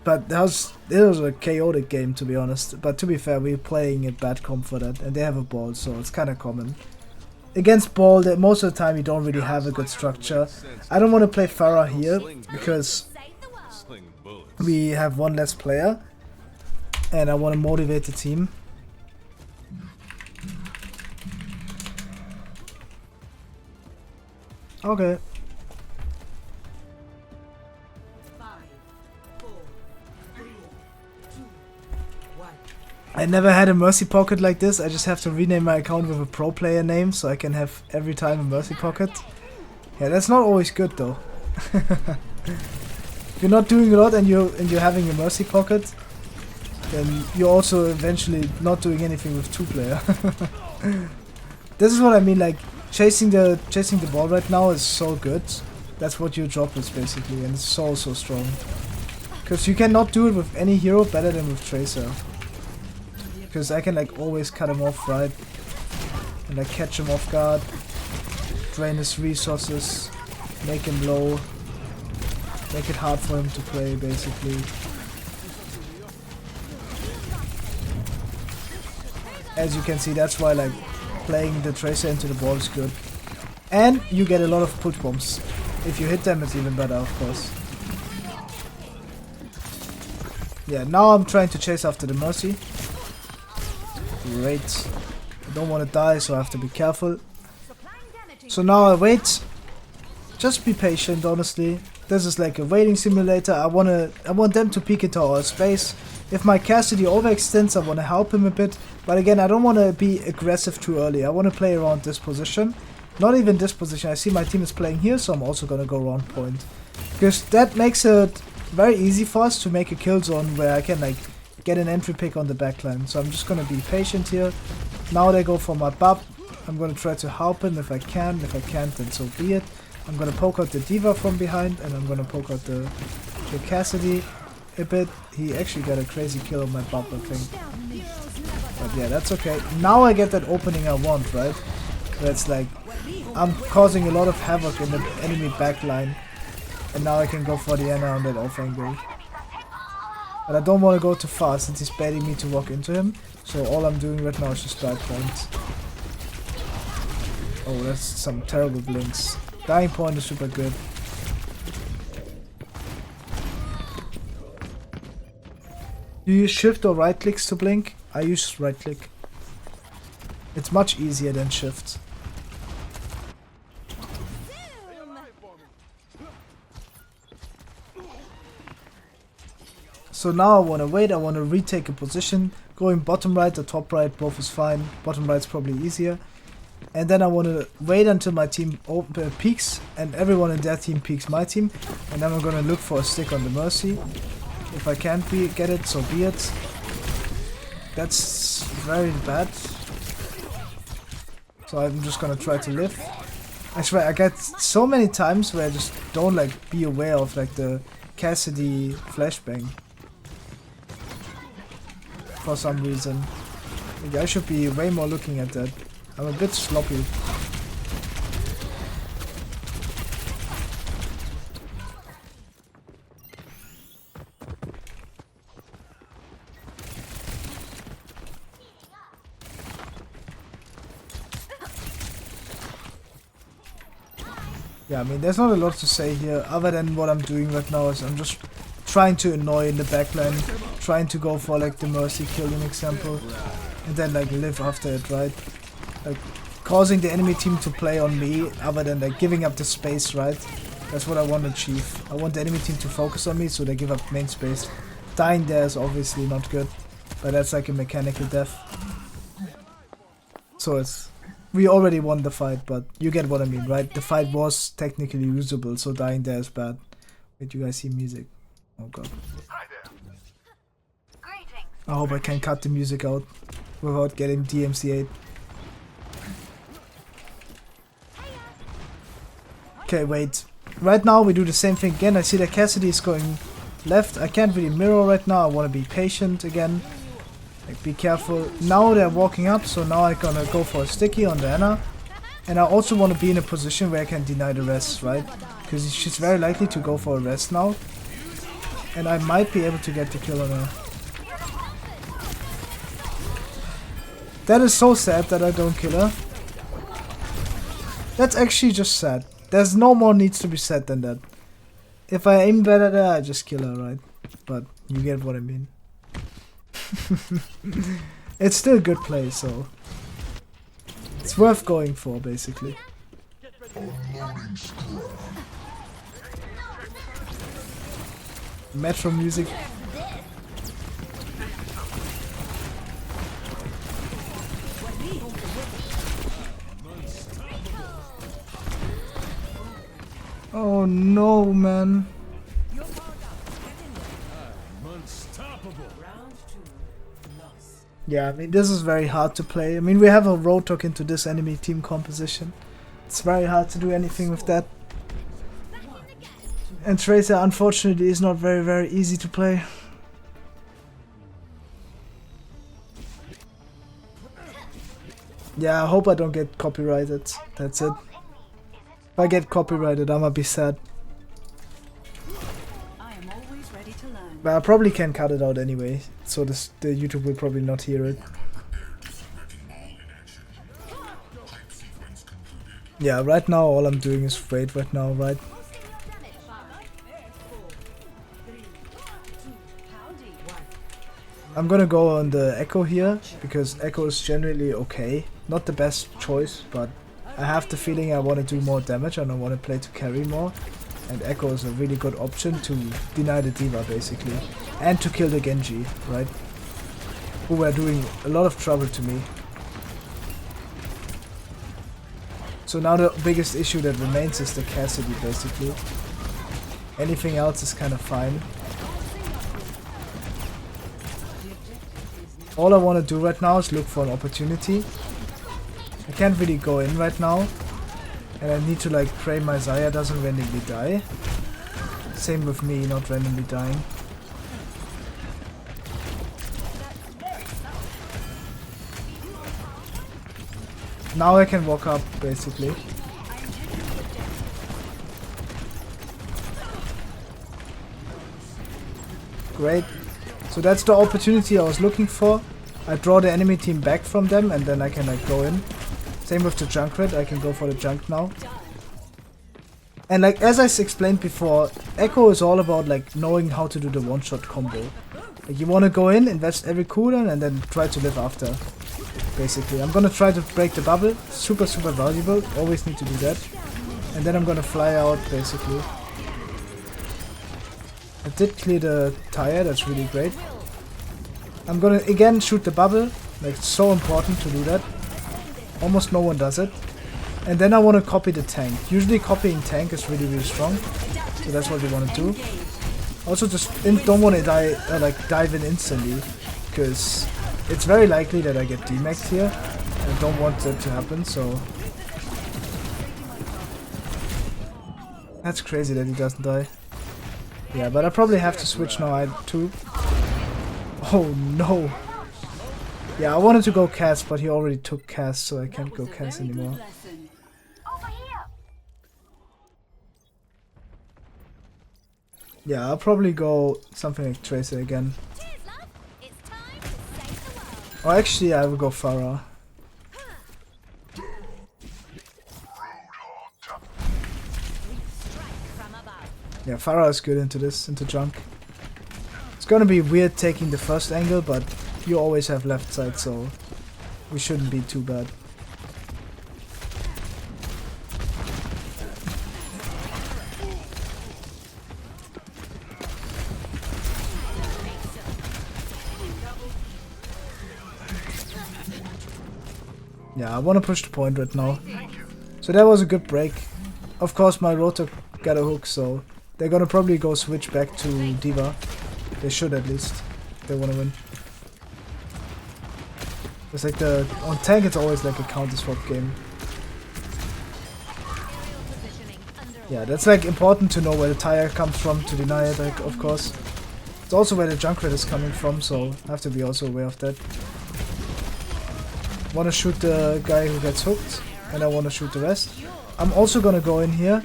But it was a chaotic game, to be honest. But to be fair, we're playing at bad comp for that. And they have a ball, so it's kind of common. Against ball, most of the time you don't really have a good structure. I don't want to play Pharah here because we have one less player. And I want to motivate the team. Okay. 5, 4, 3, 2, 1. I never had a Mercy Pocket like this. I just have to rename my account with a pro player name so I can have every time a Mercy Pocket. Yeah, that's not always good though. If you're not doing a lot and you're having a Mercy Pocket, then you're also eventually not doing anything with 2-player. This is what I mean, like chasing the ball right now is so good. That's what your job is basically, and it's so strong. Because you cannot do it with any hero better than with Tracer. Because I can like always cut him off, right? And like catch him off guard. drain his resources, make him low, make it hard for him to play basically. As you can see, that's why like playing the Tracer into the ball is good. And you get a lot of push bombs. If you hit them, it's even better, of course. Yeah, now I'm trying to chase after the Mercy. Great. I don't want to die, so I have to be careful. So now I wait. Just be patient, honestly. This is like a waiting simulator. I want them to peek into our space. If my Cassidy overextends, I want to help him a bit. But again, I don't want to be aggressive too early. I want to play around this position. Not even this position. I see my team is playing here, so I'm also going to go around point. Because that makes it very easy for us to make a kill zone where I can like get an entry pick on the backline. So I'm just going to be patient here. Now they go for my bub. I'm going to try to help him if I can. If I can't, then so be it. I'm going to poke out the Diva from behind, and I'm going to poke out the Cassidy a bit. He actually got a crazy kill on my bub, I think. But yeah, that's okay. Now I get that opening I want, right? That's like, I'm causing a lot of havoc in the enemy backline. And now I can go for the Ana on that off angle. But I don't want to go too far since he's baiting me to walk into him. So all I'm doing right now is just dive points. Oh, that's some terrible blinks. Dying point is super good. Do you use shift or right clicks to blink? I use right click. It's much easier than shift. So now I want to wait, I want to retake a position. Going bottom right or top right, both is fine. Bottom right's probably easier. And then I want to wait until my team peaks and everyone in their team peaks my team. And then I'm going to look for a stick on the Mercy. If I can't get it, so be it. That's very bad. So I'm just going to try to live. I swear, I get so many times where I just don't like be aware of like the Cassidy flashbang. For some reason. Like, I should be way more looking at that. I'm a bit sloppy. Yeah, I mean, there's not a lot to say here other than what I'm doing right now is I'm just trying to annoy in the backline, trying to go for like the Mercy kill in example, and then like live after it, right? Like causing the enemy team to play on me other than like giving up the space, right? That's what I want to achieve. I want the enemy team to focus on me so they give up main space. Dying there is obviously not good, but that's like a mechanical death. So it's... we already won the fight, but you get what I mean, right? The fight was technically usable, so dying there is bad. Wait, you guys see music? Oh god. I hope I can cut the music out without getting DMCA'd. Okay, wait. Right now we do the same thing again. I see that Cassidy is going left. I can't really mirror right now. I want to be patient again. Like, be careful. Now they're walking up, so now I'm gonna go for a sticky on the Ana. And I also want to be in a position where I can deny the rest, right? Because she's very likely to go for a rest now. And I might be able to get the kill on her. That is so sad that I don't kill her. That's actually just sad. There's no more needs to be said than that. If I aim better there, I just kill her, right? But you get what I mean. It's still good play, so it's worth going for, basically. Metro music. Oh no, man. Yeah, I mean, this is very hard to play. I mean, we have a Roadhog into this enemy team composition. It's very hard to do anything with that. And Tracer, unfortunately, is not very easy to play. Yeah, I hope I don't get copyrighted. That's it. If I get copyrighted, I'ma be sad. I am always ready to learn. But I probably can cut it out anyway, so the YouTube will probably not hear it. Yeah, right now all I'm doing is wait right now, right? I'm gonna go on the Echo here, because Echo is generally okay. Not the best choice, but I have the feeling I want to do more damage and I want to play to carry more. And Echo is a really good option to deny the D.Va basically. And to kill the Genji, right? Who were doing a lot of trouble to me. So now the biggest issue that remains is the Cassidy basically. Anything else is kind of fine. All I want to do right now is look for an opportunity. I can't really go in right now. And I need to like pray my Xayah doesn't randomly die. Same with me not randomly dying. Now I can walk up basically. Great. So that's the opportunity I was looking for. I draw the enemy team back from them and then I can like go in. Same with the Junkrat, I can go for the junk now. And like as I explained before, Echo is all about like knowing how to do the one-shot combo. Like you wanna go in, invest every cooldown and then try to live after. Basically. I'm gonna try to break the bubble. Super valuable. Always need to do that. And then I'm gonna fly out basically. I did clear the tire, that's really great. I'm gonna again shoot the bubble. Like it's so important to do that. Almost no one does it. And then I want to copy the tank. Usually copying tank is really strong. So that's what we want to do. Also just don't want to dive in instantly. Because it's very likely that I get demaxed here. I don't want that to happen, so... That's crazy that he doesn't die. Yeah, but I probably have to switch now too. Oh no! Yeah, I wanted to go cast, but he already took cast, so I can't go cast anymore. Over here. Yeah, I'll probably go something like Tracer again. Or actually, I will go Pharah. Yeah, Pharah is good into this, into junk. It's gonna be weird taking the first angle, but you always have left side, so we shouldn't be too bad. Yeah, I want to push the point right now. So that was a good break. Of course my Roadhog got a hook, so they're gonna probably go switch back to D.Va. They should at least. They wanna win. It's like on tank it's always like a counter swap game. Yeah, that's like important to know where the tire comes from to deny it, like, of course. It's also where the Junkrat is coming from, so I have to be also aware of that. Wanna shoot the guy who gets hooked, and I wanna shoot the rest. I'm also gonna go in here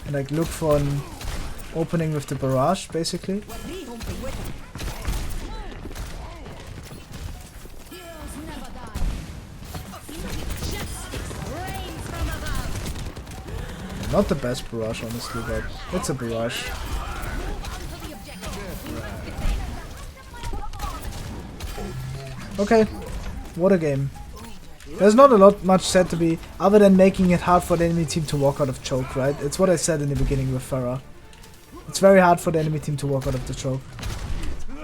and like look for an opening with the barrage, basically. Not the best barrage, honestly, but it's a barrage. Okay, what a game. There's not a lot much said to be, other than making it hard for the enemy team to walk out of choke, right? It's what I said in the beginning with Pharah. It's very hard for the enemy team to walk out of the choke.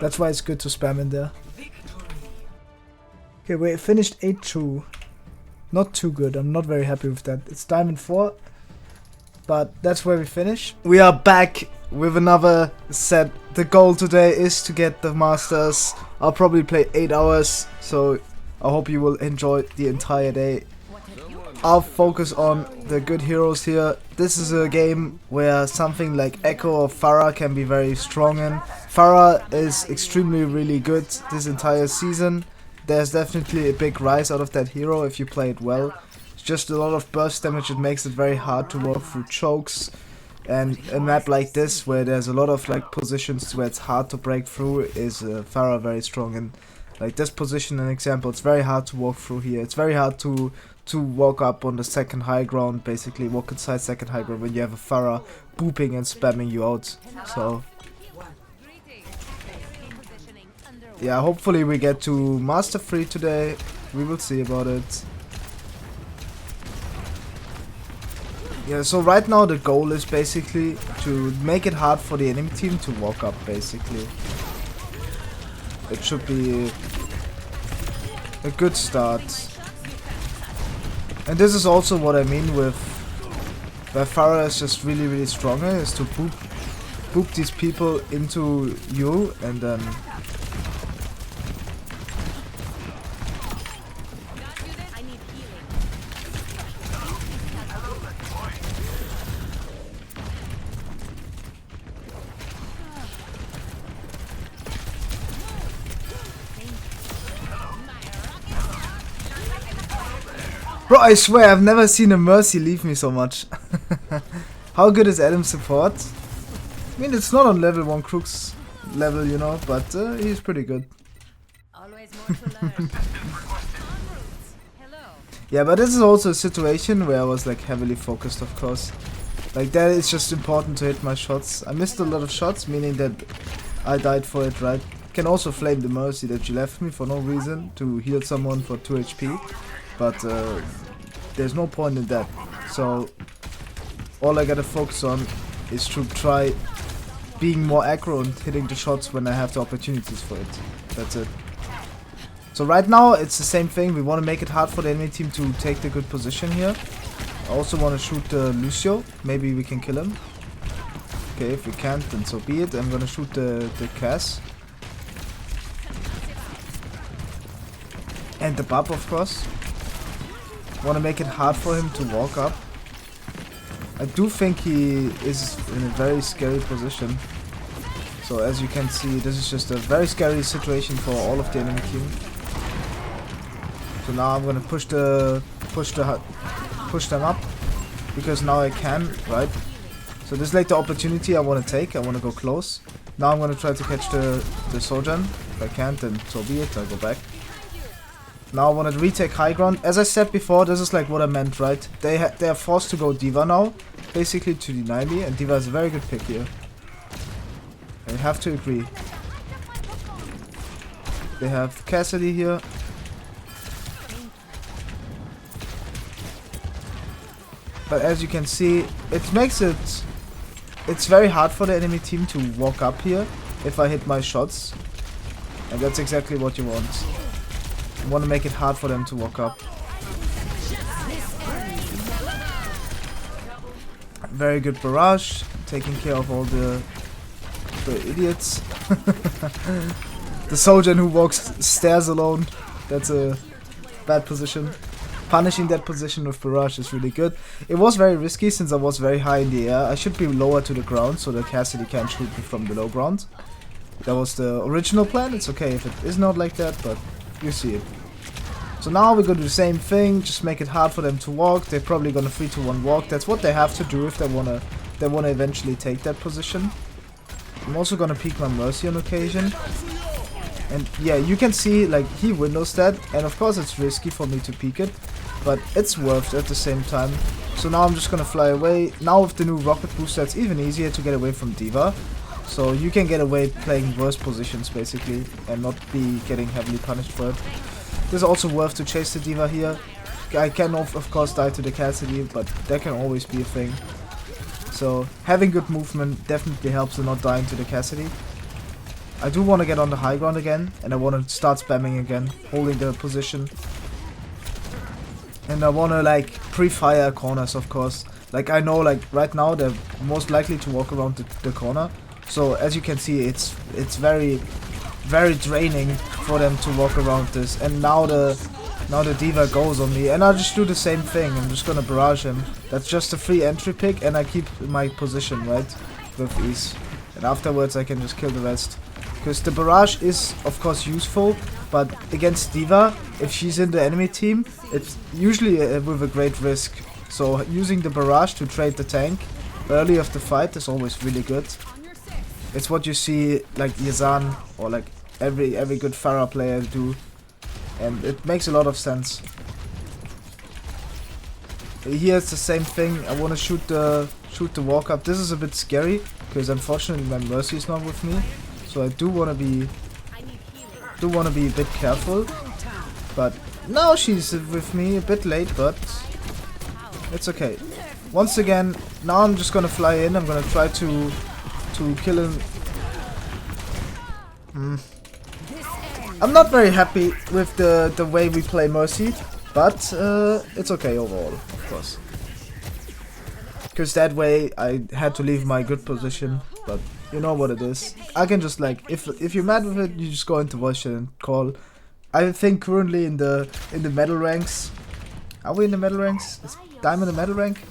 That's why it's good to spam in there. Okay, we finished 8-2. Not too good, I'm not very happy with that. It's Diamond 4, but that's where we finish. We are back with another set. The goal today is to get the Masters. I'll probably play 8 hours, so I hope you will enjoy the entire day. I'll focus on the good heroes here. This is a game where something like Echo or Pharah can be very strong in. Pharah is extremely really good this entire season. There's definitely a big rise out of that hero if you play it well. It's just a lot of burst damage. It makes it very hard to walk through chokes. And a map like this, where there's a lot of like positions where it's hard to break through, is Pharah very strong in. Like this position, an example, it's very hard to walk through here. It's very hard to walk up on the second high ground, basically walk inside second high ground when you have a Pharah booping and spamming you out. So yeah, hopefully we get to Master 3 today. We will see about it. Yeah, so right now the goal is basically to make it hard for the enemy team to walk up, basically. It should be a good start. And this is also what I mean with where Pharah is just really stronger, is to boop these people into you and then bro, I swear I've never seen a Mercy leave me so much. How good is Adam's support? I mean, it's not on level 1 Crooks level, you know, but he's pretty good. Always more to learn. Hello. Yeah, but this is also a situation where I was like heavily focused, of course. Like that, it's just important to hit my shots. I missed a lot of shots, meaning that I died for it, right? Can also flame the Mercy that you left me for no reason to heal someone for 2 HP. But there's no point in that. So all I gotta focus on is to try being more aggro and hitting the shots when I have the opportunities for it. That's it. So right now it's the same thing. We want to make it hard for the enemy team to take the good position here. I also want to shoot Lucio. Maybe we can kill him. Okay, if we can't, then so be it. I'm gonna shoot the Cass. And the Bub, of course. Want to make it hard for him to walk up. I do think he is in a very scary position. So as you can see, this is just a very scary situation for all of the enemy team. So now I'm gonna push them up because now I can, right? So this is like the opportunity I want to take. I want to go close. Now I'm gonna try to catch the Sojourn. If I can't, then so be it. I'll go back. Now I want to retake high ground. As I said before, this is like what I meant, right? They are forced to go D.Va now, basically to deny me, and D.Va is a very good pick here. I have to agree. They have Cassidy here. But as you can see, it makes it's very hard for the enemy team to walk up here if I hit my shots. And that's exactly what you want. You want to make it hard for them to walk up. Very good barrage, taking care of all the idiots. The Sojourn who walks stairs alone, that's a bad position. Punishing that position with barrage is really good. It was very risky since I was very high in the air. I should be lower to the ground so that Cassidy can't shoot me from the low ground. That was the original plan. It's okay if it is not like that, but you see it. So now we're gonna do the same thing, just make it hard for them to walk. They're probably gonna 3-2-1 walk. That's what they have to do if they wanna eventually take that position. I'm also gonna peek my Mercy on occasion. And yeah, you can see like he windows that, and of course it's risky for me to peek it, but it's worth it at the same time. So now I'm just gonna fly away. Now with the new rocket booster, it's even easier to get away from D.Va. So you can get away playing worse positions basically and not be getting heavily punished for it. This is also worth to chase the D.Va here. I can of course die to the Cassidy, but that can always be a thing. So having good movement definitely helps in not dying to the Cassidy. I do want to get on the high ground again, and I want to start spamming again, holding the position. And I want to like pre-fire corners, of course. Like I know like right now they're most likely to walk around the corner. So as you can see, it's very draining for them to walk around this. And now the D.Va goes on me, and I'll just do the same thing. I'm just gonna barrage him. That's just a free entry pick, and I keep my position, right, with ease. And afterwards I can just kill the rest. Because the barrage is of course useful, But against D.Va, if she's in the enemy team, it's usually with a great risk. So using the barrage to trade the tank early of the fight is always really good. It's what you see like Yazan or like every good Pharah player do, and it makes a lot of sense. Here it's the same thing. I want to shoot the walk up. This is a bit scary because unfortunately my Mercy is not with me, so I do want to be a bit careful. But now she's with me a bit late, but it's okay. Once again, now I'm just gonna fly in. I'm gonna try to kill him. I'm not very happy with the way we play Mercy, but it's okay overall, of course. Because that way I had to leave my good position, but you know what it is. I can just like, if you're mad with it, you just go into voice chat and call. I think currently in the medal ranks, are we in the medal ranks? Is Diamond a medal rank?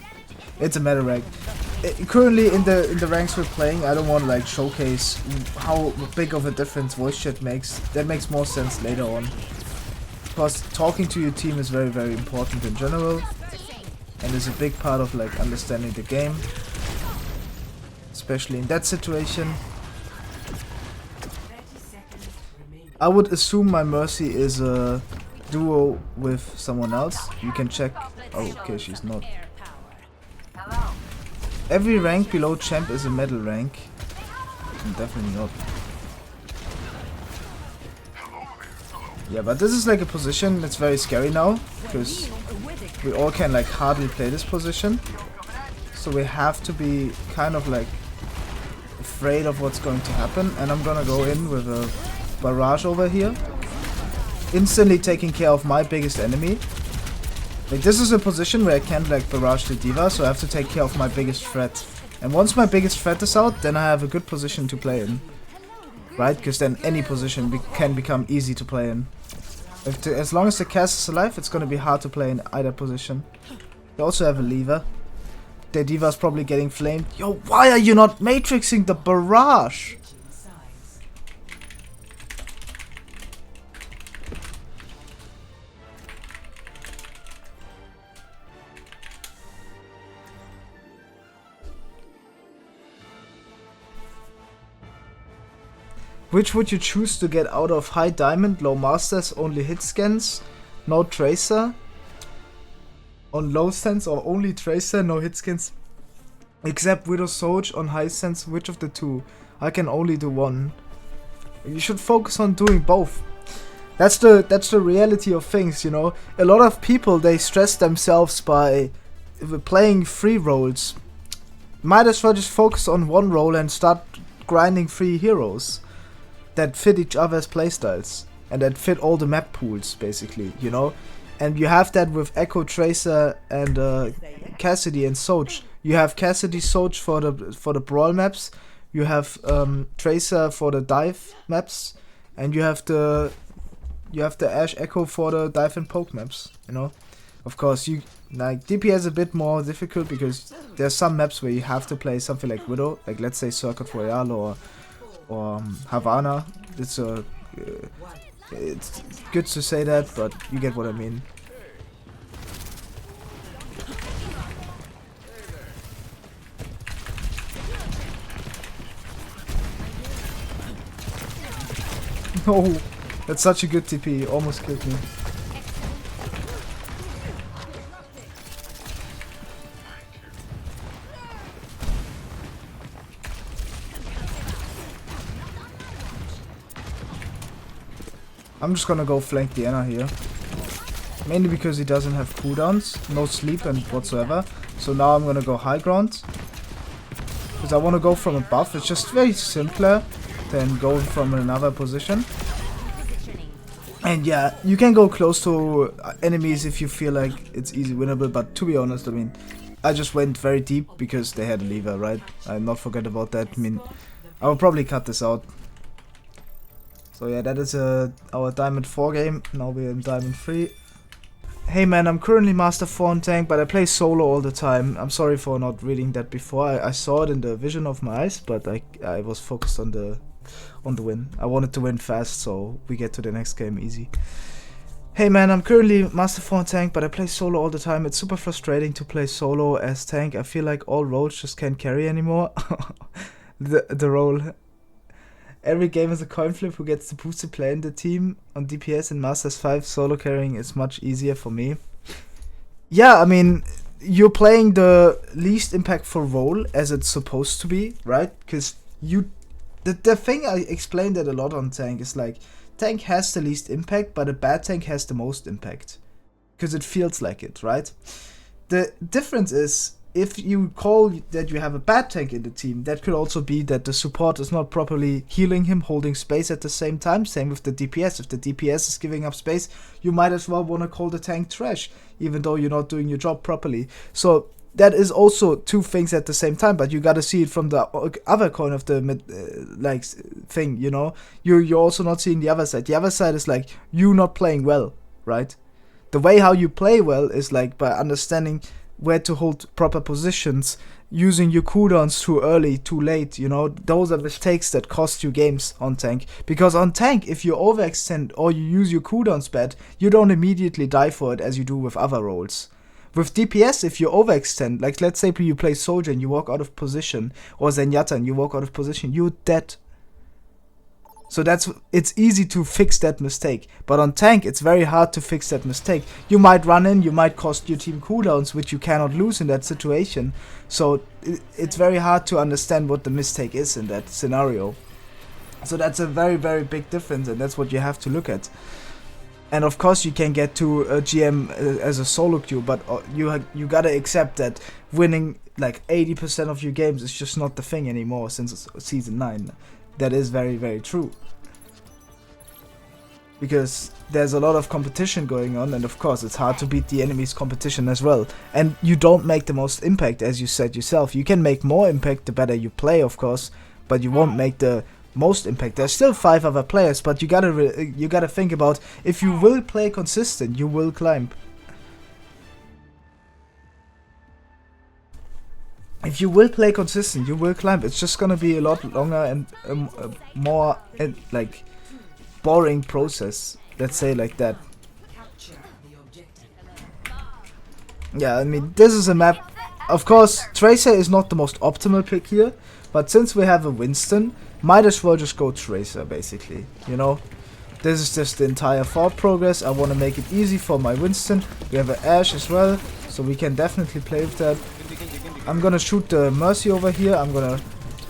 It's a medal rank. Currently in the ranks we're playing, I don't want to like showcase how big of a difference voice chat makes. That makes more sense later on. Because talking to your team is very, very important in general, and is a big part of like understanding the game, especially in that situation. I would assume my Mercy is a duo with someone else. You can check. Oh, okay, she's not. Every rank below champ is a medal rank. Definitely not. Yeah, but this is like a position that's very scary now, because we all can like hardly play this position. So we have to be kind of like afraid of what's going to happen, and I'm gonna go in with a barrage over here, instantly taking care of my biggest enemy. Like, this is a position where I can't like barrage the D.Va, so I have to take care of my biggest threat. And once my biggest threat is out, then I have a good position to play in, right? Because then any position can become easy to play in. As long as the cast is alive, it's gonna be hard to play in either position. They also have a lever. Their D.Va's probably getting flamed. Yo, why are you not matrixing the barrage? Which would you choose to get out of high diamond, low masters, only hit scans, no tracer? On low sense or only tracer, no hit scans? Except Widow Soj on high sense, which of the two? I can only do one. You should focus on doing both. That's the reality of things, you know. A lot of people, they stress themselves by playing 3 roles. Might as well just focus on one role and start grinding 3 heroes that fit each other's playstyles and that fit all the map pools, basically, you know. And you have that with Echo, Tracer, and Cassidy and Soj. You have Cassidy, Soj for the brawl maps. You have Tracer for the dive maps, and you have the Ash Echo for the dive and poke maps. You know, of course, you like DPS is a bit more difficult because there's some maps where you have to play something like Widow, like let's say Circuit Royale or Havana. It's good to say that, but you get what I mean. No, that's such a good TP. Almost killed me. I'm just gonna go flank the Ana here. Mainly because he doesn't have cooldowns, no sleep and whatsoever. So now I'm gonna go high ground. Because I want to go from above. It's just very simpler than going from another position. And yeah, you can go close to enemies if you feel like it's easy winnable. But to be honest, I mean, I just went very deep because they had a lever, right? I'll not forget about that. I mean, I will probably cut this out. So yeah, that is our Diamond 4 game. Now we're in Diamond 3. Hey man, I'm currently Master 4 on tank, but I play solo all the time. I'm sorry for not reading that before. I saw it in the vision of my eyes, but I was focused on the on the win. I wanted to win fast, so we get to the next game easy. Hey man, I'm currently Master 4 in tank, but I play solo all the time. It's super frustrating to play solo as tank. I feel like all roles just can't carry anymore. the role. Every game is a coin flip who gets the boosted play in the team. On DPS and Masters 5, solo carrying is much easier for me. Yeah, I mean, you're playing the least impactful role as it's supposed to be, right? Because the thing I explained that a lot on tank is like, tank has the least impact, but a bad tank has the most impact. Because it feels like it, right? The difference is, if you call that you have a bad tank in the team, that could also be that the support is not properly healing him, holding space at the same time. Same with the DPS. If the DPS is giving up space, you might as well want to call the tank trash, even though you're not doing your job properly. So that is also two things at the same time, but you gotta see it from the other coin of the like thing, you know. You're also not seeing the other side. The other side is like you not playing well, right? The way how you play well is like by understanding where to hold proper positions, using your cooldowns too early, too late, you know. Those are mistakes that cost you games on tank. Because on tank, if you overextend or you use your cooldowns bad, you don't immediately die for it as you do with other roles. With DPS, if you overextend, like let's say you play Sojourn, you walk out of position, or Zenyatta and you walk out of position, you're dead. So it's easy to fix that mistake. But on tank, it's very hard to fix that mistake. You might run in, you might cost your team cooldowns, which you cannot lose in that situation. So it's very hard to understand what the mistake is in that scenario. So that's a very, very big difference, and that's what you have to look at. And of course you can get to a GM as a solo queue, but you gotta accept that winning like 80% of your games is just not the thing anymore since Season 9. That is very, very true. Because there's a lot of competition going on, and of course it's hard to beat the enemy's competition as well. And you don't make the most impact, as you said yourself. You can make more impact the better you play, of course, but you won't make the most impact. There's still 5 other players, but you gotta think about, if you will play consistent, you will climb. If you will play consistent, you will climb. It's just gonna be a lot longer and more like boring process. Let's say like that. Yeah, I mean, this is a map. Of course, Tracer is not the most optimal pick here, but since we have a Winston, might as well just go Tracer, basically. You know, this is just the entire thought progress. I want to make it easy for my Winston. We have an Ashe as well, so we can definitely play with that. I'm gonna shoot the Mercy over here. I'm gonna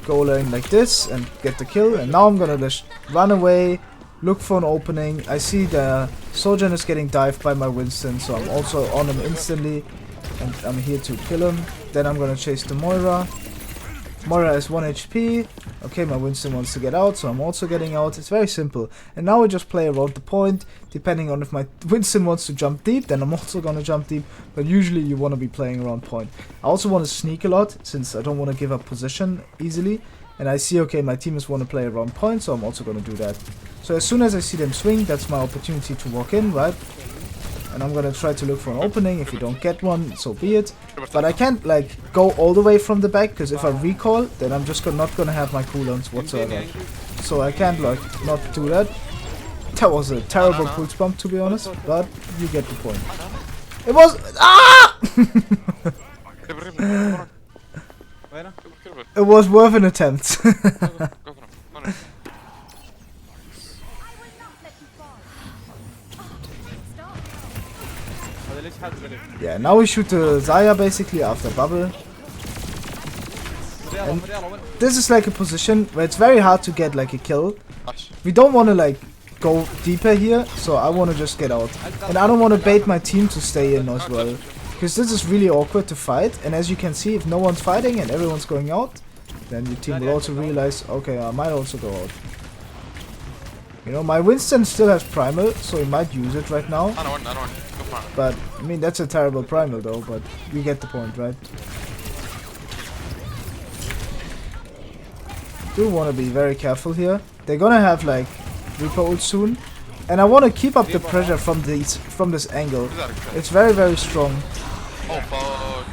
go in like this and get the kill. And now I'm gonna just run away, look for an opening. I see the Sojourn is getting dived by my Winston, so I'm also on him instantly. And I'm here to kill him. Then I'm gonna chase the Moira. Moira is 1 HP. Okay, my Winston wants to get out, so I'm also getting out. It's very simple. And now we just play around the point. Depending on if my Winston wants to jump deep, then I'm also gonna jump deep. But usually you want to be playing around point. I also want to sneak a lot, since I don't want to give up position easily. And I see, okay, my teammates want to play around point, so I'm also gonna do that. So as soon as I see them swing, that's my opportunity to walk in, right? And I'm gonna try to look for an opening. If you don't get one, so be it. But I can't like go all the way from the back, because if I recall, then I'm just not gonna have my cooldowns whatsoever. So I can't like not do that. That was a terrible pulse bump, to be honest, but you get the point. It was It was worth an attempt. Yeah, now we shoot the Zarya basically after bubble. And this is like a position where it's very hard to get like a kill. We don't want to like go deeper here, so I want to just get out. And I don't want to bait my team to stay in as well, because this is really awkward to fight. And as you can see, if no one's fighting and everyone's going out, then your team will also realize, okay, I might also go out. You know, my Winston still has primal, so he might use it right now. But, I mean, that's a terrible primal though, but you get the point, right? Do want to be very careful here. They're gonna have like Reaper ult soon. And I want to keep up the pressure from this angle. It's very, very strong. Oh fuck.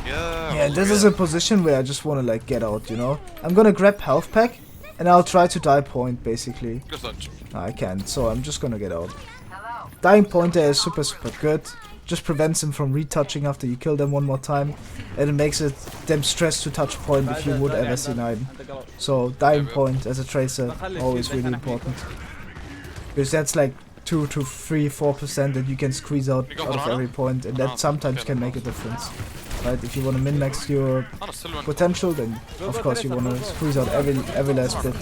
Yeah, this is a position where I just want to like get out, you know. I'm gonna grab health pack And I'll try to die point basically. Good touch. I can't, so I'm just gonna get out. Dying point there is super good. Just prevents them from retouching after you kill them one more time. And it makes it them stressed to touch point if you would ever C9. So dying point as a tracer, always really important. Because that's like 2 to 3-4% that you can squeeze out of every point, and that sometimes can make a difference. Right, if you want to min-max your potential, then of course you want to squeeze out every last bit.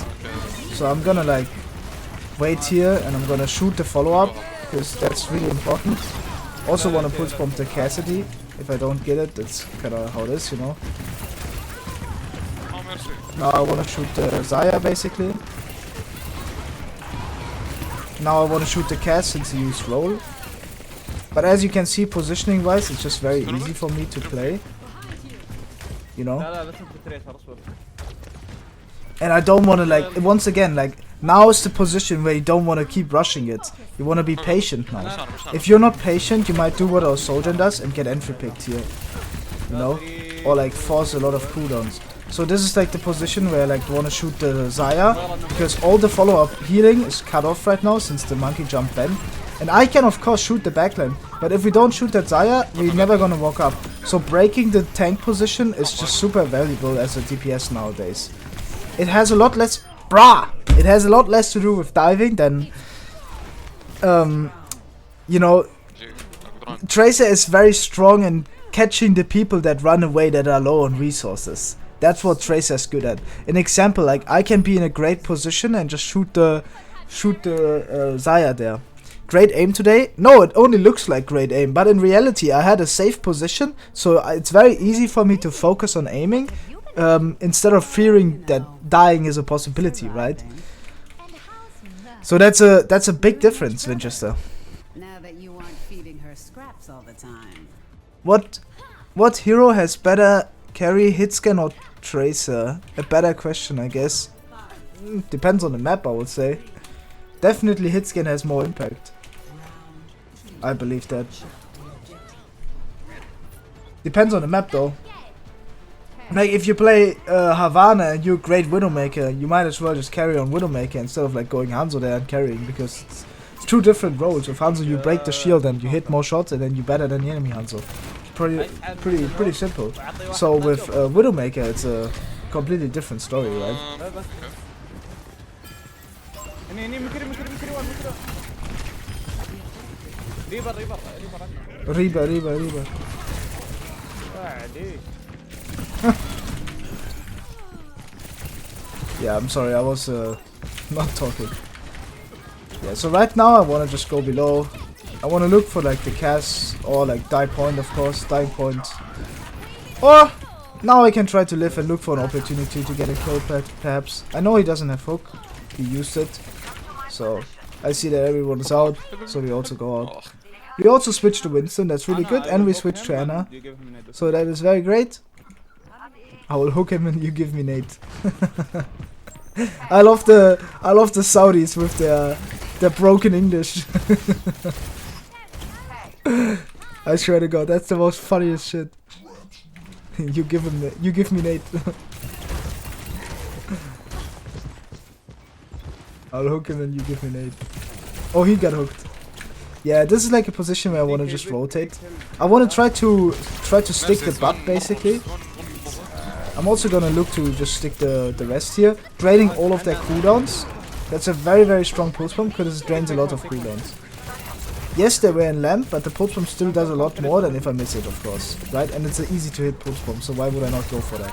So I'm gonna like wait here and I'm gonna shoot the follow-up, because that's really important. Also want to pulse bomb the Cassidy. If I don't get it, that's kinda how it is, you know. Now I want to shoot the Xayah basically. Now I want to shoot the Cass since he used roll. But as you can see, positioning wise, it's just very easy for me to play. You know? And I don't want to like, once again, like, now is the position where you don't want to keep rushing it. You want to be patient now. If you're not patient, you might do what our Sojourn does and get entry picked here. You know? Or like force a lot of cooldowns. So this is like the position where I like want to shoot the Xayah, because all the follow-up healing is cut off right now since the monkey jump banned. And I can of course shoot the backline, but if we don't shoot that Xayah, we're never gonna walk up. So breaking the tank position is just super valuable as a DPS nowadays. It has a lot less It has a lot less to do with diving than you know, Tracer is very strong in catching the people that run away that are low on resources. That's what Tracer is good at. An example, like I can be in a great position and just shoot the Xayah there. Great aim today? No, it only looks like great aim, but in reality I had a safe position, so it's very easy for me to focus on aiming instead of fearing that dying is a possibility, right? So that's a big difference, Winchester. Now that you aren't feeding her scraps all the time. What hero has better carry, hitscan or Tracer? A better question, I guess. Depends on the map, I would say. Definitely hitscan has more impact. I believe that. Depends on the map though. Like if you play Havana and you're a great Widowmaker, you might as well just carry on Widowmaker instead of like going Hanzo there and carrying, because it's two different roles. With Hanzo you break the shield and you hit more shots and then you're better than the enemy Hanzo. Pretty simple. So with Widowmaker it's a completely different story, right? Reaper. Yeah, I'm sorry, I was not talking. Yeah, so right now I wanna just go below. I wanna look for like the Cass or like die point, of course, dying point. Or now I can try to live and look for an opportunity to get a kill perhaps. I know he doesn't have hook, he used it. So I see that everyone is out, so we also go out. We also switch to Winston, that's really good, and we switch to Anna. So that is very great. I will hook him and you give me nade. I love the Saudis with their broken English. I swear to God, that's the most funniest shit. You give me nade. I'll hook him and you give me nade. Oh, he got hooked. Yeah, this is like a position where I want to just rotate. I want to try to stick the butt basically. I'm also gonna look to just stick the rest here, draining all of their cooldowns. That's a very strong pulse bomb because it drains a lot of cooldowns. Yes, they were in lamp, but the pulse bomb still does a lot more than if I miss it, of course, right? And it's an easy to hit pulse bomb, so why would I not go for that?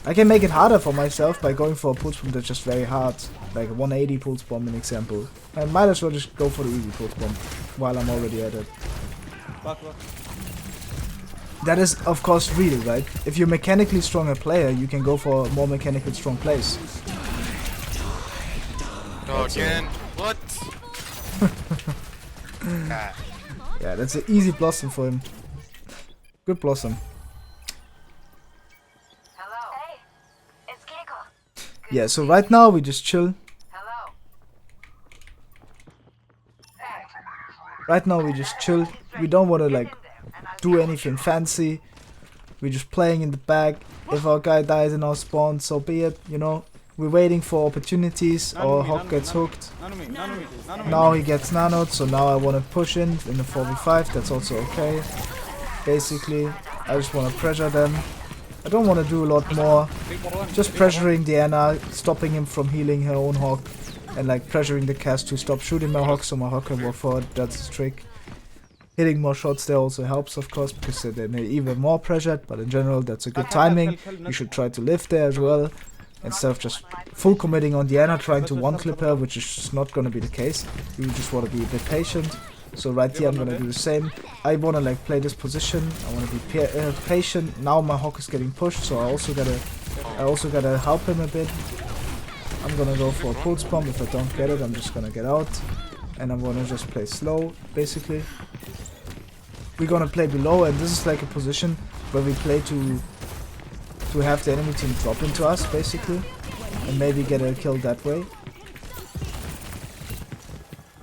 I can make it harder for myself by going for a pulse bomb that's just very hard, like a 180 pulse bomb, an example. I might as well just go for the easy pulse bomb while I'm already at it. That is, of course, real, right? If you're mechanically stronger player, you can go for more mechanically strong plays. Oh, again? What? Yeah, that's an easy blossom for him. Good blossom. Hello. Hey, it's Keiko. Yeah, so right now we just chill. Hello. Right now we just chill. We don't want to like do anything fancy. We're just playing in the back. If our guy dies in our spawn, so be it, you know. We're waiting for opportunities. Our Hawk gets hooked. Now he gets nanoed, so now I want to push in the 4v5. That's also okay. Basically, I just want to pressure them. I don't want to do a lot more. Just pressuring Diana, stopping him from healing her own Hawk, and like pressuring the cast to stop shooting my Hawk so my Hawk can walk forward. That's the trick. Hitting more shots there also helps, of course, because they're even more pressured, but in general that's a good timing. You should try to live there as well, instead of just full committing on Diana, trying to one-clip her, which is just not going to be the case. You just want to be a bit patient. So right here I'm going to do the same. I want to like play this position, I want to be patient. Now my Hawk is getting pushed, so I also gotta help him a bit. I'm going to go for a pulse bomb. If I don't get it, I'm just going to get out. And I'm going to just play slow, basically. We're gonna play below, and this is like a position where we play to have the enemy team drop into us, basically, and maybe get a kill that way.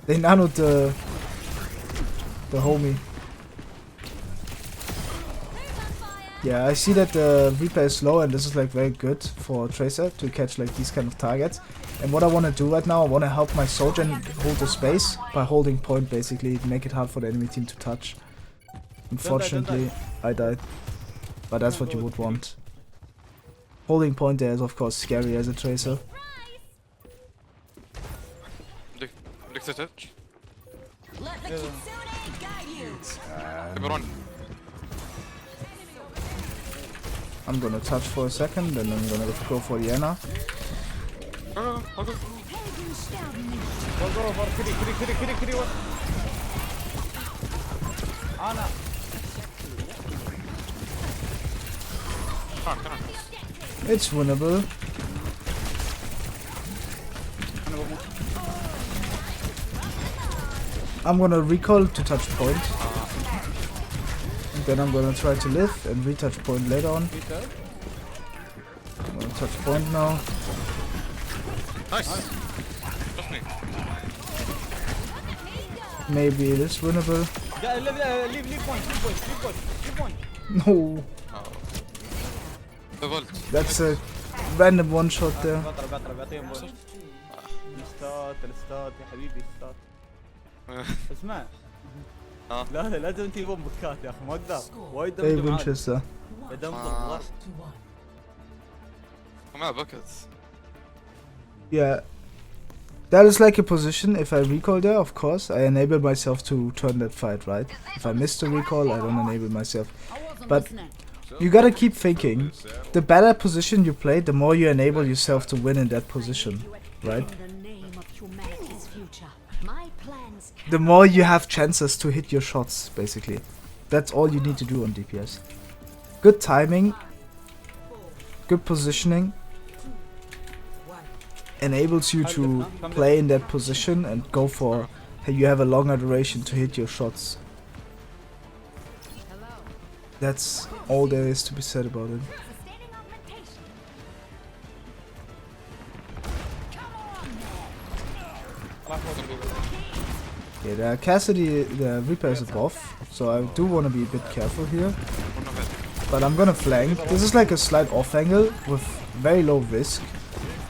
They nanoed the homie. Yeah, I see that the replay is slow, and this is like very good for Tracer to catch like these kind of targets. And what I want to do right now, I want to help my Sojourn hold the space by holding point, basically, make it hard for the enemy team to touch. Unfortunately, I died, but that's what you would want. Holding point there is of course scary as a Tracer. I'm gonna touch for a second, then I'm gonna go for Diana. It's winnable. I'm gonna recall to touch point. And then I'm gonna try to live and retouch point later on. I'm gonna touch point now. Nice. Maybe it is winnable. Leave point. No. That's a random one shot there. اسمع لا لازم تجيبون بكات يا اخي ما اقدر وايد دم Hey Winchester. دم ضرب ما buckets. Yeah. That is like a position, if I recall there, of course, I enable myself to turn that fight, right? If I miss the recall, I don't enable myself. But you gotta keep thinking, the better position you play, the more you enable yourself to win in that position, right? The more you have chances to hit your shots, basically. That's all you need to do on DPS. Good timing, good positioning, enables you to play in that position and go for, hey, you have a longer duration to hit your shots. That's all there is to be said about it. Yeah, the Cassidy, the Reaper is above, so I do want to be a bit careful here. But I'm gonna flank. This is like a slight off angle with very low risk.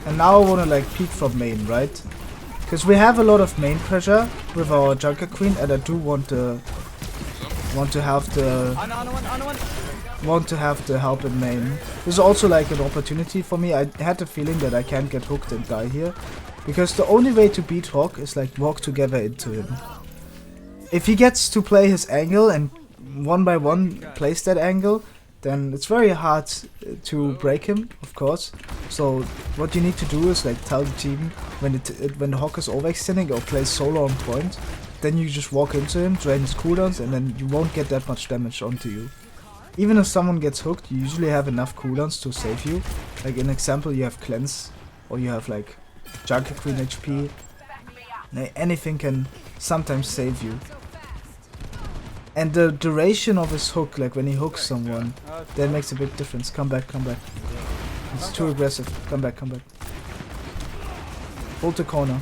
And now I want to like peek from main, right? Because we have a lot of main pressure with our Junker Queen, and I do want to have the help in main. This is also like an opportunity for me. I had the feeling that I can't get hooked and die here, because the only way to beat Hawk is like walk together into him. If he gets to play his angle and one by one plays that angle, then it's very hard to break him, of course. So what you need to do is like tell the team when the Hawk is overextending or plays solo on point, then you just walk into him, drain his cooldowns, and then you won't get that much damage onto you. Even if someone gets hooked, you usually have enough cooldowns to save you. Like in example, you have cleanse, or you have like Junker Queen HP. Anything can sometimes save you. And the duration of his hook, like when he hooks someone, that makes a big difference. Come back, come back. It's too aggressive. Come back, come back. Hold the corner.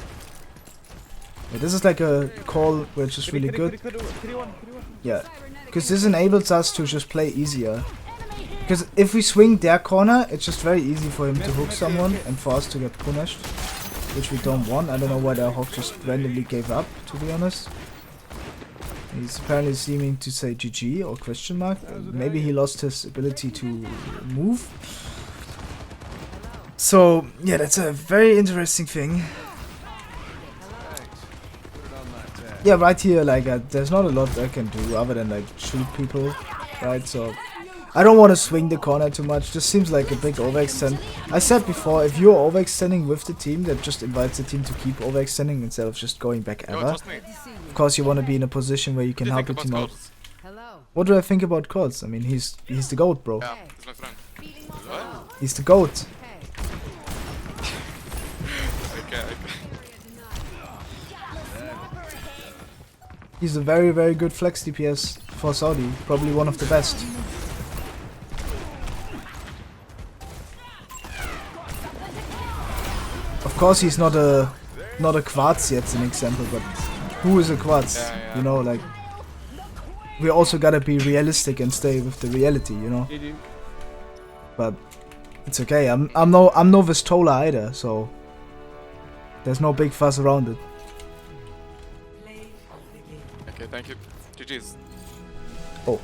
Yeah, this is like a call which is really good. Yeah, because this enables us to just play easier. Because if we swing their corner, it's just very easy for him to hook someone and for us to get punished. Which we don't want. I don't know why the Hawk just randomly gave up, to be honest. He's apparently seeming to say GG or question mark. Maybe he lost his ability to move. So, yeah, that's a very interesting thing. Yeah, right here, like, there's not a lot I can do other than, like, shoot people, right? So, I don't want to swing the corner too much. This seems like a big overextend. I said before, if you're overextending with the team, that just invites the team to keep overextending instead of just going back ever. Of course, you want to be in a position where you can help the team out. What do I think about Colts? I mean, he's the GOAT, bro. Yeah, he's my friend. What? He's the GOAT. Okay. He's a very, very good flex DPS for Saudi. Probably one of the best. Of course, he's not a Quartz yet, an example, but who is a Quartz? Yeah. You know, like, we also gotta be realistic and stay with the reality, you know. But it's okay. I'm no Vistola either, so there's no big fuss around it. Okay, thank you. GG's. Oh,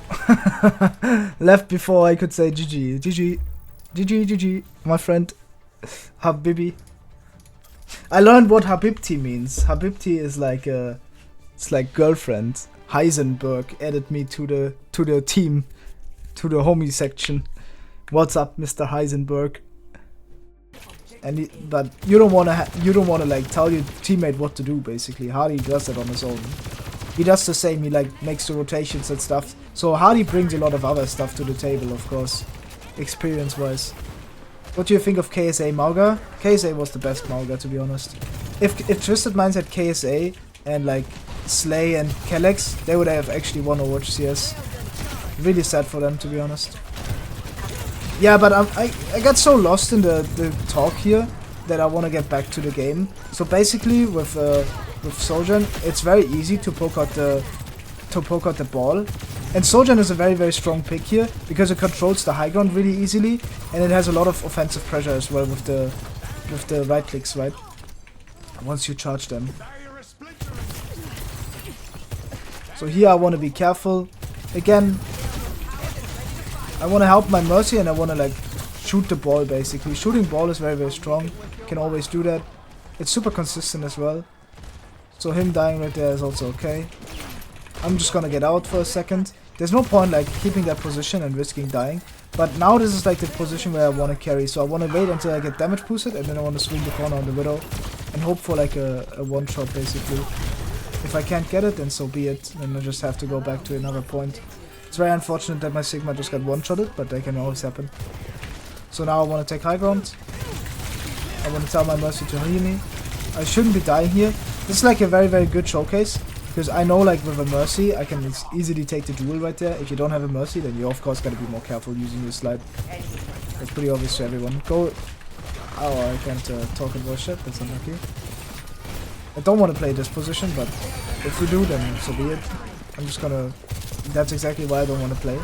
left before I could say GG, GG, GG, GG, my friend Habibi. I learned what Habibti means. Habibti is like it's like girlfriend. Heisenberg added me to the team, to the homie section. What's up, Mr. Heisenberg? And but you don't wanna like tell your teammate what to do. Basically, Hardy does that on his own. He does the same. He like makes the rotations and stuff. So Hardy brings a lot of other stuff to the table, of course, experience-wise. What do you think of KSA Mauga? KSA was the best Mauga, to be honest. If Twisted Minds had KSA and like Slay and Kelex, they would have actually won Overwatch CS. Really sad for them, to be honest. Yeah, but I got so lost in the talk here that I want to get back to the game. So basically, with Sojourn, it's very easy to poke out the ball, and Sojourn is a very, very strong pick here because it controls the high ground really easily, and it has a lot of offensive pressure as well with the right clicks, right? Once you charge them. So here I want to be careful. Again, I want to help my Mercy and I want to like shoot the ball basically. Shooting ball is very, very strong. Can always do that. It's super consistent as well. So him dying right there is also okay. I'm just gonna get out for a second. There's no point like keeping that position and risking dying. But now this is like the position where I want to carry. So I want to wait until I get damage boosted and then I want to swing the corner on the Widow. And hope for like a one shot basically. If I can't get it, then so be it. Then I just have to go back to another point. It's very unfortunate that my Sigma just got one-shotted, but that can always happen. So now I want to take high ground. I want to tell my Mercy to heal me. I shouldn't be dying here. This is like a very, very good showcase. Because I know like with a Mercy, I can easily take the duel right there. If you don't have a Mercy, then you of course gotta be more careful using your slide. That's pretty obvious to everyone. Go... Oh, I can't talk and voice chat. That's unlucky. I don't want to play this position, but if we do, then so be it. I'm just gonna... That's exactly why I don't want to play.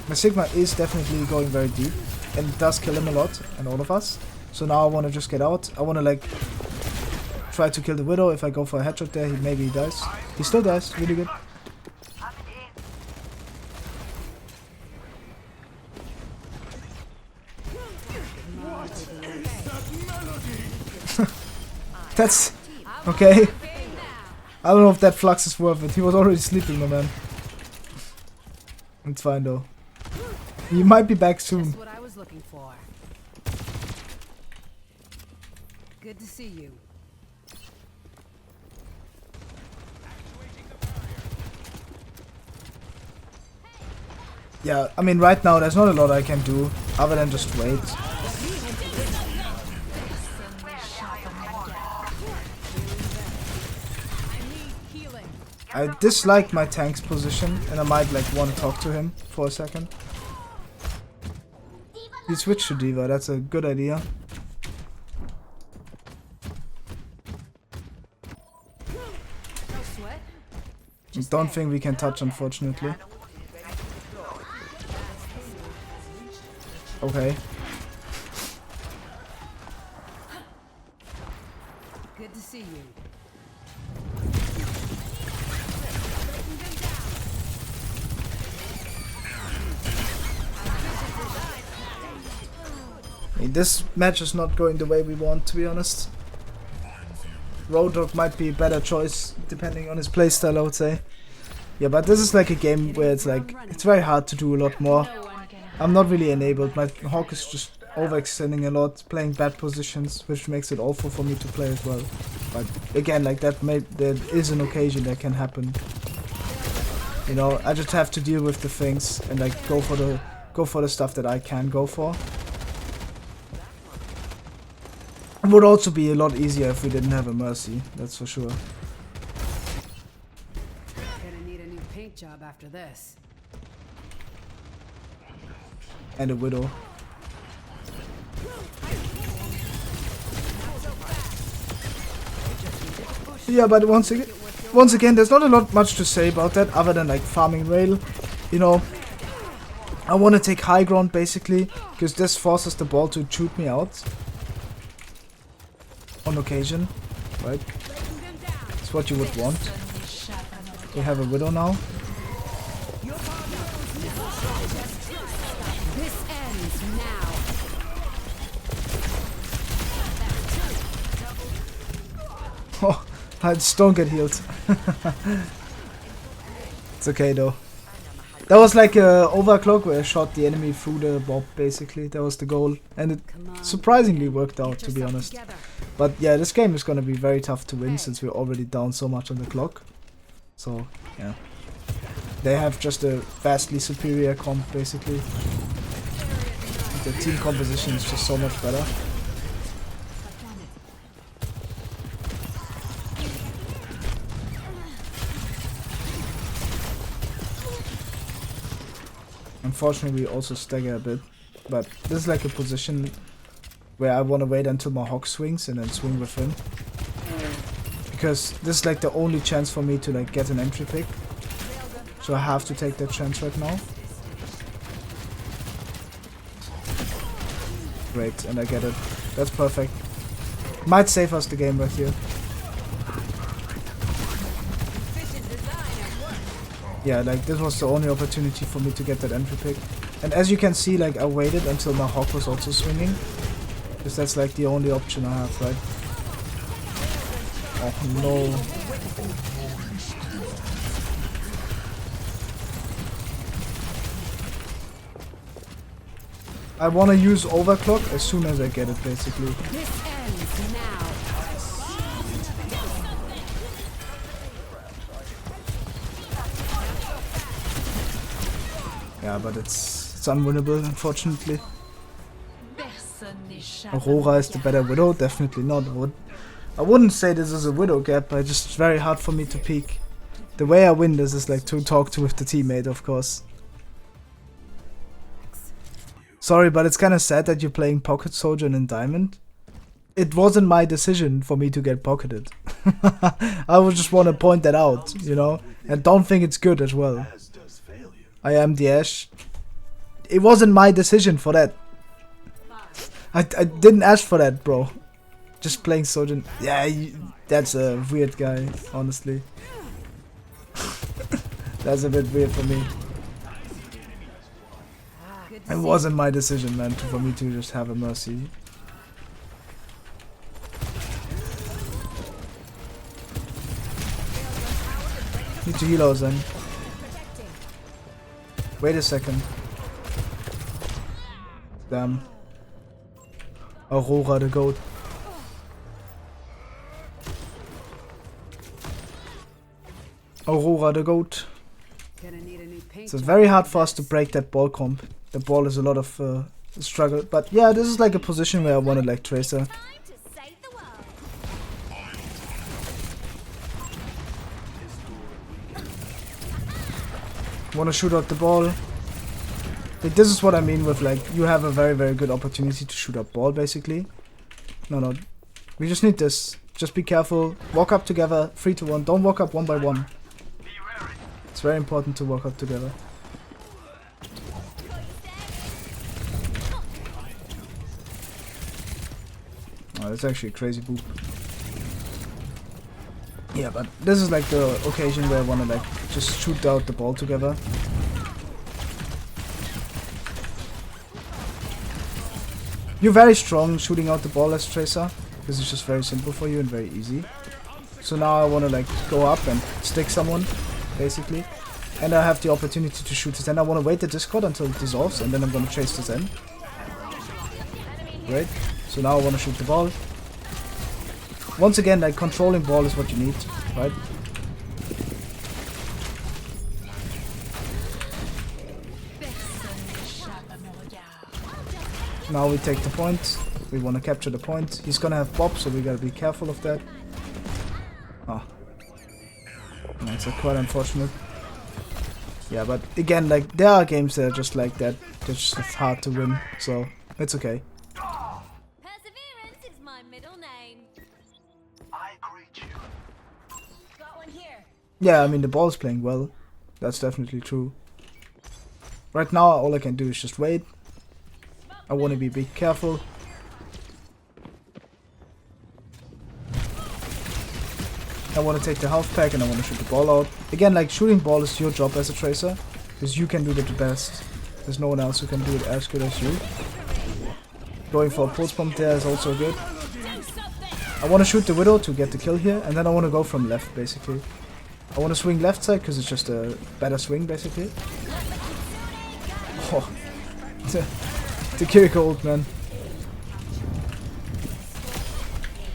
My Sigma is definitely going very deep, and it does kill him a lot, and all of us. So now I want to just get out. I want to like... try to kill the Widow. If I go for a headshot there, maybe he dies. He still dies. Really good. That's okay. I don't know if that flux is worth it. He was already sleeping, my man. It's fine though. He might be back soon. That's what I was looking for. Good to see you. Yeah, I mean right now there's not a lot I can do other than just wait. I dislike my tank's position and I might like want to talk to him for a second. He switched to D.Va, that's a good idea. Don't think we can touch, unfortunately. Okay. Good to see you. I mean, this match is not going the way we want, to be honest. Roadhog might be a better choice depending on his playstyle, I would say. Yeah, but this is like a game where it's like, it's very hard to do a lot more. I'm not really enabled. My Hawk is just overextending a lot, playing bad positions, which makes it awful for me to play as well. But again, like there is an occasion that can happen. You know, I just have to deal with the things and like go for the stuff that I can go for. It would also be a lot easier if we didn't have a Mercy, that's for sure. Gonna need a new paint job after this. And a Widow. Yeah, but once again, there's not a lot much to say about that other than like farming rail. You know, I want to take high ground basically, because this forces the ball to shoot me out. On occasion, right? It's what you would want. We have a Widow now. This ends now. Oh, I just don't get healed. It's okay though. That was like a overclock where I shot the enemy through the bob basically. That was the goal. And it surprisingly worked out, to be honest. But yeah, this game is gonna be very tough to win since we're already down so much on the clock. So, yeah. They have just a vastly superior comp basically. The team composition is just so much better. Unfortunately, we also stagger a bit, but this is like a position where I want to wait until my Hawk swings and then swing with him. Because this is like the only chance for me to like get an entry pick. So I have to take that chance right now. Great, and I get it. That's perfect. Might save us the game right here. Yeah, like this was the only opportunity for me to get that entry pick. And as you can see, like I waited until my Hawk was also swinging. Because that's like the only option I have, right? Oh no. I want to use Overclock as soon as I get it, basically. This ends now. Yeah, but it's unwinnable, unfortunately. Aurora is the better Widow, definitely not. I wouldn't say this is a Widow gap, but it's just very hard for me to peek. The way I win this is like to talk to with the teammate, of course. Sorry, but it's kind of sad that you're playing Pocket Sojourn in Diamond. It wasn't my decision for me to get pocketed. I would just want to point that out, you know? And don't think it's good as well. I am the Ash. It wasn't my decision for that. I didn't ask for that, bro. Just playing Sojourn. Yeah, that's a weird guy, honestly. That's a bit weird for me. It wasn't my decision, man, for me to just have a Mercy. Need to heal us then. Wait a second. Damn. Aurora the goat. Aurora the goat. So it's very hard for us to break that ball comp. The ball is a lot of struggle. But yeah, this is like a position where I want to like Tracer. Want to shoot out the ball. Like, this is what I mean with like, you have a very, very good opportunity to shoot up ball, basically. No. We just need this. Just be careful. Walk up together, 3 to 1. Don't walk up 1 by 1. It's very important to walk up together. Oh, that's actually a crazy boop. Yeah, but this is like the occasion where I wanna like just shoot out the ball together. You're very strong shooting out the ball as Tracer. This is just very simple for you and very easy. So now I wanna like go up and stick someone, basically. And I have the opportunity to shoot the Zen. I wanna wait the Discord until it dissolves and then I'm gonna chase the Zen. Great. So now I wanna shoot the ball. Once again, like controlling ball is what you need, right? Now we take the point. We want to capture the point. He's gonna have Bob, so we gotta be careful of that. Ah, that's quite unfortunate. Yeah, but again, like there are games that are just like that. They're just hard to win, so it's okay. Perseverance is my middle name. I greet you. Got one here. Yeah, I mean the ball's playing well. That's definitely true. Right now, all I can do is just wait. I want to be big careful. I want to take the health pack and I want to shoot the ball out. Again, like shooting ball is your job as a Tracer, because you can do it the best. There's no one else who can do it as good as you. Going for a pulse pump there is also good. I want to shoot the Widow to get the kill here, and then I want to go from left basically. I want to swing left side because it's just a better swing basically. Oh. The Kiriko ult, man.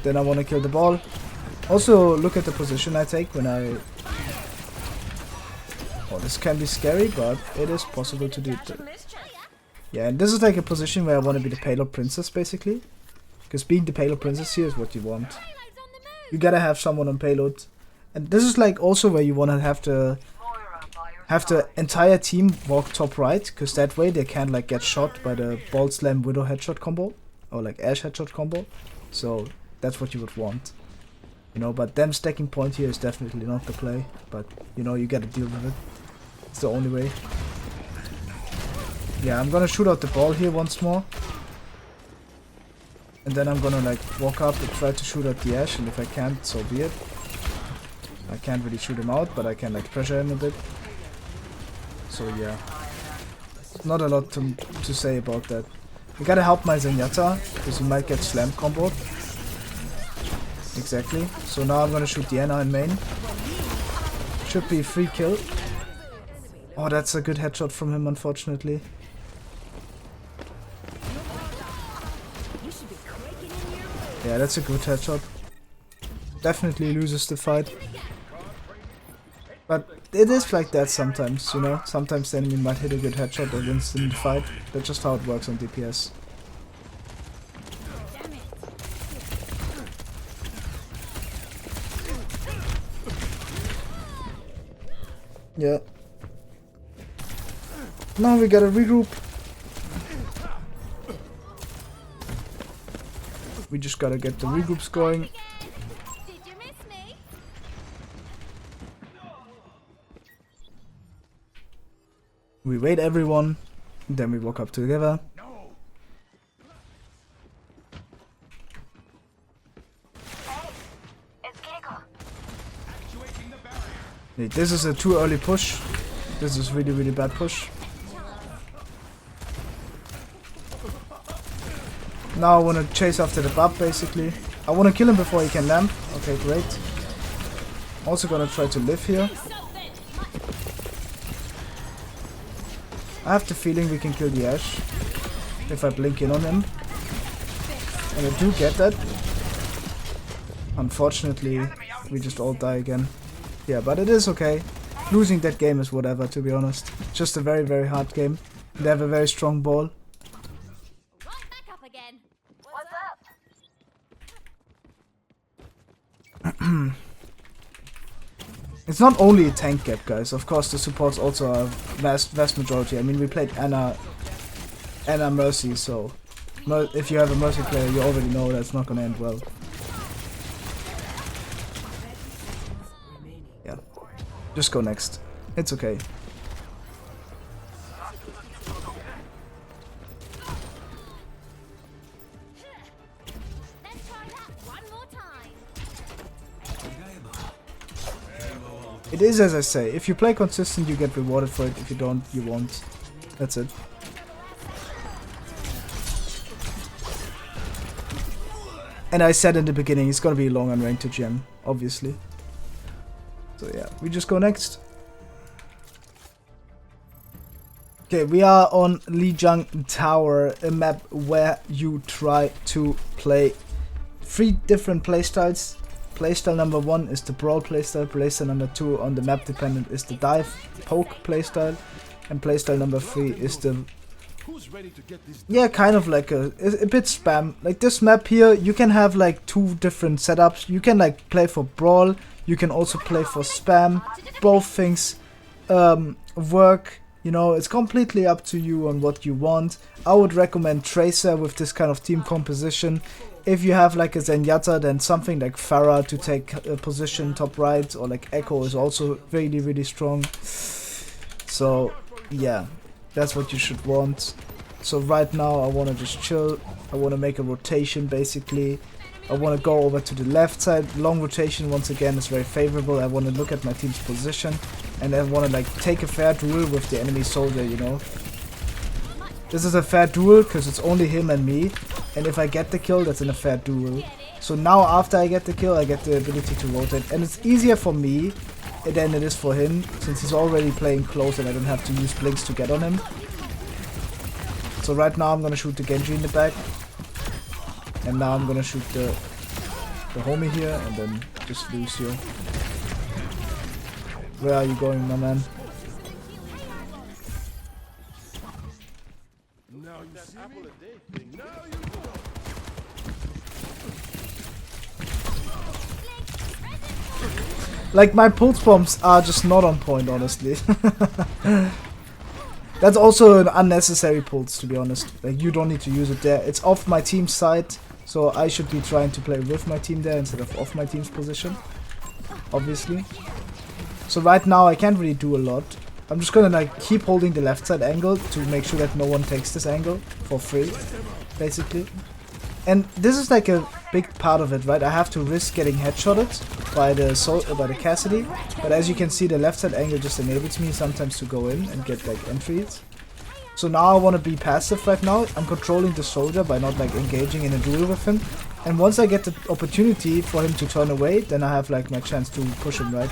Then I want to kill the ball. Also, look at the position I take when I... Oh, this can be scary, but it is possible to do it. Yeah, and this is like a position where I want to be the payload princess, basically. Because being the payload princess here is what you want. You gotta have someone on payload. And this is like also where you want to have the entire team walk top right, because that way they can't like get shot by the ball slam widow headshot combo or like Ash headshot combo. So that's what you would want, you know. But them stacking point here is definitely not the play, but you know, you gotta deal with it. It's the only way. Yeah, I'm gonna shoot out the ball here once more, and then I'm gonna like walk up and try to shoot at the Ash, and if I can't, so be it. I can't really shoot him out, but I can like pressure him a bit. So yeah, not a lot to say about that. I gotta help my Zenyatta, because he might get slam comboed. Exactly. So now I'm gonna shoot the Ana in main. Should be a free kill. Oh, that's a good headshot from him, unfortunately. Yeah, that's a good headshot. Definitely loses the fight. But it is like that sometimes, you know. Sometimes the enemy might hit a good headshot and wins in the fight. That's just how it works on DPS. Yeah. Now we gotta regroup. We just gotta get the regroups going. Did you miss me? We wait everyone, then we walk up together. Wait, this is a too early push. This is really, really bad push. Now I want to chase after the bub, basically. I want to kill him before he can lamp. Okay, great. Also gonna try to live here. I have the feeling we can kill the Ash if I blink in on him. And I do get that. Unfortunately, we just all die again. Yeah, but it is okay. Losing that game is whatever, to be honest. Just a very, very hard game. They have a very strong ball. Right back up again. What's up? It's not only a tank gap, guys. Of course, the supports also are vast majority. I mean, we played Ana Mercy, so if you have a Mercy player, you already know that's not gonna end well. Yeah, just go next. It's okay. It is as I say, if you play consistent you get rewarded for it, if you don't, you won't. That's it. And I said in the beginning, it's gonna be long unranked to gem, obviously. So yeah, we just go next. Okay, we are on Lijiang Tower, a map where you try to play 3 different playstyles. Playstyle number 1 is the brawl playstyle, playstyle number 2 on the map dependent is the dive poke playstyle, and playstyle number 3 is the kind of like a bit spam. Like this map here, you can have like 2 different setups. You can like play for brawl, you can also play for spam. Both things work. You know, it's completely up to you on what you want. I would recommend Tracer with this kind of team composition. If you have like a Zenyatta, then something like Pharah to take a position top right, or like Echo is also really, really strong. So yeah, that's what you should want. So right now I want to just chill. I want to make a rotation basically. I want to go over to the left side. Long rotation once again is very favorable. I want to look at my team's position. And I want to like take a fair duel with the enemy soldier, you know. This is a fair duel because it's only him and me. And if I get the kill, that's in a fair duel. So now after I get the kill, I get the ability to rotate. And it's easier for me than it is for him, since he's already playing close and I don't have to use blinks to get on him. So right now I'm going to shoot the Genji in the back. And now I'm going to shoot the homie here and then just Lucio. Where are you going, my man? Like, my pulse bombs are just not on point, honestly. That's also an unnecessary pulse, to be honest. Like, you don't need to use it there. It's off my team's side, so I should be trying to play with my team there instead of off my team's position. Obviously. So right now I can't really do a lot. I'm just gonna like keep holding the left side angle to make sure that no one takes this angle for free, basically. And this is like a big part of it, right? I have to risk getting headshotted by the Cassidy, but as you can see, the left side angle just enables me sometimes to go in and get like entries. So now I want to be passive right now. I'm controlling the soldier by not like engaging in a duel with him. And once I get the opportunity for him to turn away, then I have like my chance to push him, right?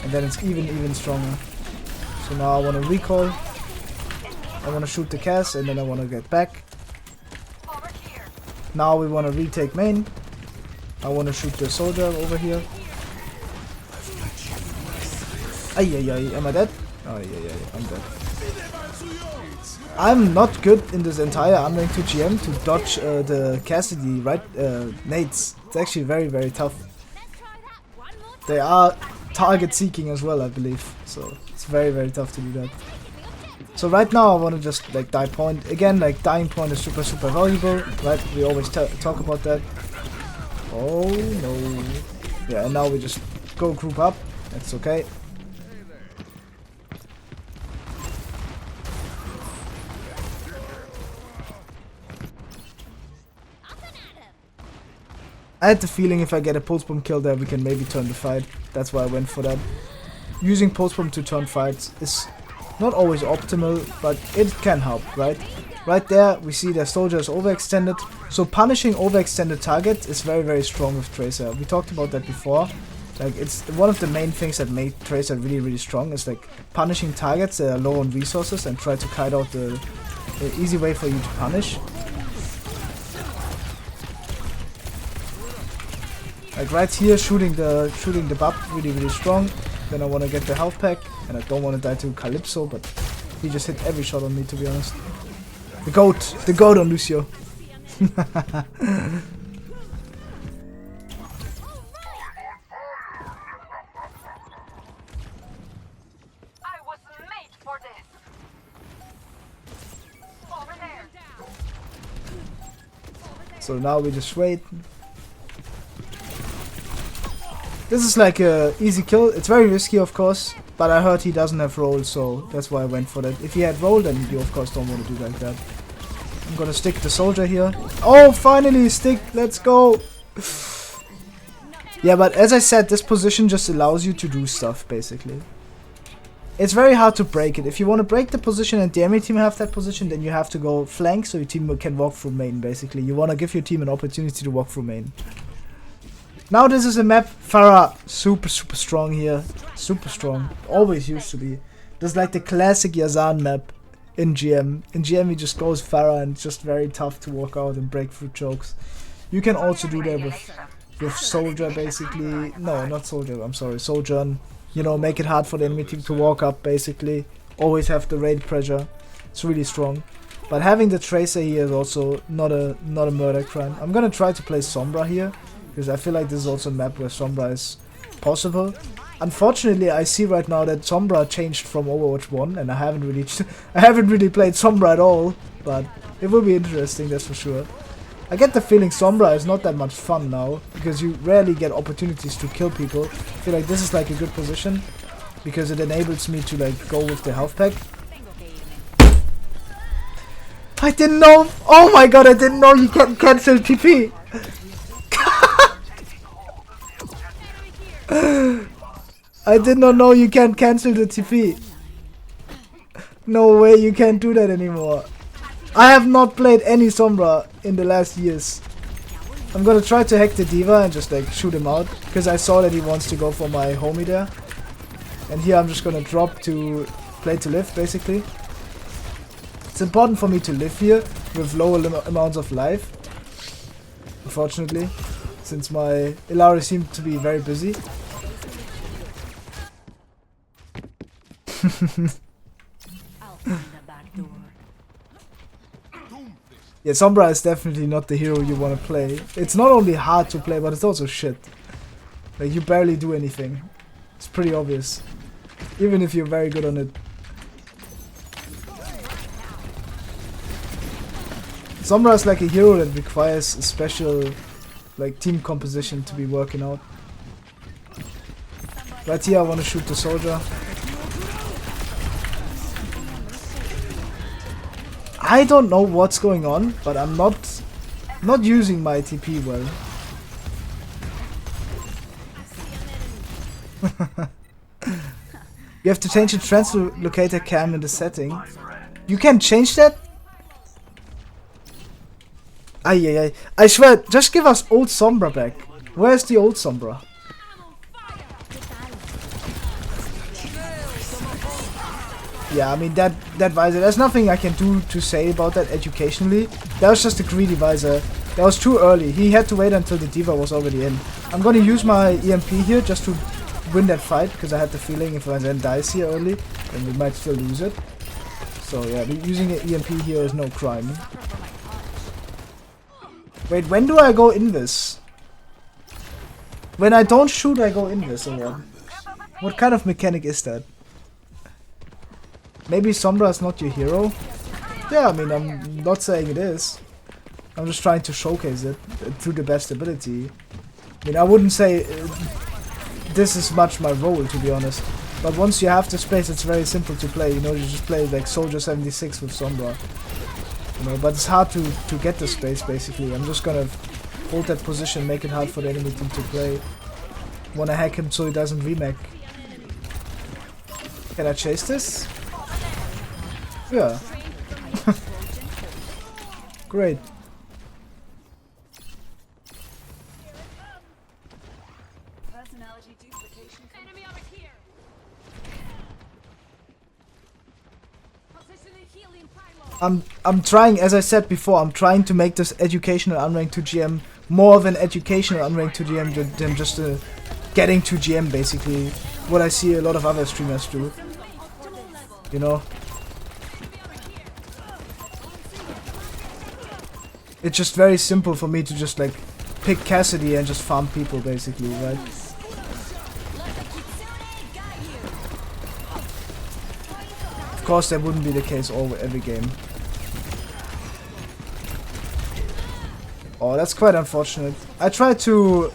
And then it's even stronger. So now I want to recoil. I want to shoot the Cass and then I want to get back. Now we want to retake main. I want to shoot the soldier over here. Ay, am I dead? Oh, yeah, I'm dead. I'm not good in this entire unranked 2GM to dodge the Cassidy nades. It's actually very, very tough. They are target seeking as well, I believe. So it's very, very tough to do that. So right now I want to just like die point. Again, like dying point is super, super valuable, right? We always talk about that. Oh no. Yeah, and now we just go group up. That's okay. I had the feeling if I get a pulse bomb kill there, we can maybe turn the fight. That's why I went for that. Using pulse bomb to turn fights is not always optimal, but it can help, right? Right there, we see their soldier is overextended. So punishing overextended targets is very, very strong with Tracer. We talked about that before. Like, it's one of the main things that make Tracer really, really strong is like punishing targets that are low on resources and try to kite out the easy way for you to punish. Like right here, shooting the buff really, really strong. Then I want to get the health pack, and I don't want to die to Calypso, but he just hit every shot on me, to be honest. The goat on Lucio. I was made for this. Over there. So now we just wait. This is like a easy kill. It's very risky, of course, but I heard he doesn't have roll, so that's why I went for that. If he had roll, then you of course don't want to do like that. I'm gonna stick the soldier here. Oh, finally stick! Let's go! Yeah, but as I said, this position just allows you to do stuff, basically. It's very hard to break it. If you want to break the position and the enemy team have that position, then you have to go flank so your team can walk through main, basically. You want to give your team an opportunity to walk through main. Now this is a map, Pharah, super strong here. Super strong. Always used to be. This is like the classic Yazan map in GM. In GM he just goes Pharah and it's just very tough to walk out and break through chokes. You can also do that with Soldier, basically. No, not Soldier, I'm sorry, Sojourn. You know, make it hard for the enemy team to walk up, basically. Always have the raid pressure. It's really strong. But having the Tracer here is also not a murder crime. I'm gonna try to play Sombra here, because I feel like this is also a map where Sombra is possible. Unfortunately, I see right now that Sombra changed from Overwatch 1, and I haven't really played Sombra at all. But it will be interesting, that's for sure. I get the feeling Sombra is not that much fun now, because you rarely get opportunities to kill people. I feel like this is like a good position, because it enables me to like go with the health pack. I didn't know! Oh my god, I didn't know you can cancel TP! I did not know you can cancel the TP. No way, you can't do that anymore. I have not played any Sombra in the last years. I'm gonna try to hack the D.Va and just like shoot him out, because I saw that he wants to go for my homie there. And here I'm just gonna drop to play to live, basically. It's important for me to live here with lower amounts of life. Unfortunately, since my Illari seemed to be very busy. Yeah, Sombra is definitely not the hero you want to play. It's not only hard to play, but it's also shit. Like, you barely do anything. It's pretty obvious. Even if you're very good on it. Sombra is like a hero that requires a special like team composition to be working out. Right here I want to shoot the soldier. I don't know what's going on, but I'm not using my TP well. You have to change the translocator cam in the setting. You can change that? Ay. I swear, just give us old Sombra back. Where's the old Sombra? Yeah, I mean that visor, there's nothing I can do to say about that educationally. That was just a greedy visor. That was too early. He had to wait until the D.Va was already in. I'm gonna use my EMP here just to win that fight, because I had the feeling if I then dies here early, then we might still lose it. So yeah, using an EMP here is no crime. Wait, when do I go in this? When I don't shoot, I go in this or what? What kind of mechanic is that? Maybe Sombra is not your hero? Yeah, I mean, I'm not saying it is. I'm just trying to showcase it to the best ability. I mean, I wouldn't say this is much my role, to be honest. But once you have the space, it's very simple to play. You know, you just play like Soldier 76 with Sombra. You know, but it's hard to get the space, basically. I'm just gonna hold that position, make it hard for the enemy team to play. Wanna hack him so he doesn't remake. Can I chase this? Yeah. Great. I'm trying, as I said before, I'm trying to make this Educational Unranked to GM more of an Educational Unranked to GM than just getting to GM, basically. What I see a lot of other streamers do. You know? It's just very simple for me to just like pick Cassidy and just farm people, basically, right? Of course that wouldn't be the case every game. Oh, that's quite unfortunate. I tried to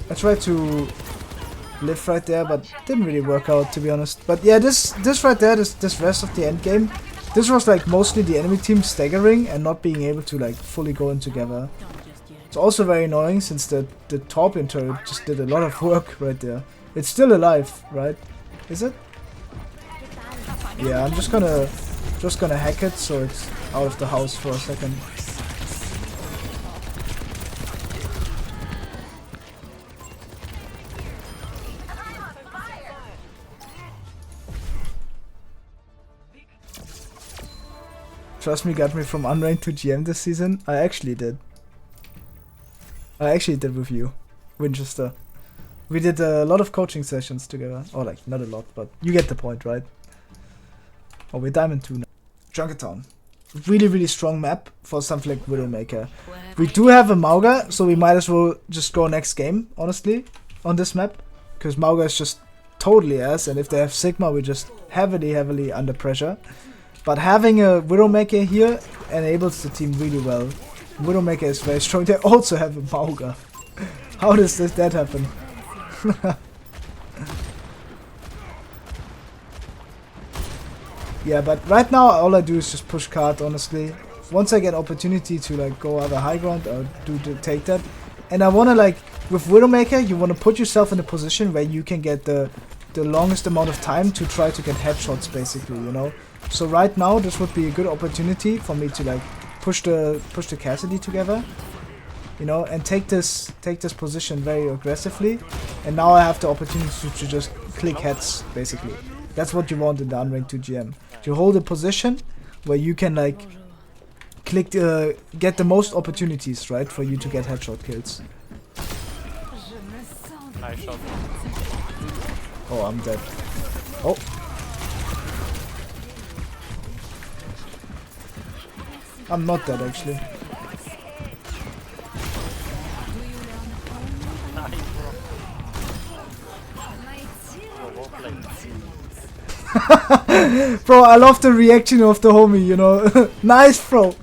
live right there, but didn't really work out, to be honest. But yeah, this right there, this rest of the end game, this was like mostly the enemy team staggering and not being able to like fully go in together. It's also very annoying since the Torpion turret just did a lot of work right there. It's still alive, right? Is it? Yeah, I'm just gonna hack it so it's out of the house for a second. TrqstMe got me from unranked to GM this season. I actually did. I actually did with you, Winchester. We did a lot of coaching sessions together. Or like, not a lot, but you get the point, right? Oh, we're Diamond 2 now. Junkertown. Really, really strong map for something like Widowmaker. We do have a Mauga, so we might as well just go next game, honestly, on this map. Because Mauga is just totally ass, and if they have Sigma, we're just heavily, heavily under pressure. But having a Widowmaker here enables the team really well. Widowmaker is very strong. They also have a Mauga. How does that happen? Yeah, but right now all I do is just push card, honestly. Once I get opportunity to like go other high ground, I'll take that. And I wanna like, with Widowmaker, you wanna put yourself in a position where you can get the longest amount of time to try to get headshots, basically, you know. So right now this would be a good opportunity for me to like push the Cassidy together, you know, and take this position very aggressively. And now I have the opportunity to just click heads, basically. That's what you want in the unranked 2 GM. You hold a position where you can like click get the most opportunities, right, for you to get headshot kills. Nice shot. Oh, I'm dead. Oh. I'm not dead, actually. Bro, I love the reaction of the homie, you know. Nice, bro.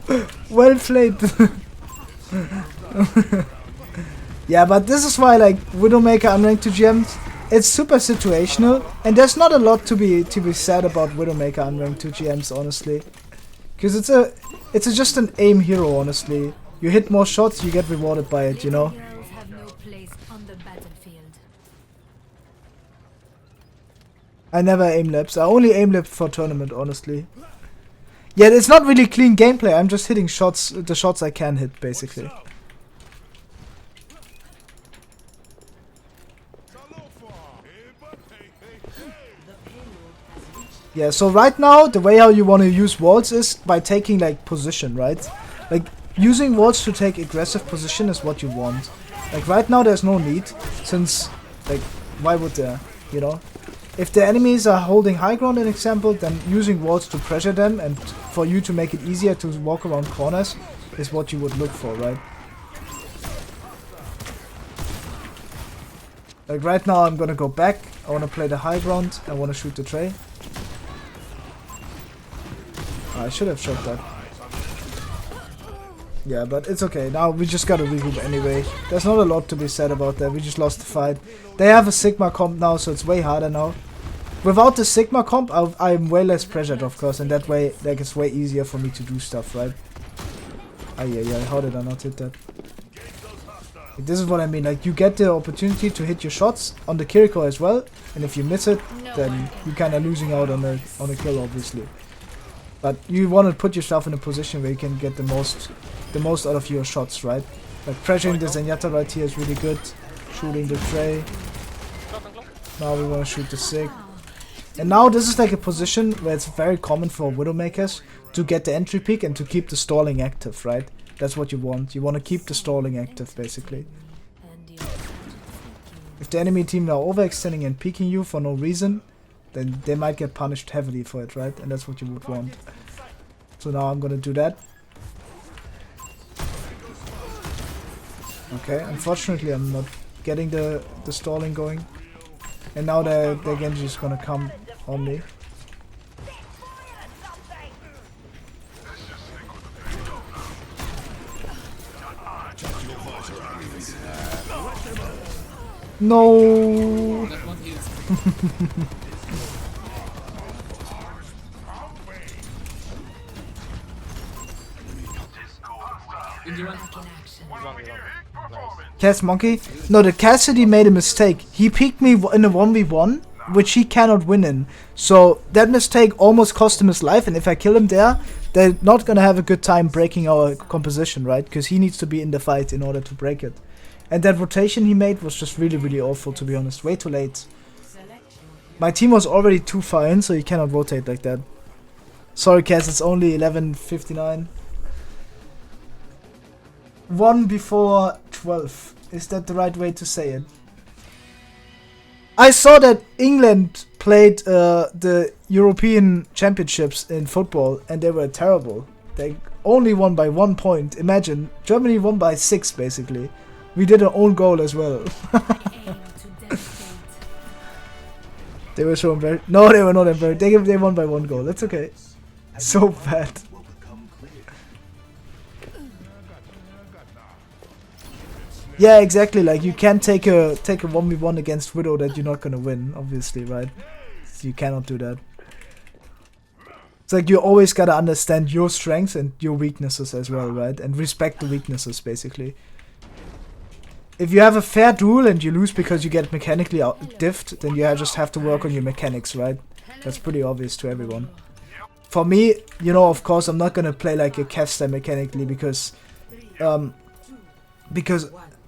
Well played. Yeah, but this is why, like, Widowmaker unranked 2 GMs, it's super situational, and there's not a lot to be said about Widowmaker unranked 2 GMs, honestly. Because it's just an aim hero, honestly. You hit more shots, you get rewarded by it, you know. I never aim labs. I only aim lab for tournament, honestly. Yeah, it's not really clean gameplay. I'm just hitting shots, the shots I can hit, basically. Yeah, so right now, the way how you want to use walls is by taking, like, position, right? Like, using walls to take aggressive position is what you want. Like, right now there's no need, since, like, why would there, you know? If the enemies are holding high ground, an example, then using walls to pressure them and for you to make it easier to walk around corners is what you would look for, right? Like, right now I'm gonna go back, I wanna play the high ground, I wanna shoot the tray. I should have shot that. Yeah, but it's okay. Now we just gotta regroup anyway. There's not a lot to be said about that. We just lost the fight. They have a Sigma comp now, so it's way harder now. Without the Sigma comp, I'm way less pressured, of course, and that way, like, it's way easier for me to do stuff, right? Yeah. How did I not hit that? Like, this is what I mean. Like, you get the opportunity to hit your shots on the Kiriko as well, and if you miss it, then you're kind of losing out on a kill, obviously. But you want to put yourself in a position where you can get the most out of your shots, right? Like pressuring the Zenyatta right here is really good. Shooting the tray. Now we want to shoot the Sig. And now this is like a position where it's very common for Widowmakers to get the entry peak and to keep the stalling active, right? That's what you want. You want to keep the stalling active, basically. If the enemy team are overextending and peeking you for no reason, then they might get punished heavily for it, right? And that's what you would want. So now I'm gonna do that. Okay, unfortunately I'm not getting the stalling going. And now the Genji is gonna come on me. No. Cass Monkey? No, the Cassidy made a mistake. He picked me in a 1v1, which he cannot win in. So that mistake almost cost him his life, and if I kill him there, they're not gonna have a good time breaking our composition, right? Because he needs to be in the fight in order to break it. And that rotation he made was just really, really awful, to be honest. Way too late. My team was already too far in, so you cannot rotate like that. Sorry, Cass, it's only 11:59. 1 before 12. Is that the right way to say it? I saw that England played the European Championships in football, and they were terrible. They only won by 1 point. Imagine, Germany won by 6, basically. We did our own goal as well. They were so embarrassed. No, they were not embarrassed. They won by 1 goal. That's okay. So bad. Yeah, exactly. Like, you can't take a 1v1 against Widow that you're not gonna win, obviously, right? So you cannot do that. It's like you always gotta understand your strengths and your weaknesses as well, right? And respect the weaknesses, basically. If you have a fair duel and you lose because you get mechanically diffed, then you just have to work on your mechanics, right? That's pretty obvious to everyone. For me, you know, of course, I'm not gonna play like a Kevstar mechanically because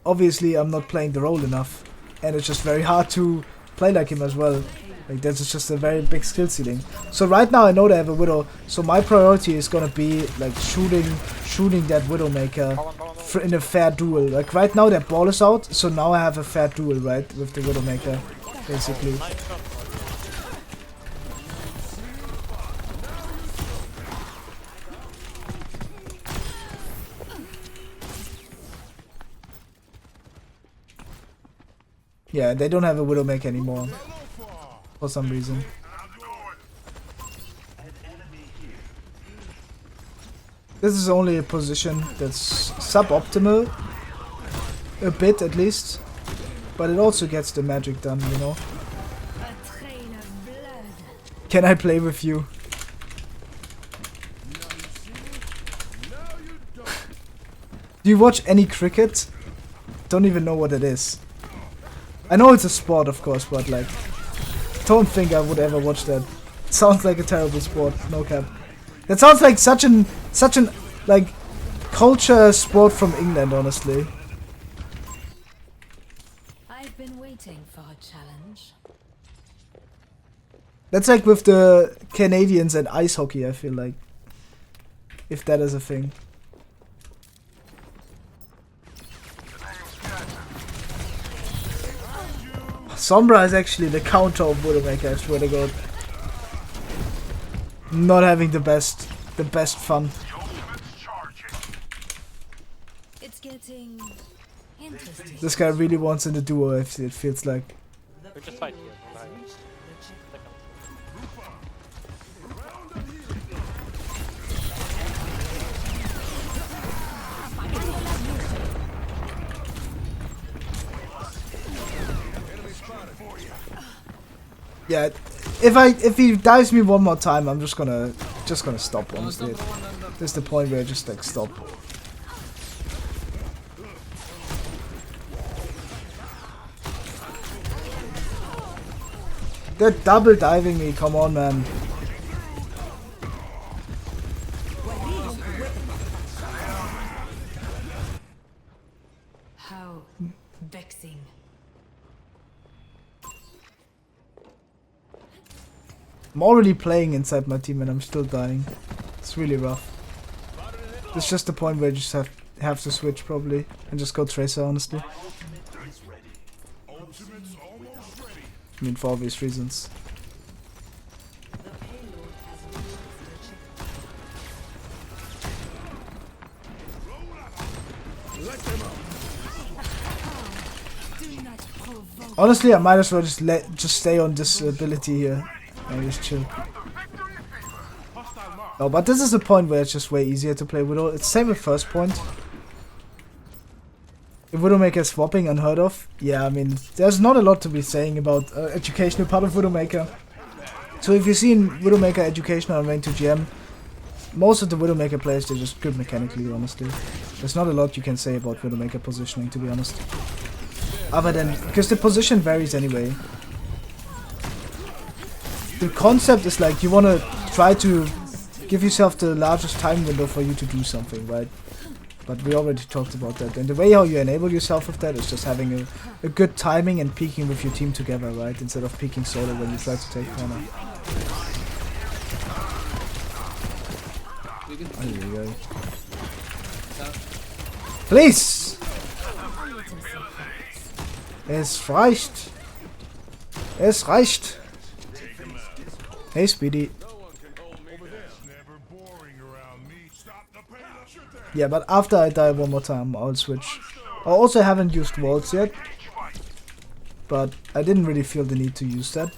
obviously I'm not playing the role enough, and it's just very hard to play like him as well. Like, that's just a very big skill ceiling. So right now I know they have a Widow, so my priority is gonna be like shooting that Widowmaker in a fair duel. Like right now their ball is out, so now I have a fair duel, right, with the Widowmaker, basically. Yeah, they don't have a Widowmaker anymore. For some reason. This is only a position that's suboptimal. A bit at least. But it also gets the magic done, you know. Can I play with you? Do you watch any cricket? Don't even know what it is. I know it's a sport, of course, but like, don't think I would ever watch that. It sounds like a terrible sport, no cap. That sounds like such an like culture sport from England, honestly. I've been waiting for a challenge. That's like with the Canadians and ice hockey, I feel like. If that is a thing. Sombra is actually the counter of Widowmaker, I swear to God. Not having the best fun. It's getting interesting. This guy really wants in the duo, it feels like. We just fight here. Yeah, if he dives me one more time, I'm just gonna stop, honestly. This is the point where I just like stop. They're double diving me, come on, man. How vexing. I'm already playing inside my team and I'm still dying. It's really rough. It's just the point where I just have to switch probably and just go Tracer, honestly. I mean, for obvious reasons. Honestly, I might as well just stay on this ability here and just chill. No, but this is the point where it's just way easier to play Widow. It's the same with first point. If Widowmaker is swapping, unheard of. Yeah, I mean, there's not a lot to be saying about educational part of Widowmaker. So if you've seen Widowmaker Educational Unranked to GM, most of the Widowmaker players, they're just good mechanically, honestly. There's not a lot you can say about Widowmaker positioning, to be honest. Other than, because the position varies anyway. The concept is like you want to try to give yourself the largest time window for you to do something, right? But we already talked about that. And the way how you enable yourself with that is just having a good timing and peeking with your team together, right? Instead of peeking solo when you try to take corner. Please! Es reicht! Es reicht! Hey Speedy. Yeah, but after I die one more time, I'll switch. I also haven't used walls yet, but I didn't really feel the need to use that.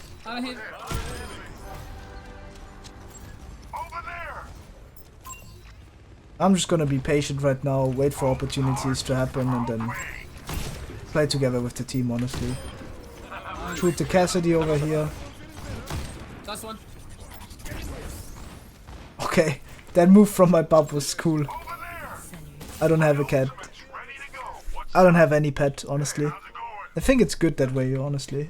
I'm just gonna be patient right now, wait for opportunities to happen, and then play together with the team, honestly. Shoot the Cassidy over here. Last one. Okay, that move from my buff was cool. I don't have a cat. I don't have any pet, honestly. I think it's good that way, honestly.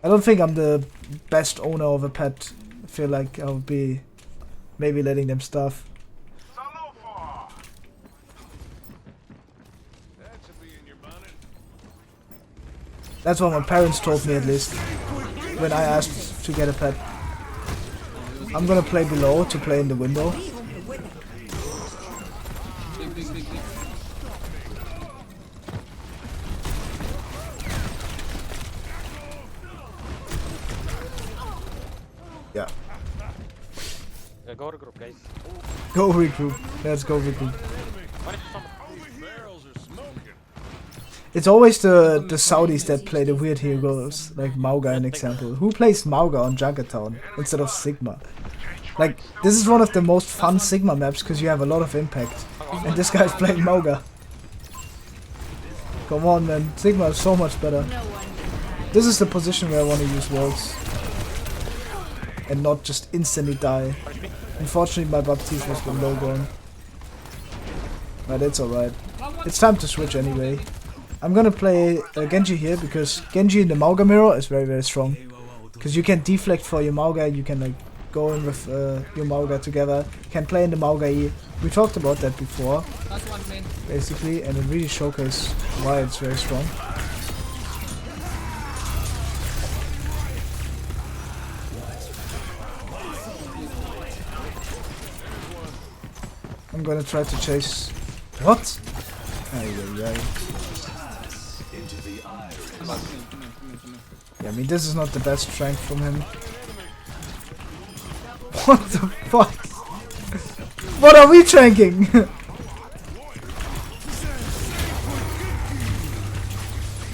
I don't think I'm the best owner of a pet. I feel like I would be maybe letting them starve. That's what my parents told me, at least, when I asked to get a pet. I'm gonna play below to play in the window. Yeah. Go regroup, guys. Go regroup. Let's go regroup. It's always the Saudis that play the weird heroes, like Mauga, an example. Who plays Mauga on Junkertown instead of Sigma? Like, this is one of the most fun Sigma maps because you have a lot of impact. And this guy's playing Mauga. Come on, man. Sigma is so much better. This is the position where I want to use walls. And not just instantly die. Unfortunately, my Baptiste was low gone. But it's alright. It's time to switch anyway. I'm gonna play Genji here because Genji in the Mauga mirror is very strong. Because you can deflect for your Mauga, you can like go in with your Mauga together. You can play in the Mauga E. We talked about that before, basically, and it really showcased why it's very strong. I'm gonna try to chase. What? Yeah, I mean, this is not the best strength from him. What the fuck? What are we tranking?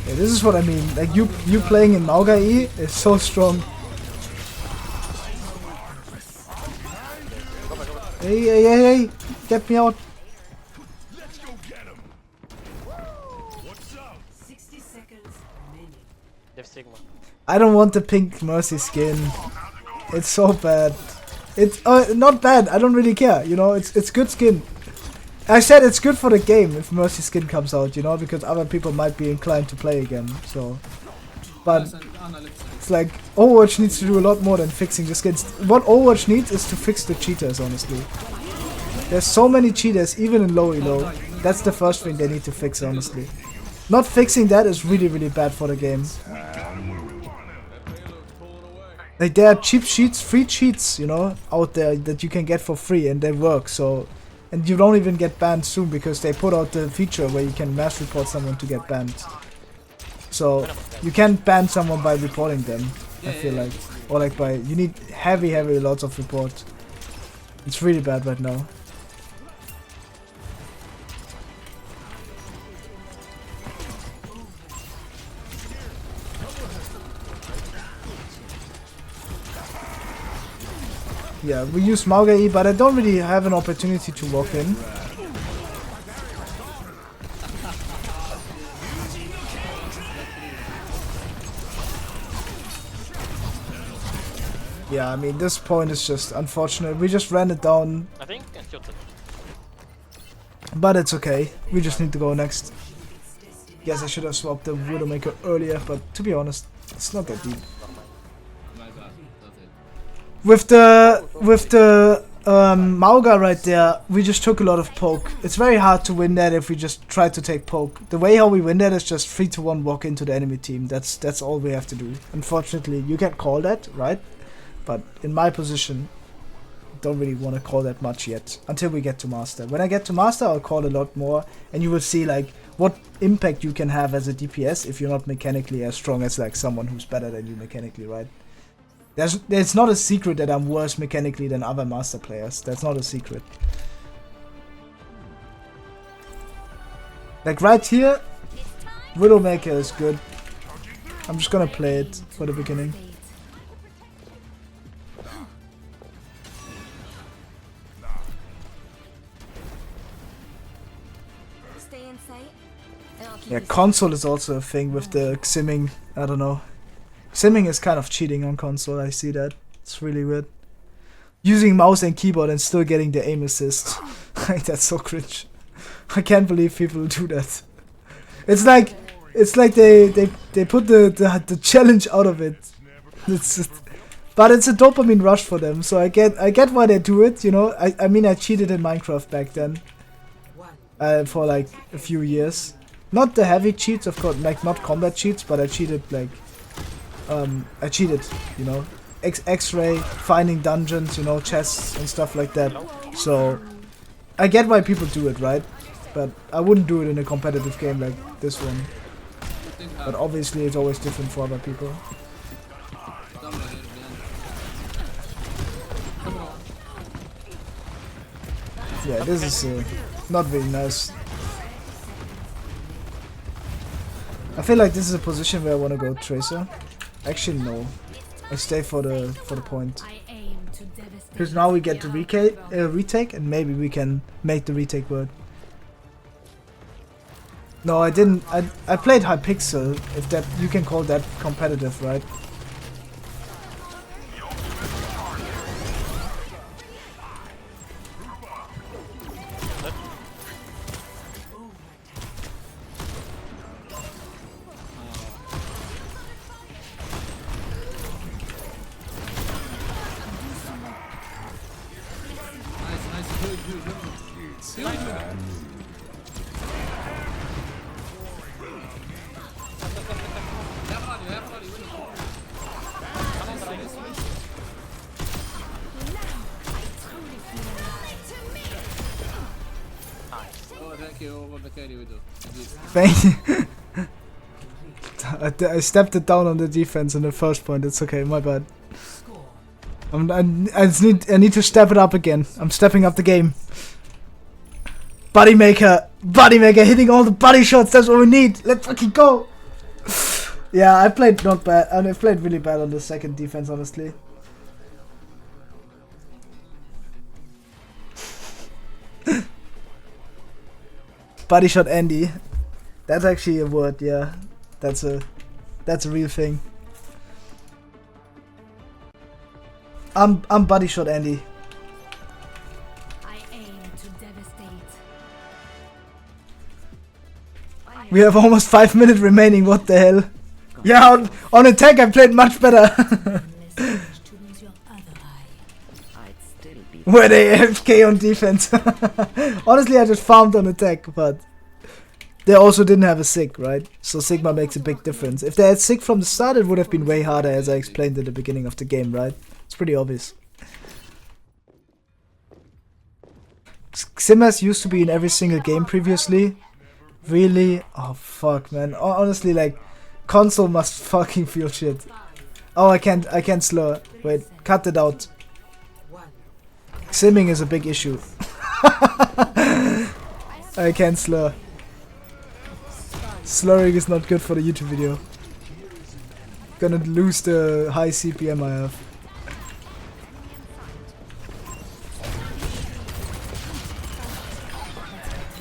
Yeah, this is what I mean. Like, you playing in Mauga E is so strong. Hey, get me out. I don't want the pink Mercy skin. It's so bad. It's not bad. I don't really care. You know, it's good skin. I said it's good for the game if Mercy skin comes out. You know, because other people might be inclined to play again. So, but it's like Overwatch needs to do a lot more than fixing the skins. What Overwatch needs is to fix the cheaters. Honestly, there's so many cheaters, even in low elo. That's the first thing they need to fix. Honestly, not fixing that is really bad for the game. Like, there are cheap cheats, free cheats, you know, out there that you can get for free, and they work. So, and you don't even get banned soon because they put out the feature where you can mass report someone to get banned. So you can't ban someone by reporting them. I feel like, or like by you need heavy lots of report. It's really bad right now. Yeah, we use Mauga E, but I don't really have an opportunity to walk in. Yeah, I mean, this point is just unfortunate. We just ran it down. I think it's your turn. But it's okay. We just need to go next. Guess I should have swapped the Widowmaker earlier, but to be honest, it's not that deep. My bad. That's it. With the Mauga right there, we just took a lot of poke. It's very hard to win that if we just try to take poke. The way how we win that is just 3-1 walk into the enemy team. That's all we have to do. Unfortunately, you can call that, right? But in my position, don't really want to call that much yet until we get to master. When I get to master, I'll call a lot more, and you will see like what impact you can have as a DPS if you're not mechanically as strong as like someone who's better than you mechanically, right? There's not a secret that I'm worse mechanically than other master players. That's not a secret. Like right here, Widowmaker is good. I'm just gonna play it for the beginning. Stay in sight, and I'll keep Yeah, you console is also a thing with the simming. I don't know. Simming is kind of cheating on console. I see that. It's really weird. Using mouse and keyboard and still getting the aim assist. That's so cringe. I can't believe people do that. It's like they put the challenge out of it. It's just, but it's a dopamine rush for them. So I get why they do it. You know. I mean I cheated in Minecraft back then. For like a few years. Not the heavy cheats, of course, like not combat cheats, but I cheated like you know, X-ray, finding dungeons, you know, chests and stuff like that. So I get why people do it, right? But I wouldn't do it in a competitive game like this one. But obviously it's always different for other people. Yeah, this is not very nice. I feel like this is a position where I want to go Tracer. Actually, no. I stay for the point. Because now we get the retake, and maybe we can make the retake work. No, I didn't. I played Hypixel. If that you can call that competitive, right? Thank you. I stepped it down on the defense in the first point. It's okay, my bad. I need to step it up again. I'm stepping up the game. Buddymaker hitting all the body shots. That's what we need. Let's fucking go. Yeah, I played not bad. And I played really bad on the second defense, honestly. Body shot Andy. That's actually a word, yeah. That's a real thing. I'm body shot Andy. I aim to devastate. We have almost 5 minutes remaining, what the hell? Yeah, on attack I played much better. Were they AFK on defense? Honestly, I just farmed on attack, but they also didn't have a Sig, right? So Sigma makes a big difference. If they had Sig from the start, it would have been way harder, as I explained at the beginning of the game, right? It's pretty obvious. Simmers used to be in every single game previously. Really? Oh fuck, man. Honestly, like, console must fucking feel shit. Oh, I can't slur. Wait, cut it out. Simming is a big issue. I can't slur. Slurring is not good for the YouTube video. Gonna lose the high CPM I have.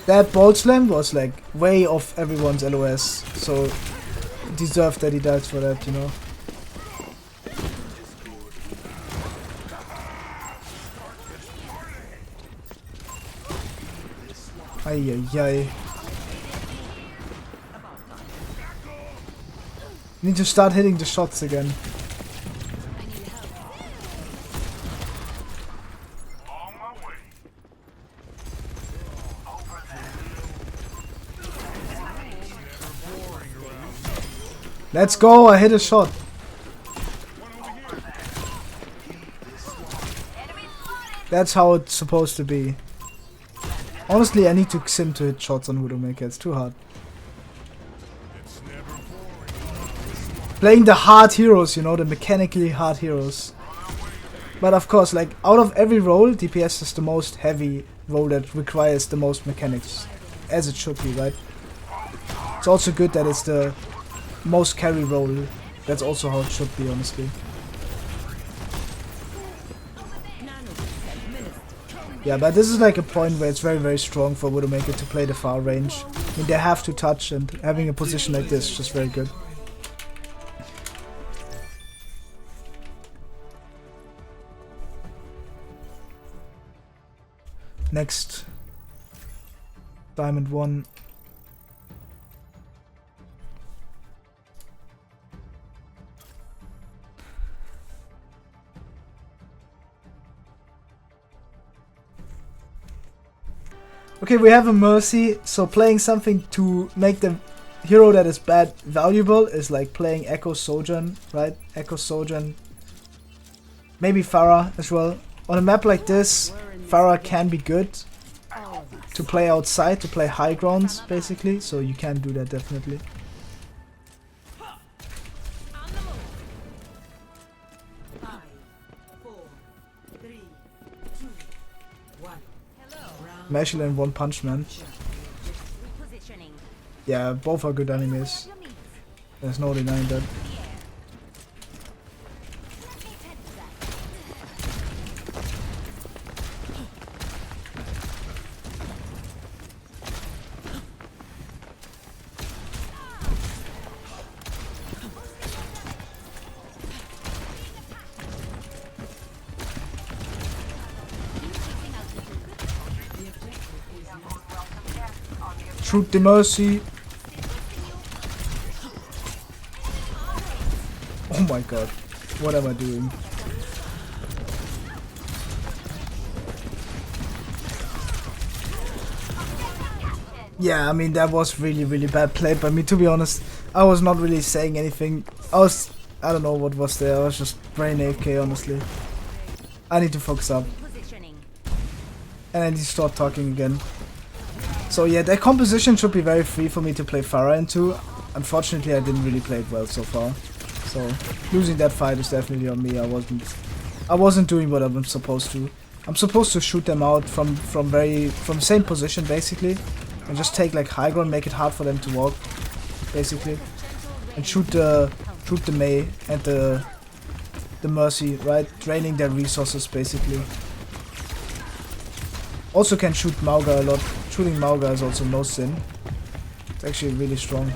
That ball slam was like way off everyone's LOS, so deserved that he died for that, you know. Ay, ay, ay. Need to start hitting the shots again. On my way. Let's go, I hit a shot. That's how it's supposed to be. Honestly, I need to sim to hit shots on Widowmaker, it's too hard. Playing the hard heroes, you know, the mechanically hard heroes. But of course, like, out of every role, DPS is the most heavy role that requires the most mechanics. As it should be, right? It's also good that it's the most carry role. That's also how it should be, honestly. Yeah, but this is like a point where it's very, very strong for Widowmaker to play the far range. I mean, they have to touch, and having a position like this is just very good. Next. Diamond 1. Okay, we have a Mercy, so playing something to make the hero that is bad valuable is like playing Echo Sojourn, right? Echo Sojourn. Maybe Pharah as well. On a map like this, Pharah can be good to play outside, to play high grounds, basically, so you can do that definitely. Mashal and One Punch Man. Yeah, both are good animes. There's no denying that. Shoot the Mercy. Oh my god. What am I doing? Yeah, I mean, that was really, really bad play by me, to be honest. I was not really saying anything. I don't know what was there. I was just brain AFK, honestly. I need to focus up. And I need to start talking again. So yeah, that composition should be very free for me to play Pharah into. Unfortunately, I didn't really play it well so far. So losing that fight is definitely on me. I wasn't doing what I'm supposed to. I'm supposed to shoot them out from the same position basically, and just take like high ground, make it hard for them to walk, basically, and shoot the Mei and the Mercy, right, draining their resources basically. Also can shoot Mauga a lot. Shooting Mauga is also no sin. It's actually really strong.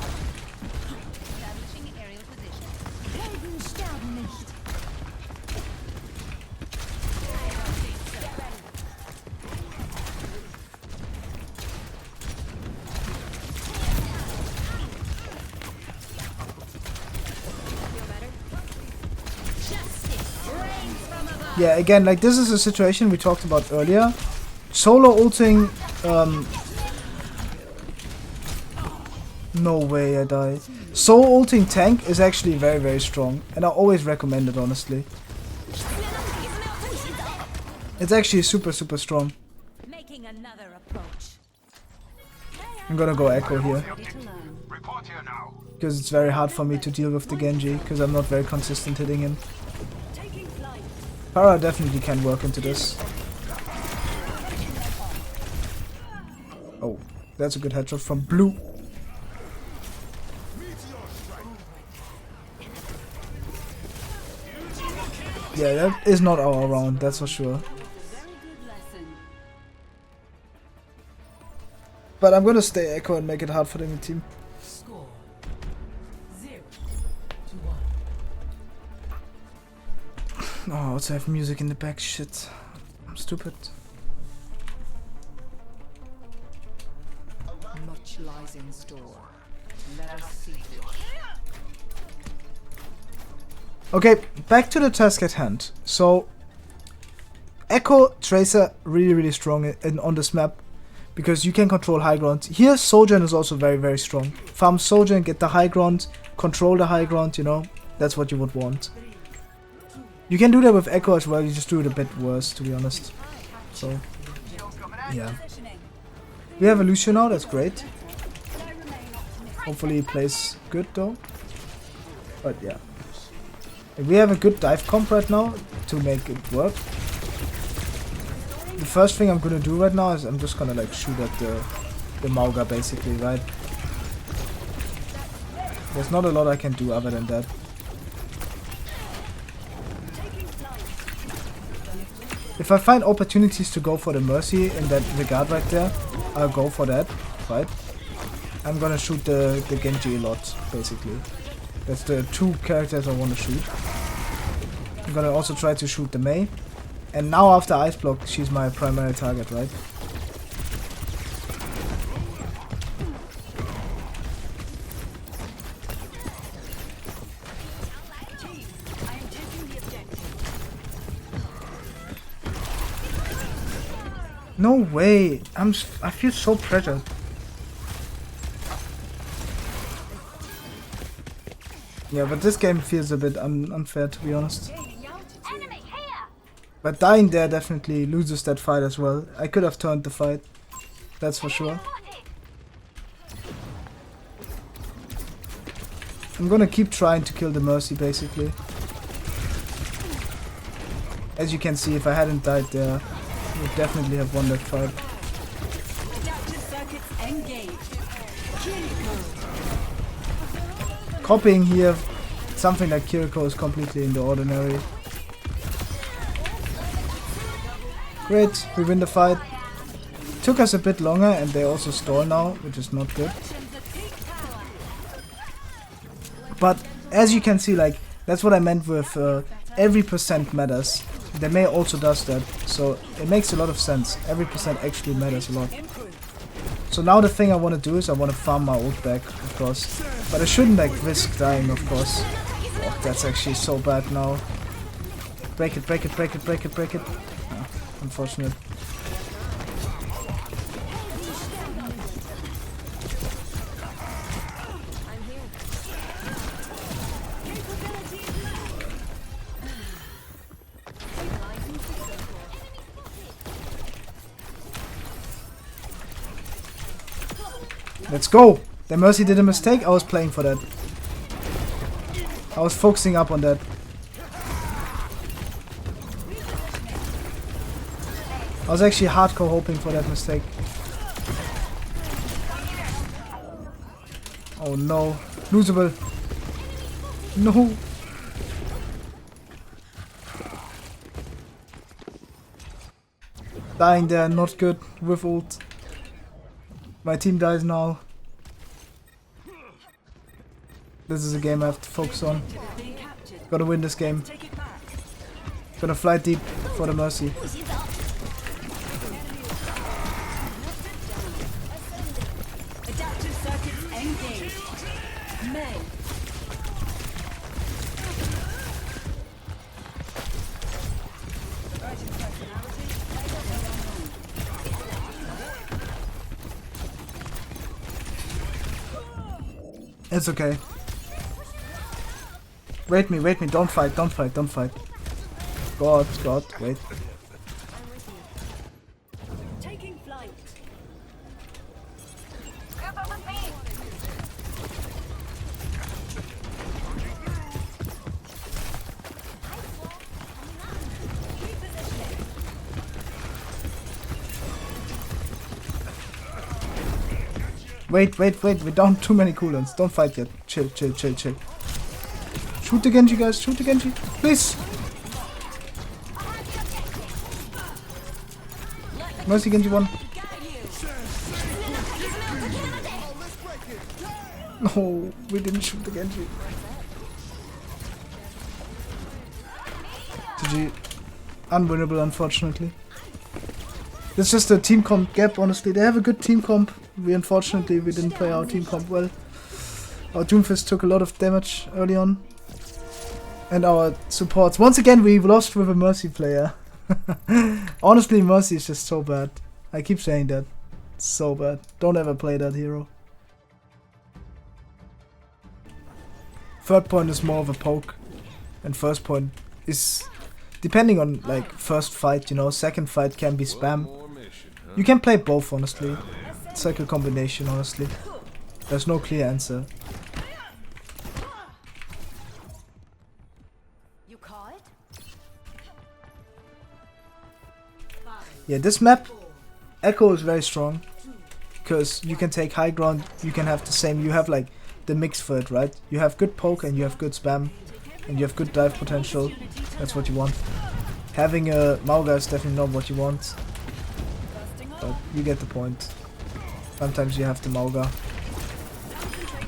Yeah, again, like this is a situation we talked about earlier. Solo ulting, no way I die. Solo ulting tank is actually very, very strong, and I always recommend it, honestly. It's actually super, super strong. I'm gonna go Echo here. Because it's very hard for me to deal with the Genji, because I'm not very consistent hitting him. Pharah definitely can work into this. Oh, that's a good headshot from Blue. Yeah, that is not our round, that's for sure. But I'm gonna stay Echo and make it hard for them in team. Oh, I also have music in the back, shit. I'm stupid. Much lies in store. Let us seek it. Okay, back to the task at hand. So, Echo, Tracer, really strong on this map. Because you can control high ground. Here, Sojourn is also very strong. Farm Sojourn, get the high ground, control the high ground, you know. That's what you would want. You can do that with Echo as well, you just do it a bit worse, to be honest. So, yeah. We have a Lucio now, that's great. Hopefully he plays good though. But yeah. We have a good dive comp right now to make it work. The first thing I'm gonna do right now is I'm just gonna like shoot at the Mauga basically, right? There's not a lot I can do other than that. If I find opportunities to go for the Mercy in that regard right there, I'll go for that, right? I'm gonna shoot the Genji a lot, basically. That's the two characters I want to shoot. I'm gonna also try to shoot the Mei. And now after Ice Block, she's my primary target, right? No way! I feel so pressured. Yeah, but this game feels a bit unfair, to be honest. But dying there definitely loses that fight as well. I could have turned the fight, that's for sure. I'm gonna keep trying to kill the Mercy, basically. As you can see, if I hadn't died there, I would definitely have won that fight. Copying here, something like Kiriko is completely in the ordinary. Great, we win the fight. Took us a bit longer and they also stall now, which is not good. But as you can see, like, that's what I meant with every percent matters. The Mei also does that, so it makes a lot of sense. Every percent actually matters a lot. So now the thing I want to do is I want to farm my ult back, of course. But I shouldn't like risk dying, of course. Oh, that's actually so bad now. Break it, break it, break it, break it, break it. Oh, unfortunate. Let's go! The Mercy did a mistake, I was playing for that. I was focusing up on that. I was actually hardcore hoping for that mistake. Oh no. Losable. No. Dying there, not good with ult. My team dies now. This is a game I have to focus on. Gotta win this game. Gonna fly deep for the Mercy. It's okay. Wait me, don't fight, don't fight, don't fight. God, wait. Taking flight. Wait, we're down too many cooldowns. Don't fight yet. Chill. Shoot the Genji, guys, shoot the Genji. Please! Mercy Genji won. No, we didn't shoot the Genji. GG. Unwinnable, unfortunately. It's just a team comp gap, honestly. They have a good team comp. Unfortunately we didn't play our team comp well. Our Doomfist took a lot of damage early on. And our supports. Once again we lost with a Mercy player. Honestly, Mercy is just so bad. I keep saying that. It's so bad. Don't ever play that hero. Third point is more of a poke. And first point is... depending on like first fight, you know, second fight can be spam. You can play both, honestly. It's like a combination, honestly. There's no clear answer. You call it? Yeah, this map, Echo is very strong. Because you can take high ground, you can have the same, you have like the mix for it, right? You have good poke and you have good spam. And you have good dive potential. That's what you want. Having a Mauga is definitely not what you want. But you get the point. Sometimes you have the Mauga.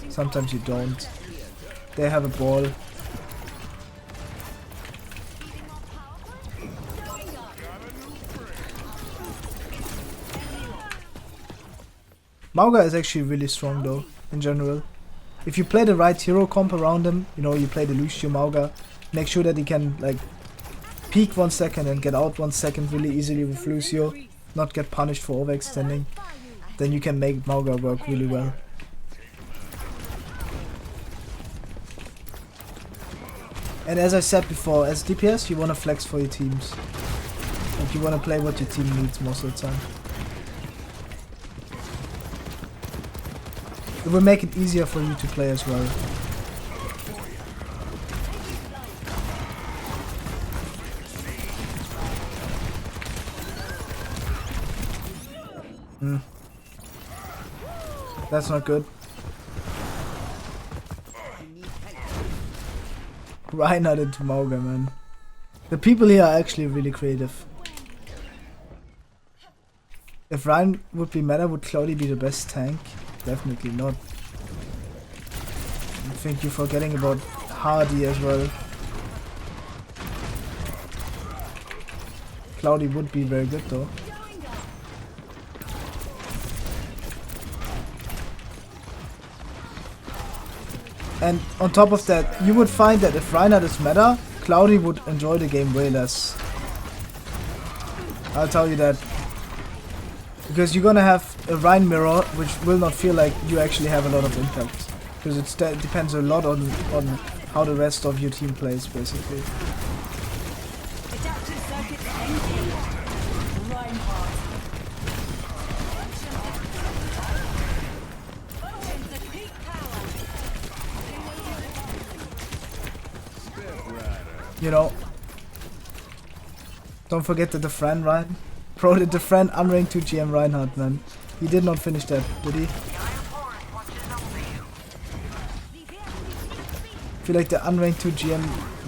Sometimes you don't. They have a ball. Mauga is actually really strong though, in general. If you play the right hero comp around him, you know, you play the Lucio Mauga, make sure that he can like peek 1 second and get out 1 second really easily with Lucio, not get punished for overextending, then you can make Mauga work really well. And as I said before, as DPS you wanna flex for your teams. Like you wanna play what your team needs most of the time. It will make it easier for you to play as well. That's not good. Reinhardt into Mauga, man. The people here are actually really creative. If Ryan would be meta, would Cloudy be the best tank? Definitely not. I think you're forgetting about Hardy as well. Cloudy would be very good though. And on top of that, you would find that if Reinhardt is meta, Cloudy would enjoy the game way less. I'll tell you that. Because you're gonna have a Rhine mirror, which will not feel like you actually have a lot of impact. Because it depends a lot on how the rest of your team plays, basically. You know, don't forget the Defran Ryan. Bro, the Defran Unranked 2 GM Reinhardt, man. He did not finish that, did he? I feel like the Unranked 2 GM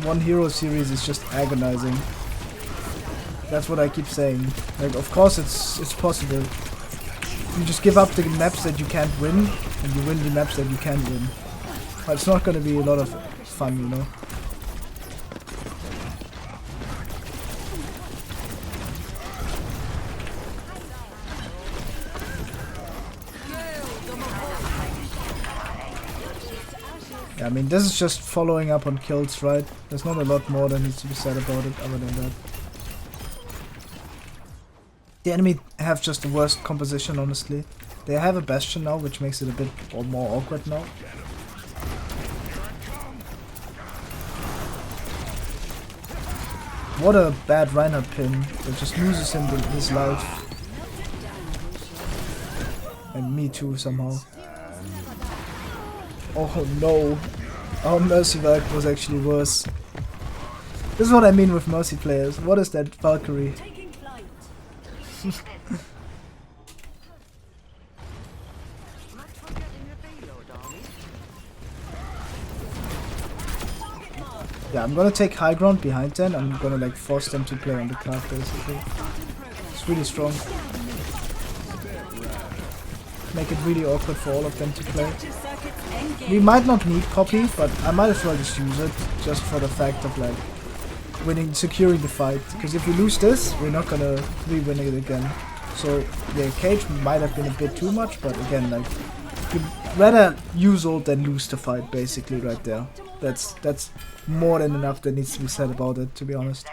1 Hero series is just agonizing. That's what I keep saying. Like, of course it's possible. You just give up the maps that you can't win, and you win the maps that you can win. But it's not gonna be a lot of fun, you know? Yeah, I mean, this is just following up on kills, right? There's not a lot more that needs to be said about it other than that. The enemy have just the worst composition, honestly. They have a Bastion now, which makes it a bit more awkward now. What a bad Reinhardt pin that just loses him his life. And me too, somehow. Oh no, our Mercy Valk was actually worse. This is what I mean with Mercy players. What is that Valkyrie? Yeah, I'm gonna take high ground behind them. I'm gonna like force them to play on the card basically. It's really strong. Make it really awkward for all of them to play. We might not need copy, but I might as well just use it, just for the fact of like winning, securing the fight. Because if we lose this, we're not gonna re-win it again. So the cage might have been a bit too much, but again, like, you'd rather use ult than lose the fight, basically, right there. That's more than enough that needs to be said about it, to be honest.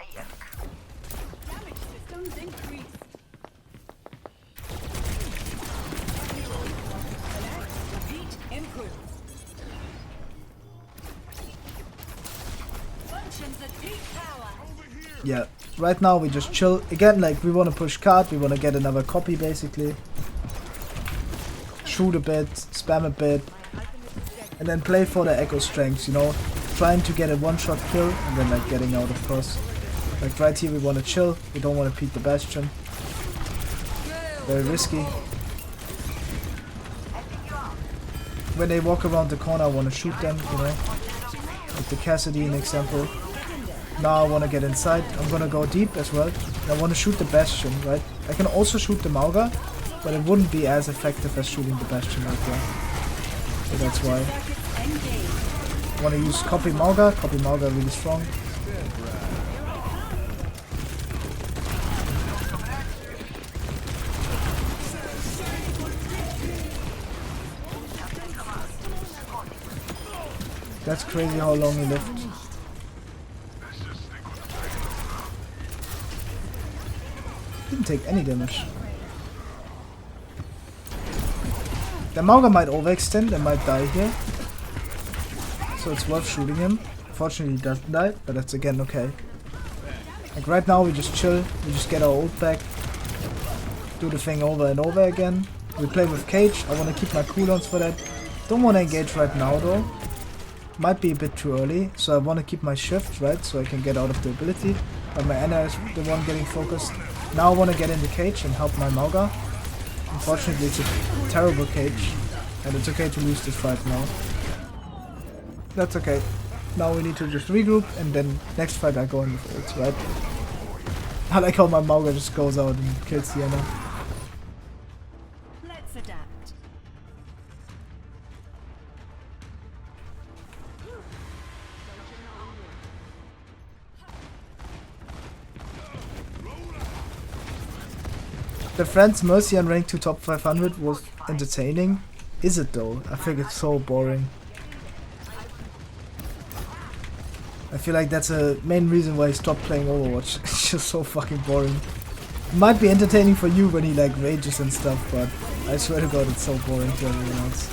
Yeah, right now we just chill. Again, like, we want to push card, we want to get another copy, basically. Shoot a bit, spam a bit, and then play for the echo strengths, you know? Trying to get a one-shot kill, and then, like, getting out, of course. Like, right here we want to chill, we don't want to peek the bastion. Very risky. When they walk around the corner, I want to shoot them, you know? Like the Cassidy, an example. Now I want to get inside. I'm gonna go deep as well. And I want to shoot the Bastion, right? I can also shoot the Mauga, but it wouldn't be as effective as shooting the Bastion right there. So that's why. I want to use Copy Mauga. Copy Mauga really strong. That's crazy how long he lived. Didn't take any damage. The Mauga might overextend and might die here. So it's worth shooting him. Fortunately he doesn't die, but that's again okay. Like right now we just chill, we just get our ult back. Do the thing over and over again. We play with cage, I want to keep my cooldowns for that. Don't want to engage right now though. Might be a bit too early, so I want to keep my shift, right, so I can get out of the ability. But my Ana is the one getting focused. Now I want to get in the cage and help my Mauga. Unfortunately it's a terrible cage, and it's okay to lose this fight now. That's okay. Now we need to just regroup, and then next fight I go in with ults, right? I like how my Mauga just goes out and kills the Ana. Let's adapt. The Friends Mercy on rank 2 top 500 was entertaining. Is it though? I think it's so boring. I feel like that's a main reason why I stopped playing Overwatch. It's just so fucking boring. It might be entertaining for you when he like rages and stuff, but I swear to god it's so boring to everyone else.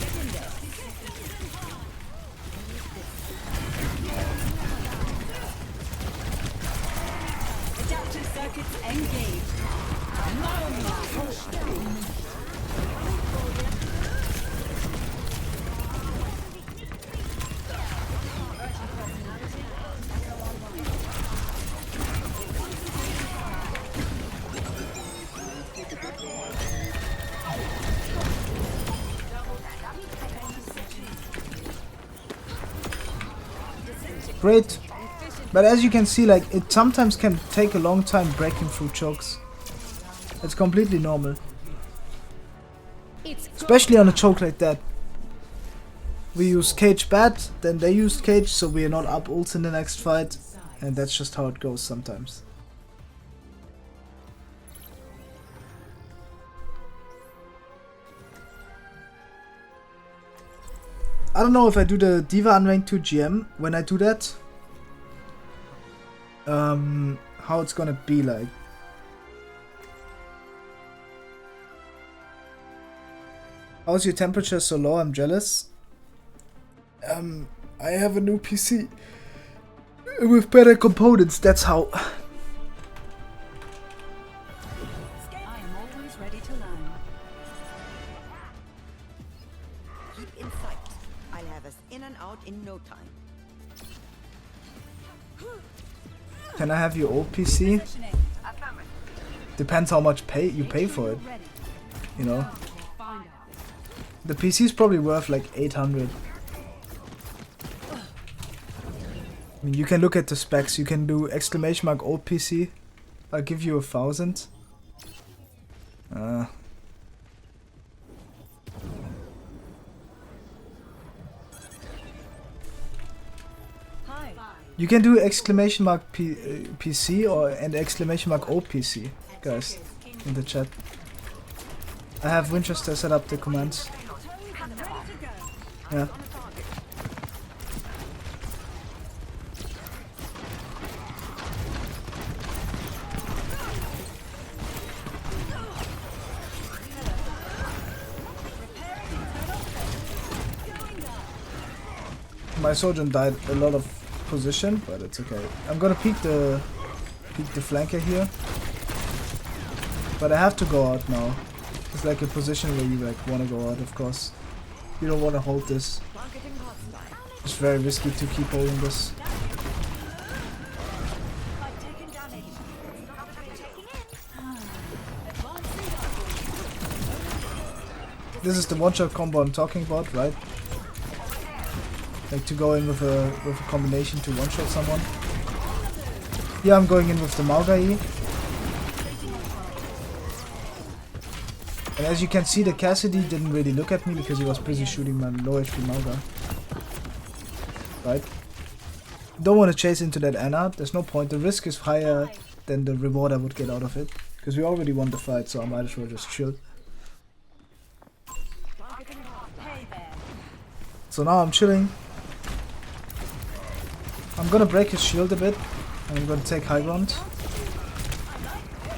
Adaptive circuits engaged. Great. But as you can see, like, it sometimes can take a long time breaking through chokes. It's completely normal. Especially on a choke like that. We use cage bad, then they used cage, so we are not up ults in the next fight. And that's just how it goes sometimes. I don't know if I do the Diva Unranked 2 GM when I do that. How it's gonna be like. How's your temperature so low? I'm jealous. I have a new PC with better components, that's how. I am always ready to learn. Keep in sight. I'll have us in and out in no time. Can I have your old PC? Depends how much you pay for it. You know? The PC is probably worth like 800. I mean, you can look at the specs. You can do exclamation mark old PC. I'll give you 1,000. You can do exclamation mark PC or and exclamation mark old PC, guys, in the chat. I have Winchester set up the commands. Yeah. My Sojourn died a lot of position, but it's okay. I'm gonna peek the flanker here. But I have to go out now. It's like a position where you like wanna go out, of course. You don't wanna hold this. It's very risky to keep holding this. This is the one-shot combo I'm talking about, right? Like to go in with a combination to one-shot someone. Yeah, I'm going in with the Maugai. And as you can see, the Cassidy didn't really look at me because he was busy shooting my low HP Mauga. Right? Don't want to chase into that Anna. There's no point. The risk is higher than the reward I would get out of it. Because we already won the fight, so I might as well just chill. So now I'm chilling. I'm gonna break his shield a bit. And I'm gonna take high ground.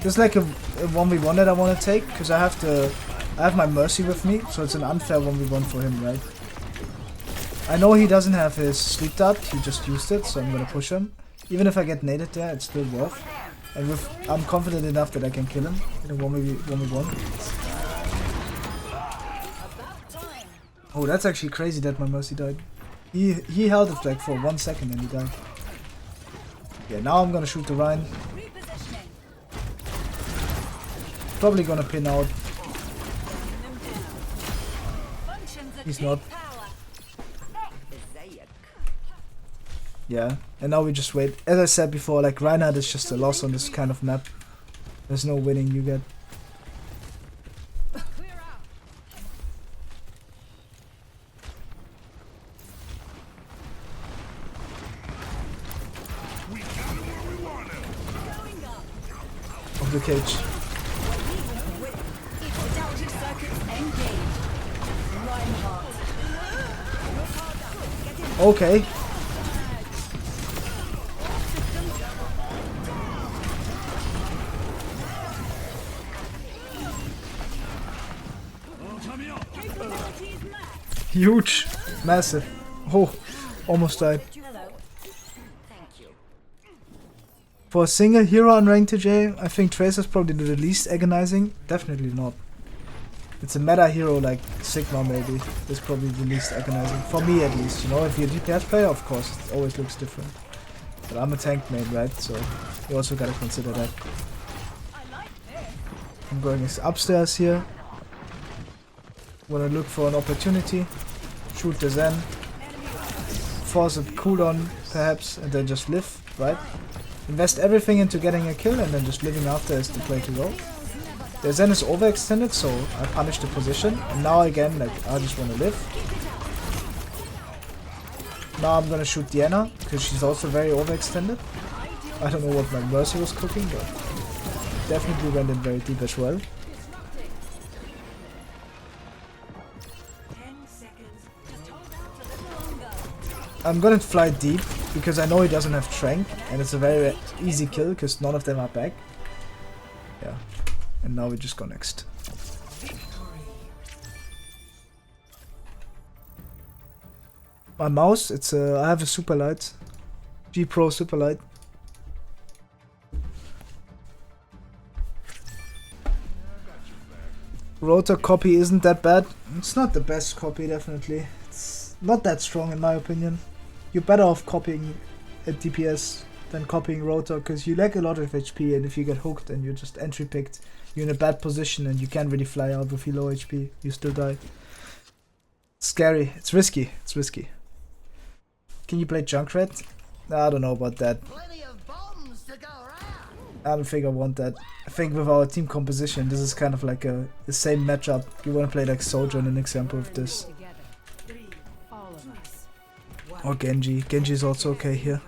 There's like a 1v1 that I want to take, because I have my Mercy with me, so it's an unfair 1v1 for him, right? I know he doesn't have his sleep dart, he just used it, so I'm gonna push him. Even if I get naded there, it's still worth. And I'm confident enough that I can kill him in a 1v1. Oh, that's actually crazy that my Mercy died. He held it like for 1 second and he died. Yeah, now I'm gonna shoot the Rhine. Probably gonna pin out. He's not. Yeah, and now we just wait. As I said before, like Reinhardt is just a loss on this kind of map. There's no winning you get. Of the cage. Okay. Huge. Massive. Oh, almost died. For a single hero unranked today, I think Tracer's probably the least agonizing. Definitely not. It's a meta hero like Sigma maybe. It's probably the least agonizing. For me at least, you know, if you're a DPS player, of course, it always looks different. But I'm a tank main, right? So you also gotta consider that. I'm going upstairs here. Wanna look for an opportunity. Shoot the Zen. Force a cooldown perhaps, and then just live, right? Invest everything into getting a kill and then just living after is the play to go. The Zen is overextended, so I punish the position. And now again, like, I just want to live. Now I'm gonna shoot Diana, because she's also very overextended. I don't know what my Mercy was cooking, but definitely went in very deep as well. I'm gonna fly deep, because I know he doesn't have Trank, and it's a very easy kill, because none of them are back. Yeah. And now we just go next. My mouse, it's I have a super light, G Pro super light. Rotor copy isn't that bad. It's not the best copy, definitely. It's not that strong in my opinion. You're better off copying a DPS than copying Rotor, because you lack a lot of HP, and if you get hooked and you're just entry picked, you're in a bad position and you can't really fly out with your low HP. You still die. It's scary. It's risky. It's risky. Can you play Junkrat? I don't know about that. I don't think I want that. I think with our team composition, this is kind of like the same matchup. You want to play like Sojourn, an example of this. Or Genji. Genji is also okay here.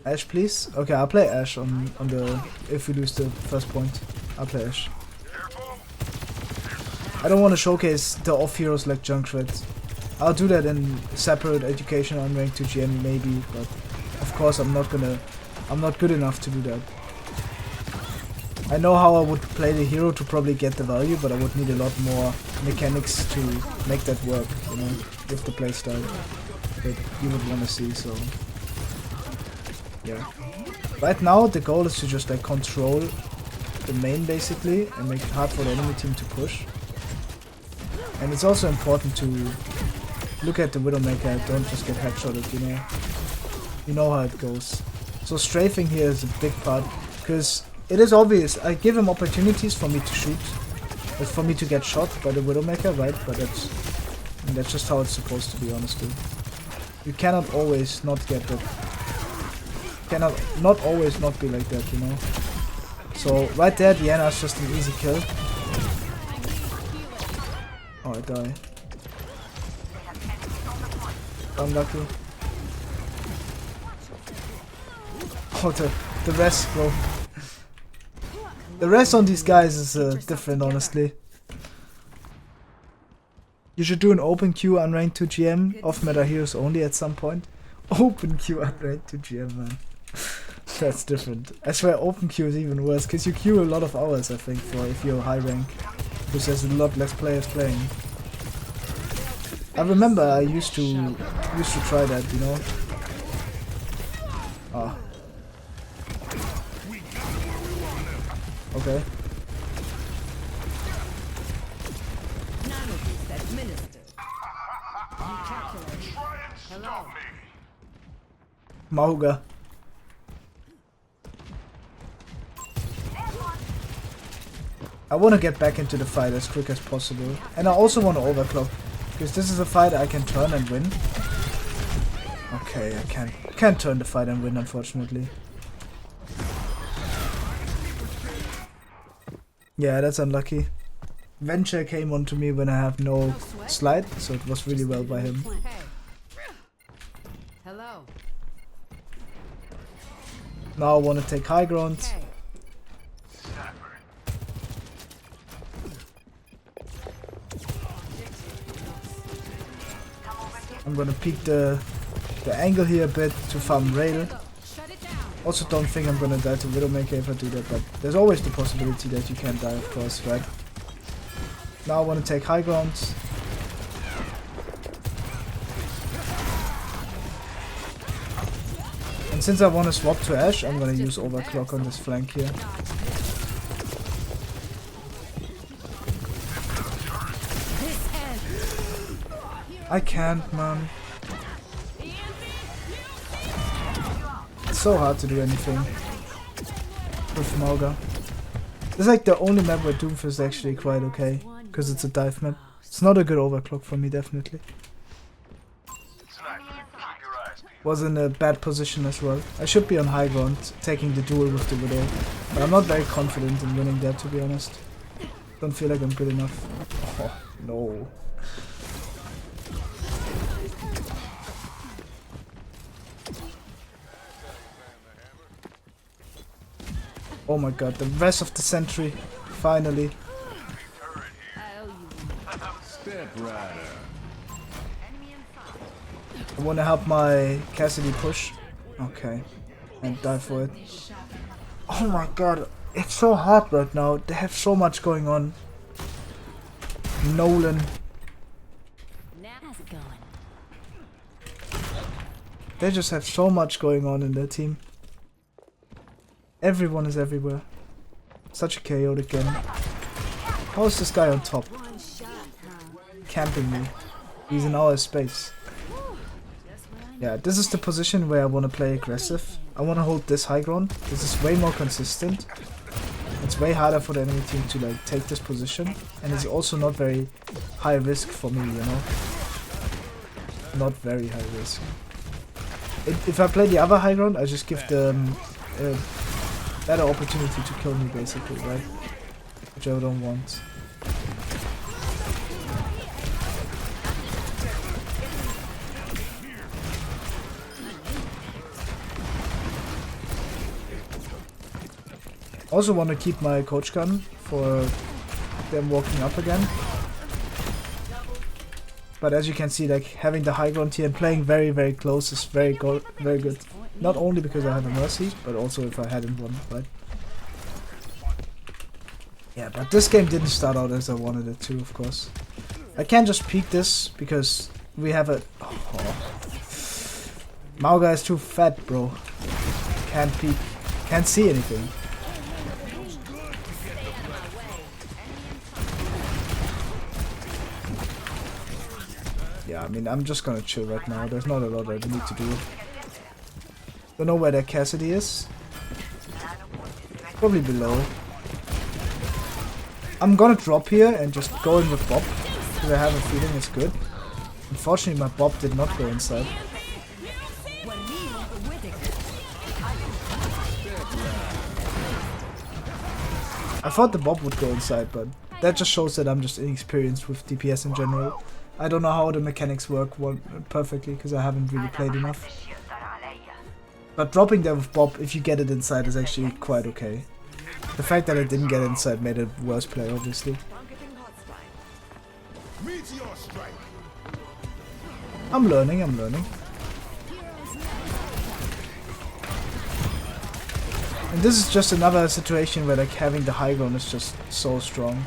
Ashe, please. Okay, I'll play Ashe on the. If we lose the first point, I'll play Ashe. I don't want to showcase the off heroes like Junkrat. I'll do that in separate Educational Unranked to GM maybe, but of course I'm not good enough to do that. I know how I would play the hero to probably get the value, but I would need a lot more mechanics to make that work, you know, with the playstyle that you would want to see, so yeah. Right now the goal is to just like control the main basically and make it hard for the enemy team to push. And it's also important to look at the Widowmaker, don't just get headshotted, you know. You know how it goes. So strafing here is a big part, because it is obvious, I give him opportunities for me to shoot, but for me to get shot by the Widowmaker, right? But that's just how it's supposed to be, honestly. You cannot always not get that. Cannot not always not be like that, you know. So right there, Diana is just an easy kill. Oh, I die. Unlucky. Oh, the rest, bro. The rest on these guys is different, honestly. You should do an open queue unranked to GM of meta heroes only at some point. Open queue unranked to GM, man. That's different. I swear open queue is even worse, because you queue a lot of hours, I think, for if you're high rank. Because there's a lot less players playing. I remember I used to try that, you know. Ah. Okay. Mauga. I want to get back into the fight as quick as possible. And I also want to overclock. Because this is a fight I can turn and win. Okay, I can't turn the fight and win, unfortunately. Yeah, that's unlucky. Venture came onto me when I have no slide, so it was really well by him. Hello. Now I want to take high ground. I'm gonna peek the angle here a bit to farm rail. Also don't think I'm gonna die to Widowmaker if I do that, but there's always the possibility that you can die, of course, right? Now I want to take high ground. And since I want to swap to Ashe, I'm gonna use Overclock on this flank here. I can't, man. It's so hard to do anything with Mauga. This is like the only map where Doomfist is actually quite okay, because it's a dive map. It's not a good overclock for me, definitely. Was in a bad position as well. I should be on high ground, taking the duel with the Widow, but I'm not very confident in winning that, to be honest. Don't feel like I'm good enough. Oh, no. Oh my god, the rest of the sentry, finally. I wanna help my Cassidy push. Okay, and die for it. Oh my god, it's so hard right now. They have so much going on. Nolan. They just have so much going on in their team. Everyone is everywhere. Such a chaotic game. How is this guy on top? Camping me. He's in our space. Yeah, this is the position where I want to play aggressive. I want to hold this high ground. This is way more consistent. It's way harder for the enemy team to like take this position. And it's also not very high risk for me, you know? Not very high risk. If I play the other high ground, I just give them better opportunity to kill me, basically, right? Which I don't want. Also want to keep my coach gun for them walking up again. But as you can see, like having the high ground here and playing very, very close is very good. Not only because I have a mercy, but also if I hadn't won, right? Yeah, but this game didn't start out as I wanted it to, of course. I can't just peek this because we have a... Oh. Mauga is too fat, bro. Can't peek. Can't see anything. Yeah, I mean, I'm just gonna chill right now. There's not a lot I need to do. Don't know where that Cassidy is. Probably below. I'm gonna drop here and just go in with Bob, because I have a feeling it's good. Unfortunately, my Bob did not go inside. I thought the Bob would go inside, but that just shows that I'm just inexperienced with DPS in general. I don't know how the mechanics work perfectly, because I haven't really played enough. But dropping there with Bob, if you get it inside, is actually quite okay. The fact that I didn't get inside made it worse play, obviously. I'm learning. And this is just another situation where like having the high ground is just so strong.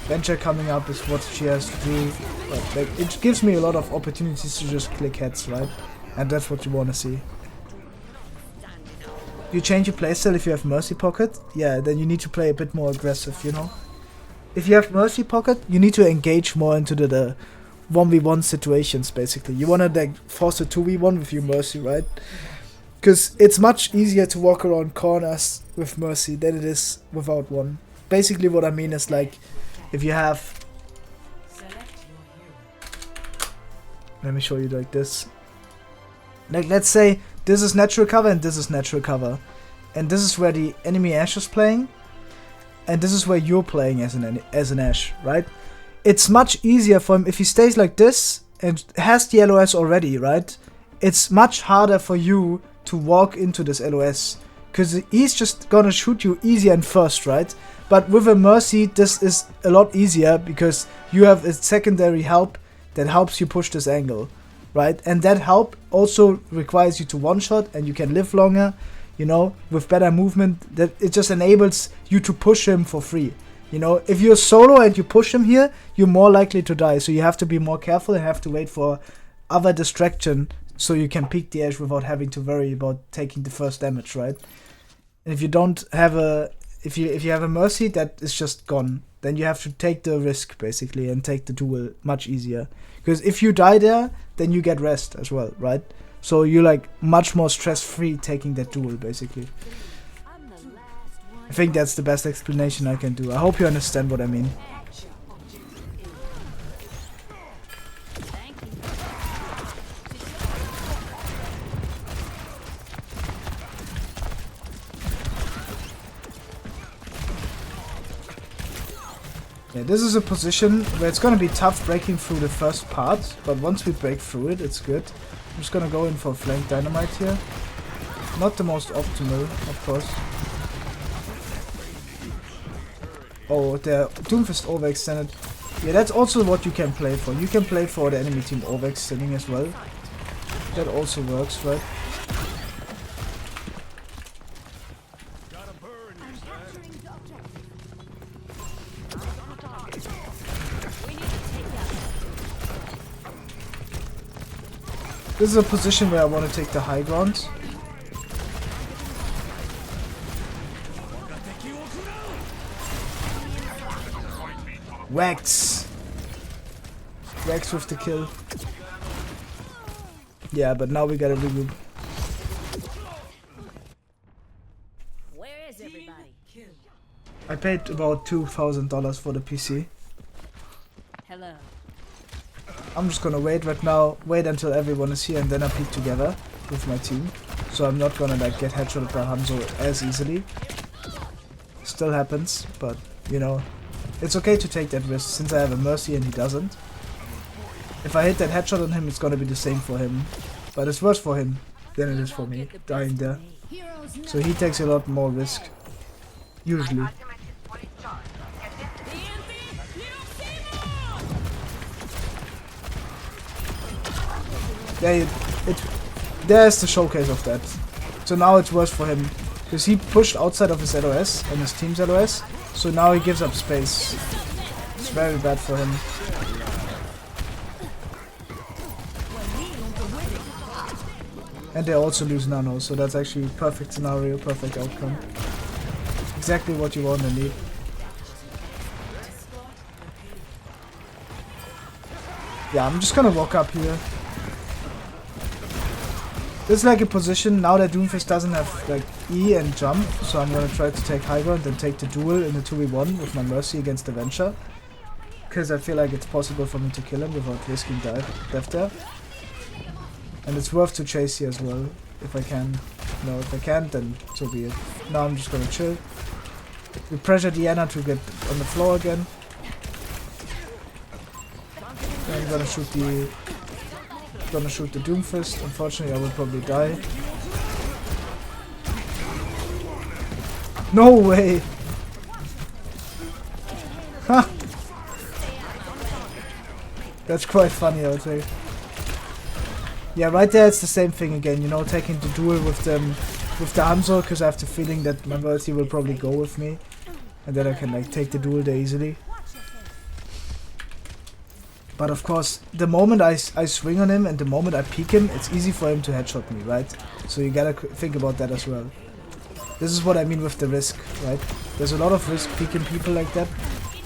Venture coming up is what she has to do, but like, it gives me a lot of opportunities to just click heads, right? And that's what you want to see. You change your playstyle if you have Mercy Pocket? Yeah, then you need to play a bit more aggressive, you know? If you have Mercy Pocket, you need to engage more into the 1v1 situations, basically. You want to like force a 2v1 with your Mercy, right? Because it's much easier to walk around corners with Mercy than it is without one. Basically what I mean is like, if you have... Let me show you like this. Like, let's say this is natural cover and this is natural cover. And this is where the enemy Ashe is playing. And this is where you're playing as an Ashe, right? It's much easier for him if he stays like this and has the LOS already, right? It's much harder for you to walk into this LOS. Because he's just gonna shoot you easier and first, right? But with a Mercy, this is a lot easier because you have a secondary help that helps you push this angle, right? And that help also requires you to one-shot and you can live longer, you know, with better movement. That it just enables you to push him for free. You know, if you're solo and you push him here, you're more likely to die. So you have to be more careful and have to wait for other distraction so you can peek the Ashe without having to worry about taking the first damage, right? And if you don't have a... If you have a Mercy, that is just gone. Then you have to take the risk, basically, and take the duel much easier. Because if you die there, then you get rest as well, right? So you're like much more stress-free taking that duel, basically. I think that's the best explanation I can do. I hope you understand what I mean. Yeah, this is a position where it's gonna be tough breaking through the first part, but once we break through it, it's good. I'm just gonna go in for flank dynamite here. Not the most optimal, of course. Oh, the Doomfist overextended. Yeah, that's also what you can play for. You can play for the enemy team overextending as well. That also works, right? This is a position where I want to take the high ground. Wax! Wax with the kill. Yeah, but now we gotta regroup. Where is everybody? I paid about $2,000 for the PC. Hello. I'm just gonna wait right now, wait until everyone is here and then I peek together with my team. So I'm not gonna like get headshotted by Hanzo as easily. Still happens, but you know, it's okay to take that risk since I have a Mercy and he doesn't. If I hit that headshot on him, it's gonna be the same for him. But it's worse for him than it is for me, dying there. So he takes a lot more risk. Usually. There's the showcase of that. So now it's worse for him. Because he pushed outside of his LOS and his team's LOS. So now he gives up space. It's very bad for him. And they also lose nano, so that's actually a perfect scenario, perfect outcome. Exactly what you want and need. Yeah, I'm just gonna walk up here. This is like a position, now that Doomfist doesn't have like E and jump, so I'm gonna try to take high ground and take the duel in the 2v1 with my Mercy against the Venture. Because I feel like it's possible for me to kill him without risking death there. And it's worth to chase here as well, if I can. No, if I can't, then so be it. Now I'm just gonna chill. We pressure Diana to get on the floor again. And I'm gonna shoot the Doomfist. Unfortunately, I will probably die. No way! Ha! That's quite funny, I would say. Yeah, right there it's the same thing again, you know, taking the duel with the Hanzo, because I have the feeling that my Verti will probably go with me. And then I can like take the duel there easily. But of course, the moment I swing on him and the moment I peek him, it's easy for him to headshot me, right? So you gotta think about that as well. This is what I mean with the risk, right? There's a lot of risk peeking people like that,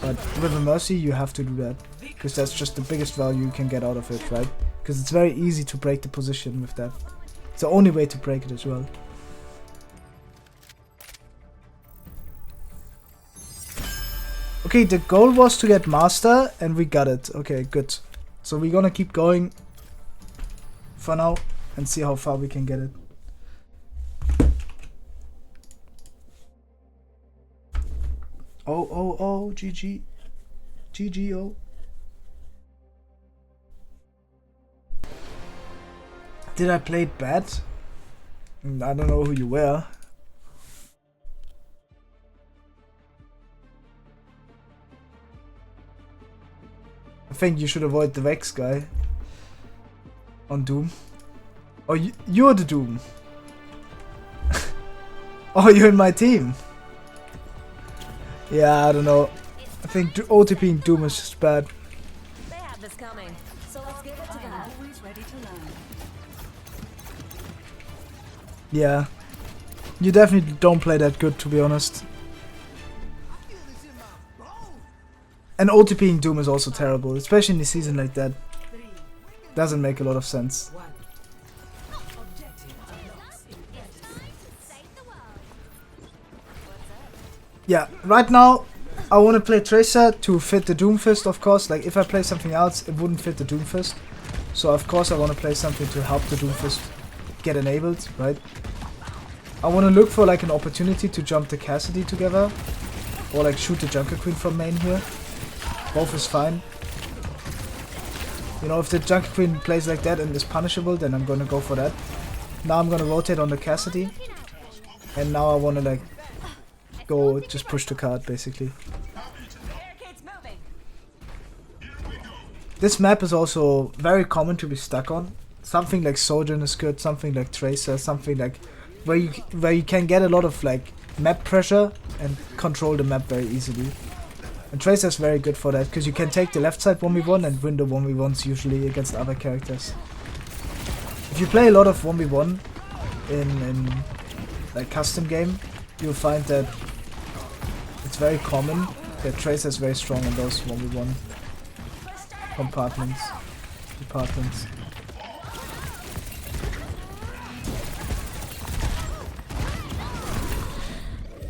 but with a Mercy you have to do that. Because that's just the biggest value you can get out of it, right? Because it's very easy to break the position with that. It's the only way to break it as well. Okay, the goal was to get Master, and we got it. Okay, good. So we're gonna keep going for now and see how far we can get it. Oh, GG. GGO. Did I play it bad? I don't know who you were. I think you should avoid the Vex guy on Doom. Oh, you're the Doom. Oh, you're in my team. Yeah, I don't know. I think OTPing Doom is just bad. They have this coming, so let's give it to them. Always ready to learn. Yeah. You definitely don't play that good, to be honest. And OTPing Doom is also terrible, especially in a season like that. Doesn't make a lot of sense. Yeah, right now I want to play Tracer to fit the Doomfist, of course. Like, if I play something else, it wouldn't fit the Doomfist. So, of course, I want to play something to help the Doomfist get enabled, right? I want to look for, like, an opportunity to jump the Cassidy together. Or, like, shoot the Junker Queen from main here. Both is fine. You know, if the Junker Queen plays like that and is punishable, then I'm gonna go for that. Now I'm gonna rotate on the Cassidy. And now I want to, like, go just push the card, basically. This map is also very common to be stuck on. Something like Sojourn is good, something like Tracer, something like where you can get a lot of like map pressure and control the map very easily. And Tracer is very good for that because you can take the left side 1v1 and win the 1v1s usually against other characters. If you play a lot of 1v1 in like custom game, you'll find that it's very common that Tracer is very strong in those 1v1 departments.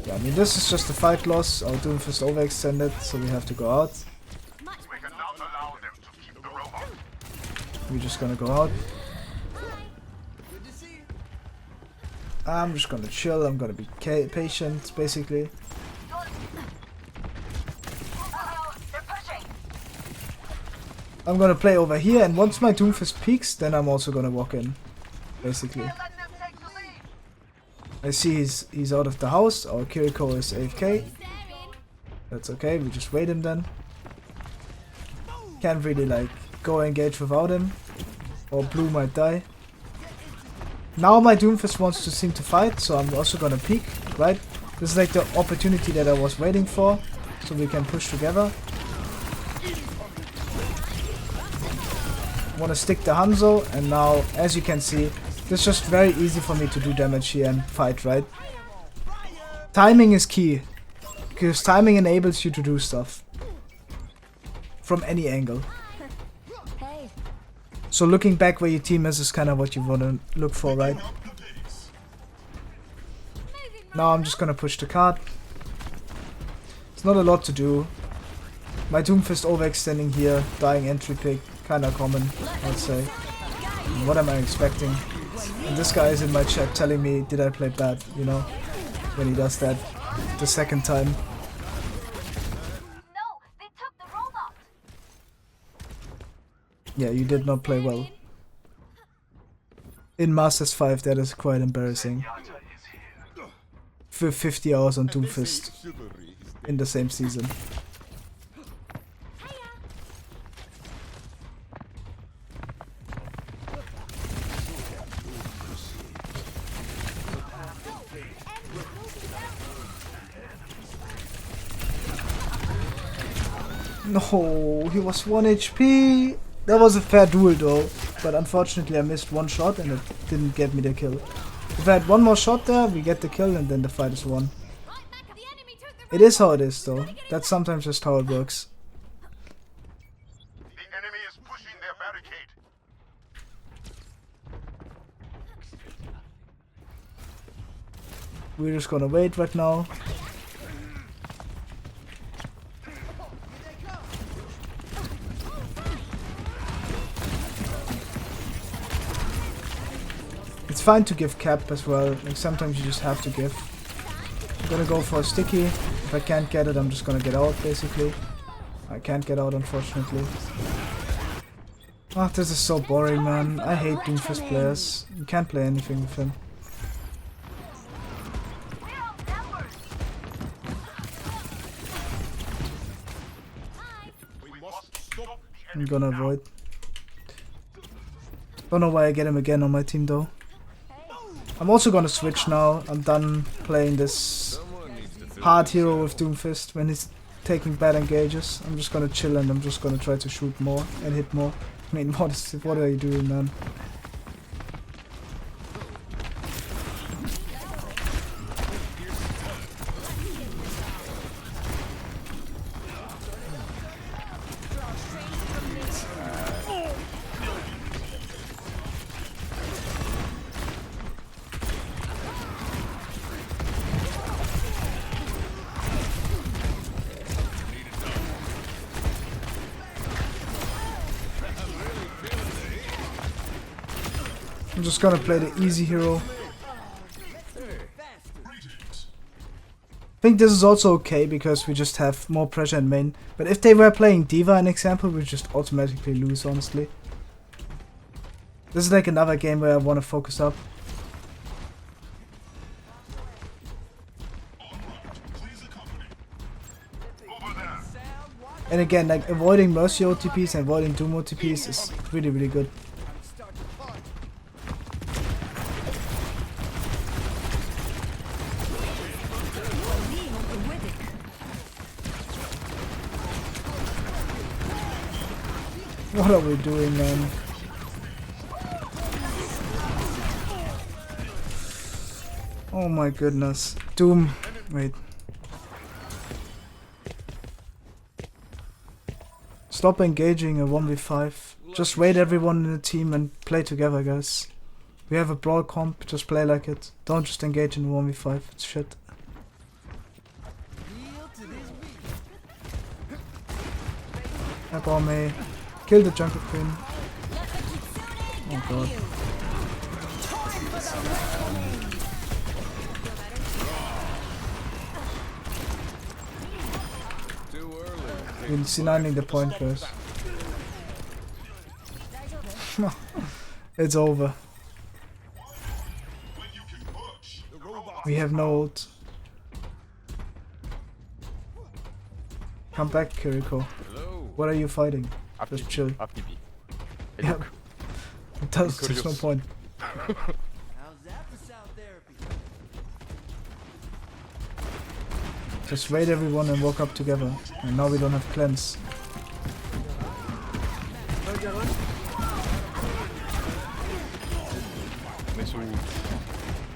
Yeah, I mean, this is just a fight loss. Our Doomfist overextended, so we have to go out. We cannot allow them to keep the robot. We're just gonna go out. I'm just gonna chill. I'm gonna be patient, basically. I'm gonna play over here, and once my Doomfist peaks, then I'm also gonna walk in, basically. I see he's out of the house. Our Kiriko is AFK. That's okay, we just wait him then. Can't really like go engage without him. Or blue might die. Now my Doomfist wants to seem to fight, so I'm also gonna peek, right? This is like the opportunity that I was waiting for, so we can push together. Wanna stick the Hanzo, and now, as you can see, it's just very easy for me to do damage here and fight, right? Timing is key, because timing enables you to do stuff. From any angle. So looking back where your team is kind of what you want to look for, right? Now I'm just gonna push the card. It's not a lot to do. My Doomfist overextending here, dying entry pick, kinda common, I'd say. What am I expecting? And this guy is in my chat telling me, did I play bad, you know? When he does that the second time. No, they took the robot. Yeah, you did not play well. In Masters 5, that is quite embarrassing. For 50 hours on Doomfist in the same season. No, he was 1 HP. That was a fair duel though, but unfortunately I missed one shot and it didn't get me the kill. If I had one more shot there, we get the kill and then the fight is won. It is how it is though. That's sometimes just how it works. The enemy is pushing their barricade. We're just gonna wait right now. It's fine to give cap as well, like sometimes you just have to give. I'm gonna go for a sticky. If I can't get it, I'm just gonna get out basically. I can't get out unfortunately. Oh, this is so boring, man. I hate Doomfist players. You can't play anything with him. I'm gonna avoid. Don't know why I get him again on my team though. I'm also gonna switch now. I'm done playing this hard hero with Doomfist when he's taking bad engages. I'm just gonna chill and I'm just gonna try to shoot more and hit more. I mean, what are you doing, man? I'm just gonna play the easy hero. I think this is also okay because we just have more pressure in main. But if they were playing D.Va, an example, we just automatically lose, honestly. This is like another game where I want to focus up. And again, like avoiding Mercy OTPs and avoiding Doom OTPs is really, really good. What are we doing, man? Oh my goodness. Doom. Wait. Stop engaging a 1v5. Just wait everyone in the team and play together, guys. We have a brawl comp, just play like it. Don't just engage in 1v5, it's shit. About me. Kill the jungle queen. Oh god. We'll C9ing the point first. It's over. We have no ult. Come back, Kiriko. What are you fighting? Just chill. Yep. There's no point. Just raid everyone and walk up together. And now we don't have cleanse.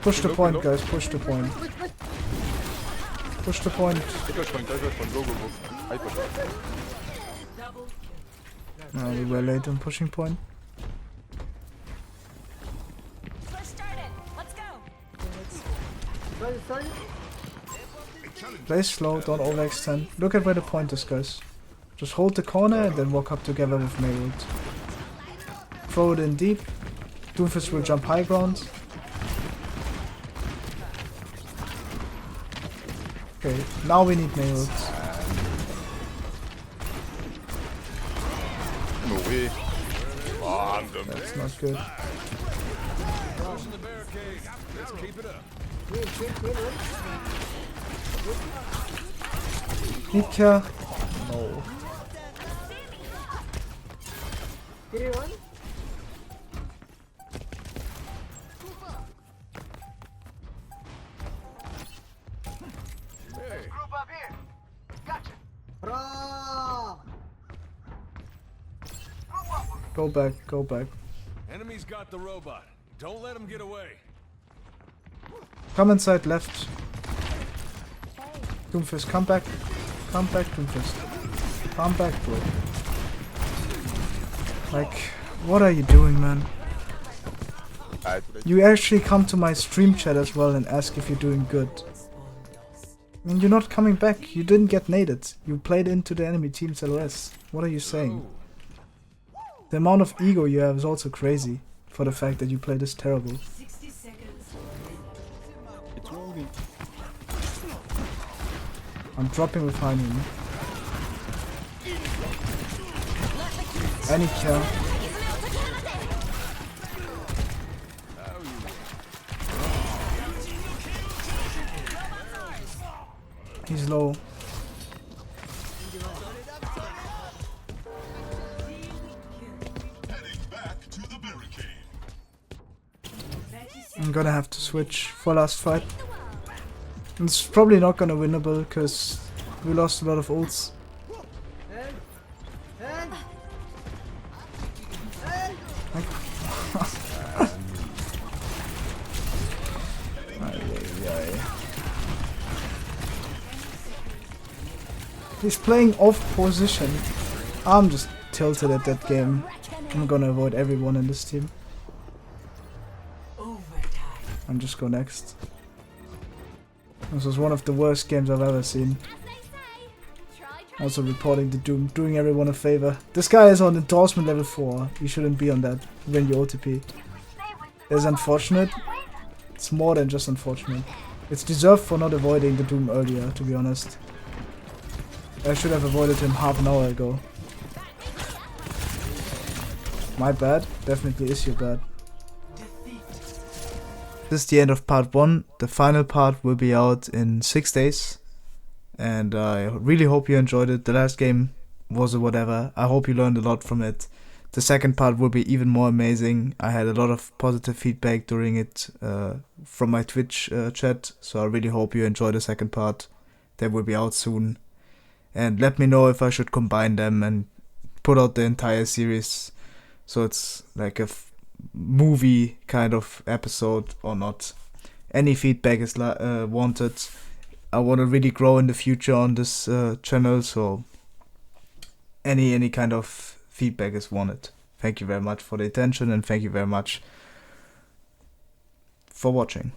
Push the point, guys. Push the point. Push the point. We were late on pushing point. Play slow, don't overextend. Look at where the point is, guys. Just hold the corner and then walk up together with Payload. Throw it in deep. Doomfist will jump high ground. Okay, now we need Payload. No way. Oh, I'm done. That's not good. Nika. No. Group up here. Gotcha. Go back, go back. Enemy's got the robot. Don't let him get away. Come inside left. Doomfist, come back. Come back, Doomfist. Come back, bro. Like, what are you doing, man? You actually come to my stream chat as well and ask if you're doing good. I mean, you're not coming back. You didn't get naded. You played into the enemy team's LOS. What are you saying? The amount of ego you have is also crazy for the fact that you play this terrible. 60 seconds. I'm dropping with high noon. Any kill. He's low. I'm gonna have to switch for last fight. It's probably not gonna winnable because we lost a lot of ults. He's playing off position. I'm just tilted at that game. I'm gonna avoid everyone in this team. And just go next. This was one of the worst games I've ever seen. Also reporting the Doom, doing everyone a favor. This guy is on endorsement level 4. You shouldn't be on that when you OTP. It's unfortunate. It's more than just unfortunate. It's deserved for not avoiding the Doom earlier, to be honest. I should have avoided him half an hour ago. My bad. Definitely is your bad. This is the end of part 1. The final part will be out in 6 days. And I really hope you enjoyed it. The last game was a whatever. I hope you learned a lot from it. The second part will be even more amazing. I had a lot of positive feedback during it from my Twitch chat. So I really hope you enjoy the second part. That will be out soon. And let me know if I should combine them and put out the entire series. So it's like a movie kind of episode or not. Any feedback is wanted. I want to really grow in the future on this channel, so any kind of feedback is wanted. Thank you very much for the attention and thank you very much for watching.